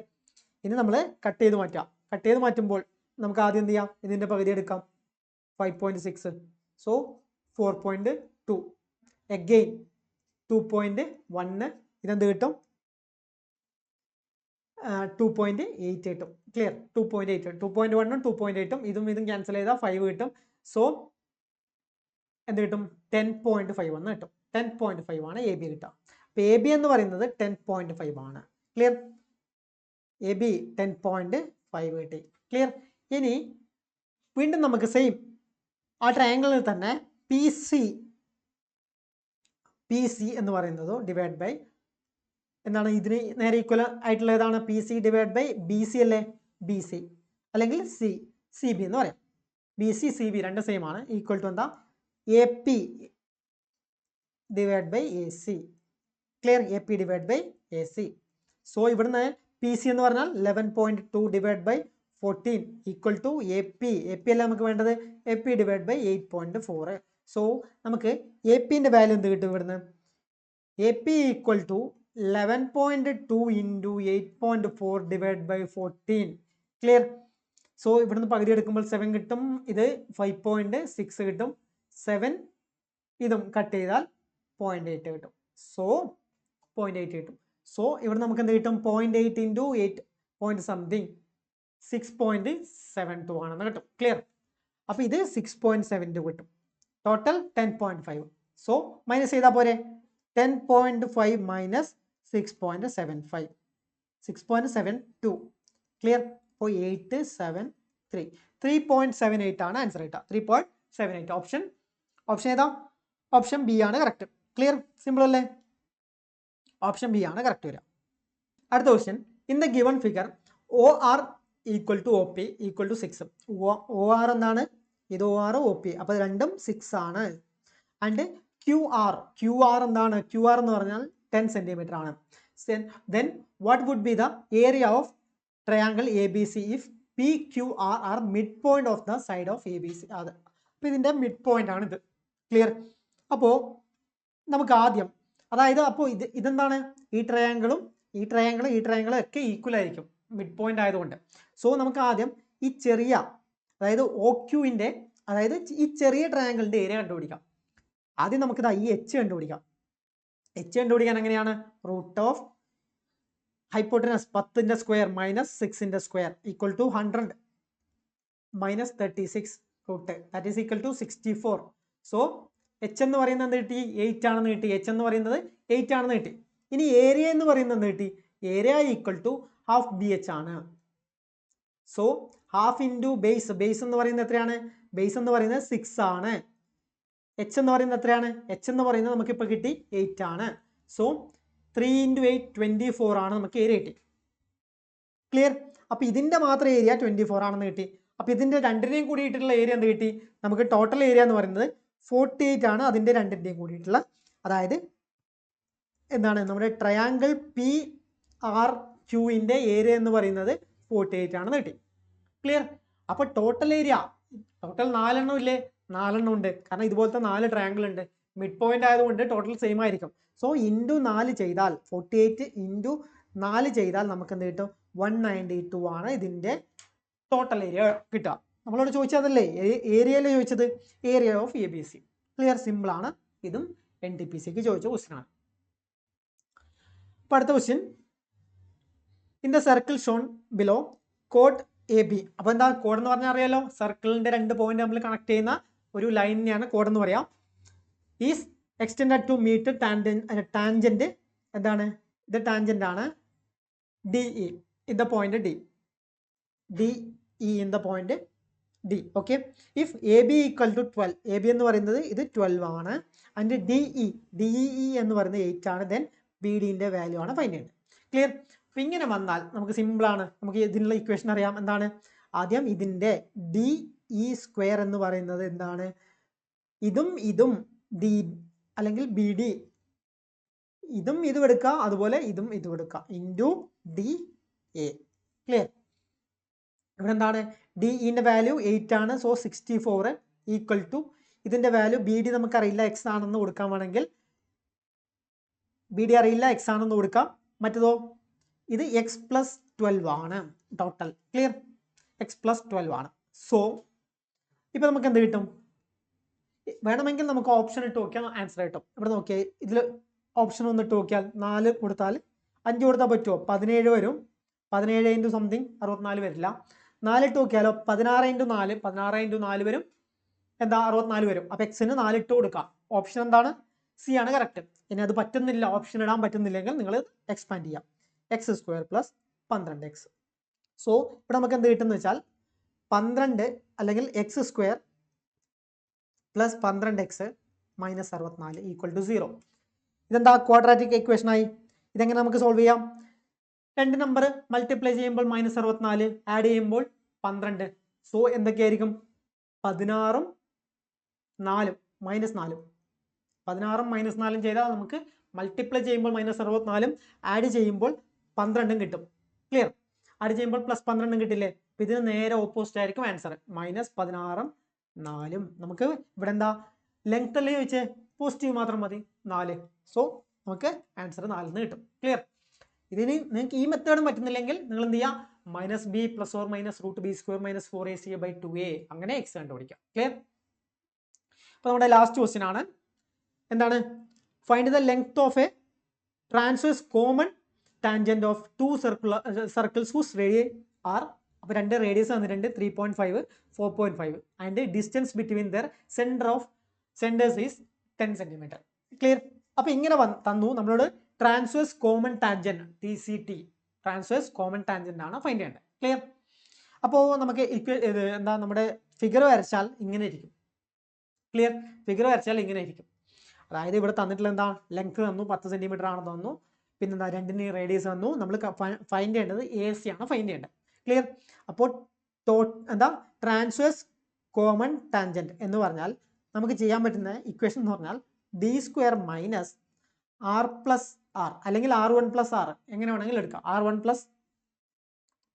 ഇനി നമ്മൾ കട്ട് ചെയ്ത് മാറ്റാം. കട്ട് ചെയ്ത് മാറ്റുമ്പോൾ നമുക്ക് ആദ്യം എന്ത് ചെയ്യാം? ഇതിൻ്റെ പകുതി എടുക്കാം, 5.6. സോ 4.2. അഗെയിൻ 2.1. ഇതെന്ത് കിട്ടും? 2.8 കിട്ടും. ക്ലിയർ? 2.8. 2.1ഉം 2.8ഉം ഇതും ക്യാൻസൽ ചെയ്താൽ 5 കിട്ടും. സോ എന്ത് കിട്ടും? 10.5 എന്ന് കിട്ടും. 10.5 ആണ് എ ബി കിട്ടുക. അപ്പോൾ എ ബി എന്ന് പറയുന്നത് 10.5 ആണ്. ക്ലിയർ? എ ബി 10.5 കിട്ടി. ക്ലിയർ? ഇനി വീണ്ടും നമുക്ക് സെയിം ആ ട്രയാങ്കിളിൽ തന്നെ പി സി എന്ന് പറയുന്നത് ഡിവൈഡ് ബൈ എന്താണ്? ഇതിന് നേരെ ഈക്വൽ ആയിട്ടുള്ള ഏതാണ്? P C divide by B C അല്ലേ? ബി സി അല്ലെങ്കിൽ സി ബി എന്ന് പറയാം. ബി സി സി ബി രണ്ട് സെയിം ആണ്. ഈക്വൽ ടു എന്താ? A P divide by A C. Clear? A P divide by A C. So ഇവിടുന്ന് P C എന്ന് പറഞ്ഞാൽ 11.2 divide by 14 equal to A P. A P അല്ല നമുക്ക് വേണ്ടത്? A P divide by 8.4. So നമുക്ക് A പിൻ്റെ value എന്ത് കിട്ടും ഇവിടുന്ന്? A P equal to 11.2 into 8.4 divide by 14. Clear? So ഇവിടുന്ന് പകുതി എടുക്കുമ്പോൾ 7 കിട്ടും. ഇത് 5.6 കിട്ടും. 7 ഇതും കട്ട് ചെയ്താൽ 0.8 കിട്ടും. സോ 0.8 കിട്ടും. സോ ഇവിടെ നമുക്ക് എന്ത് കിട്ടും? 0.8 ഇൻറ്റു 8 പോയിന്റ് സംതിങ് 6.72 ആണെന്ന് കിട്ടും. ക്ലിയർ? അപ്പോൾ ഇത് 6.72 കിട്ടും. ടോട്ടൽ 10.5. സോ മൈനസ് ചെയ്താൽ പോരെ? 10.5 മൈനസ് 6.75, 6.72. ക്ലിയർ? അപ്പോൾ 873, 3.78 ആണ് ആൻസർ കിട്ടുക. 3.78. ഓപ്ഷൻ ഏതാ? ഓപ്ഷൻ ബി ആണ് കറക്റ്റ്. ക്ലിയർ? സിമ്പിൾ അല്ലേ? ഓപ്ഷൻ ബി ആണ് കറക്റ്റ് വരിക. അടുത്ത question. In the given figure O R equal to O P equal to 6. O R എന്താണ്? ഇത് ഒ ആർ ഒ പി. അപ്പോൾ രണ്ടും 6 ആണ്. ആൻഡ് ക്യു ആർ എന്താണ്? ക്യു ആർ എന്ന് പറഞ്ഞാൽ 10 സെൻറ്റിമീറ്റർ ആണ്. Then what would be the area of triangle A B C if P Q R are mid point of the side of A B C. അത് അപ്പോൾ ഇതിൻ്റെ mid point ആണ് ഇത്. Clear? അപ്പോൾ നമുക്ക് ആദ്യം അതായത് അപ്പോൾ ഇതെന്താണ്? ഈ ട്രയാങ്കിളും ഒക്കെ ഈക്വൽ ആയിരിക്കും മിഡ് പോയിന്റ് ആയതുകൊണ്ട്. സോ നമുക്ക് ആദ്യം ഈ ചെറിയ അതായത് ഒ ക്യൂവിൻ്റെ അതായത് ഈ ചെറിയ ട്രയാങ്കിളിൻ്റെ ഏരിയ കണ്ടുപിടിക്കാം. ആദ്യം നമുക്കിത് ഈ എച്ച് കണ്ടുപിടിക്കാം. എച്ച് കണ്ടുപിടിക്കാൻ എങ്ങനെയാണ്? റൂട്ട് ഓഫ് ഹൈപ്പോട്ടനസ് 10ന്റെ സ്ക്വയർ മൈനസ് 6ന്റെ square equal to 100 minus 36 root that is equal to 64. So H എന്ന് പറയുന്നത് എന്ത് കിട്ടി? 8 ആണെന്ന് കിട്ടി. എച്ച് എന്ന് പറയുന്നത് 8 ആണെന്ന് കിട്ടി. ഇനി ഏരിയ എന്ന് പറയുന്നത് എന്ത് കിട്ടി? Area equal to half B H ആണ്. So half into base. Base എന്ന് പറയുന്നത് എത്രയാണ്? ബേസ് എന്ന് പറയുന്നത് 6 ആണ്. എച്ച് എന്ന് പറയുന്നത് എത്രയാണ്? എച്ച് എന്ന് പറയുന്നത് നമുക്കിപ്പോൾ കിട്ടി 8 ആണ്. സോ 3 ഇൻറ്റു 8 24 ആണ് നമുക്ക് ഏരിയ കിട്ടി. ക്ലിയർ? അപ്പോൾ ഇതിൻ്റെ മാത്രം ഏരിയ 24 ആണെന്ന് കിട്ടി. അപ്പോൾ ഇതിൻ്റെ രണ്ടിനെയും കൂടിയിട്ടുള്ള ഏരിയ എന്ത് കിട്ടി? നമുക്ക് ടോട്ടൽ ഏരിയ എന്ന് പറയുന്നത് 48 ആണ്. അതിൻ്റെ രണ്ടിൻ്റെയും കൂടിയിട്ടുള്ള അതായത് എന്താണ്? നമ്മുടെ ട്രയാങ്കിൾ പി ആർ ക്യൂവിൻ്റെ ഏരിയ എന്ന് പറയുന്നത് 48 ആണെന്ന് കിട്ടി. ക്ലിയർ? അപ്പോൾ ടോട്ടൽ ഏരിയ ടോട്ടൽ 4 എണ്ണം ഇല്ലേ? 4 എണ്ണം ഉണ്ട്. കാരണം ഇതുപോലത്തെ 4 ട്രയാങ്കിൾ ഉണ്ട്. മിഡ് പോയിന്റ് ആയതുകൊണ്ട് ടോട്ടൽ സെയിം ആയിരിക്കും. സോ ഇൻറ്റു 4 ചെയ്താൽ 48 ഇൻറ്റു 4 ചെയ്താൽ നമുക്ക് എന്ത് കിട്ടും? 192 ആണ് ഇതിൻ്റെ ടോട്ടൽ ഏരിയ കിട്ടുക. നമ്മളോട് ചോദിച്ചതല്ലേ ഏരിയയിലെ ചോദിച്ചത്? Area of A B C. Clear? Simple ആണ്. ഇതും NTPC ചോദിച്ച ക്വസ്റ്റ്യൻ ആണ്. അപ്പോൾ അടുത്ത question. In the circle Sean below code A B. അപ്പോൾ എന്താ കോഡ് എന്ന് പറഞ്ഞാൽ അറിയാലോ? സർക്കിളിൻ്റെ 2 പോയിന്റ് നമ്മൾ കണക്ട് ചെയ്യുന്ന ഒരു ലൈനിനെയാണ് കോഡ് എന്ന് പറയാം. Is extended to meet tangent എന്താണ്, ഇത് ടാൻജന്റ് ആണ് D E in the point D E in the point D. Okay, if A B equal to 12, A B എന്ന് പറയുന്നത് ഇത് 12 ആണ്, ആൻഡ് ഡി ഇ എന്ന് പറയുന്നത് 8 ആണ്, ദെൻ ബി ഡിന്റെ വാല്യൂ ആണ് ഫൈൻഡ് ചെയ്യേണ്ടത്. ക്ലിയർ? അപ്പൊ ഇങ്ങനെ വന്നാൽ നമുക്ക് സിമ്പിൾ ആണ്, നമുക്ക് ഇതിനുള്ള ഇക്വേഷൻ അറിയാം. എന്താണ്? ആദ്യം ഇതിന്റെ ഡി ഇ സ്ക്വയർ എന്ന് പറയുന്നത് എന്താണ്, ഇതും ഡി അല്ലെങ്കിൽ ബി ഡി ഇതും എടുക്കുക, അതുപോലെ ഇതും എടുക്കുക, ഇൻറ്റു ഡി എ. ക്ലിയർ? ഇവിടെ എന്താണ്, ഡി ഇന്റെ വാല്യൂ 8 ആണ്, സോ 64 ഈക്വൽ ടു ഇതിന്റെ വാല്യൂ ബി ഡി നമുക്കറിയില്ല എക്സ് ആണെന്ന് കൊടുക്കാൻ വേണമെങ്കിൽ ബി ഡി അറിയില്ല എക്സ് ആണെന്ന് കൊടുക്കാം. മറ്റേതോ ഇത് എക്സ് പ്ലസ് 12 ആണ് ടോട്ടൽ. ക്ലിയർ? എക്സ് പ്ലസ് 12 ആണ്. സോ ഇപ്പൊ നമുക്ക് എന്ത് കിട്ടും? വേണമെങ്കിൽ നമുക്ക് ഓപ്ഷൻ ഇട്ട് നോക്കിയാൽ ആൻസർ കിട്ടും. ഇവിടെ നോക്കിയാൽ ഇതിൽ ഓപ്ഷൻ ഒന്ന് ഇട്ട് നോക്കിയാൽ 4 കൊടുത്താൽ 5 കൊടുത്താൽ പറ്റുമോ? 17 വരും. 17 ഇൻറ്റു സംതിങ് 64 വരില്ല. 4 ഇട്ട് നോക്കിയാലോ? 16 ഇൻറ്റു 4 വരും. എന്താ? 64 വരും. അപ്പൊ എക്സിന് 4 ഇട്ട് കൊടുക്കാം. ഓപ്ഷൻ എന്താണ്? സി ആണ് കറക്റ്റ്. ഇനി അത് പറ്റുന്നില്ല, ഓപ്ഷൻ ഇടാൻ പറ്റുന്നില്ലെങ്കിൽ നിങ്ങൾ എക്സ്പാൻഡ് ചെയ്യാം. X square plus 12x. So ഇവിടെ നമുക്ക് എന്ത് കിട്ടുമെന്ന് വെച്ചാൽ 12 അല്ലെങ്കിൽ X square plus 12x minus 64 equal to 0. ഇതെന്താ? ക്വാഡ്രാറ്റിക് ഇക്വേഷൻ ആയി. ഇതെങ്ങനെ നമുക്ക് സോൾവ് ചെയ്യാം? രണ്ട് നമ്പർ മൾട്ടിപ്ലൈ ചെയ്യുമ്പോൾ -64, ആഡ് ചെയ്യുമ്പോൾ 12. സോ എന്തൊക്കെയായിരിക്കും? 16ഉം 4 -4. 16ഉം -4 ചെയ്താൽ നമുക്ക് മൾട്ടിപ്ലൈ ചെയ്യുമ്പോൾ -64, ആഡ് ചെയ്യുമ്പോൾ 12 കിട്ടും. ക്ലിയർ? ആഡ് ചെയ്യുമ്പോൾ +12 കിട്ടില്ലേ? അപ്പൊ ഇതിന് നേരെ ഓപ്പോസിറ്റ് ആയിരിക്കും ആൻസർ. -16ഉം 4ഉം. നമുക്ക് ഇവിടെ എന്താ ലെങ്ത് അല്ലേ ചോദിച്ചേ? പോസിറ്റീവ് മാത്രം മതി, 4. സോ നമുക്ക് ആൻസർ 4 കിട്ടും. ക്ലിയർ? ഇതിന് നിങ്ങൾക്ക് ഈ മെത്തേഡും പറ്റുന്നില്ലെങ്കിൽ നിങ്ങൾ എന്ത് ചെയ്യുക? -b ± √b² - 4ac/2a അങ്ങനെ എക്സ് കണ്ടുപിടിക്കാം. ക്ലിയർ? അപ്പൊ നമ്മുടെ ലാസ്റ്റ് ക്വസ്റ്റ്യൻ ആണ്. എന്താണ്? Find the length of a transverse common tangent of 2 circles whose radius R. അപ്പോൾ 2 റേഡിയസ് തന്നിട്ടുണ്ട്, 3.5 4.5, and distance between their centres is 10 cm. Clear? അപ്പൊ ഇങ്ങനെ തന്നു നമ്മളോട് transverse common tangent TCT, transverse common tangent ആണ് find ചെയ്യേണ്ടത്. ക്ലിയർ? അപ്പോൾ നമുക്ക് എന്താ നമ്മുടെ ഫിഗർ വരച്ചാൽ ഇങ്ങനെ ഇരിക്കും. ക്ലിയർ? ഫിഗർ വരച്ചാൽ ഇങ്ങനെ ഇരിക്കും. അതായത് ഇവിടെ തന്നിട്ടുള്ള എന്താ? ലെങ്ത് തന്നു, 10 cm ആണെന്ന് തന്നു. പിന്നെന്താ? 2 റേഡിയസ് തന്നു. നമ്മൾ ഫൈൻഡ് ചെയ്യേണ്ടത് AC ആണ് ഫൈൻഡ് ചെയ്യേണ്ടത്. ക്ലിയർ? അപ്പോൾ എന്താ ട്രാൻസ്വേഴ്സ് കോമൺ ടാൻജന്റ് എന്ന് പറഞ്ഞാൽ നമുക്ക് ചെയ്യാൻ പറ്റുന്ന ഇക്വേഷൻ എന്ന് പറഞ്ഞാൽ d² minus r plus r അല്ലെങ്കിൽ r1 പ്ലസ് r എങ്ങനെ വേണമെങ്കിലും എടുക്കാം.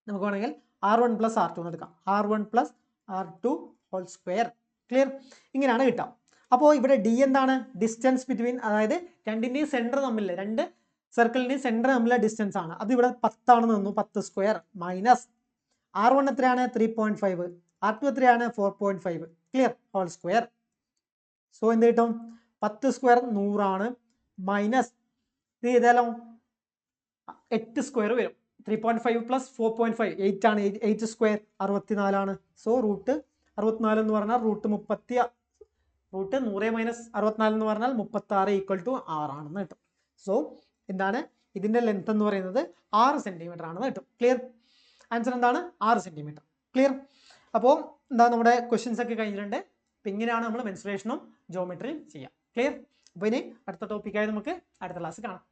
നമുക്ക് വേണമെങ്കിൽ r1 പ്ലസ് r2 എന്ന് എടുക്കാം. r1 plus r2 whole square. Clear? ഇങ്ങനെയാണ് കിട്ടാം. അപ്പോൾ ഇവിടെ d എന്താണ്? ഡിസ്റ്റൻസ് ബിറ്റ്വീൻ, അതായത് രണ്ടിന്റെയും സെന്റർ തമ്മിലുള്ള, രണ്ട് സർക്കിളിന്റെയും സെന്റർ തമ്മിലുള്ള ഡിസ്റ്റൻസ് ആണ്. അത് ഇവിടെ 10 ആണെന്ന് തന്നു. 10² മൈനസ് r1 എത്രയാണ്? 3.5, r2 എത്രയാണ്? 4.5. ക്ലിയർ? Whole square. സോ എന്ത് കിട്ടും? 10² 100 ആണ്, മൈനസ് ഇത് ചെയ്താലോ 8² വരും. 3.5 പ്ലസ് 4.5 8 ആണ്. 8² 64 ആണ്. സോ √64 എന്ന് പറഞ്ഞാൽ √100 മൈനസ് 64 എന്ന് പറഞ്ഞാൽ 36 ഈക്വൽ ടു 6 ആണെന്ന് കിട്ടും. സോ എന്താണ്? ഇതിന്റെ ലെങ്ത് എന്ന് പറയുന്നത് 6 സെന്റിമീറ്റർ ആണെന്ന് കിട്ടും. ക്ലിയർ? ആൻസർ എന്താണ്? 6 സെന്റിമീറ്റർ. ക്ലിയർ? അപ്പോൾ എന്താ നമ്മുടെ ക്വസ്റ്റ്യൻസ് ഒക്കെ കഴിഞ്ഞിട്ടുണ്ട്. അപ്പം ഇങ്ങനെയാണ് നമ്മൾ മെൻസുറേഷനും ജോമെട്രിയും ചെയ്യാം. ക്ലിയർ? അപ്പോൾ ഇനി അടുത്ത ടോപ്പിക്കായി നമുക്ക് അടുത്ത ക്ലാസ് കാണാം.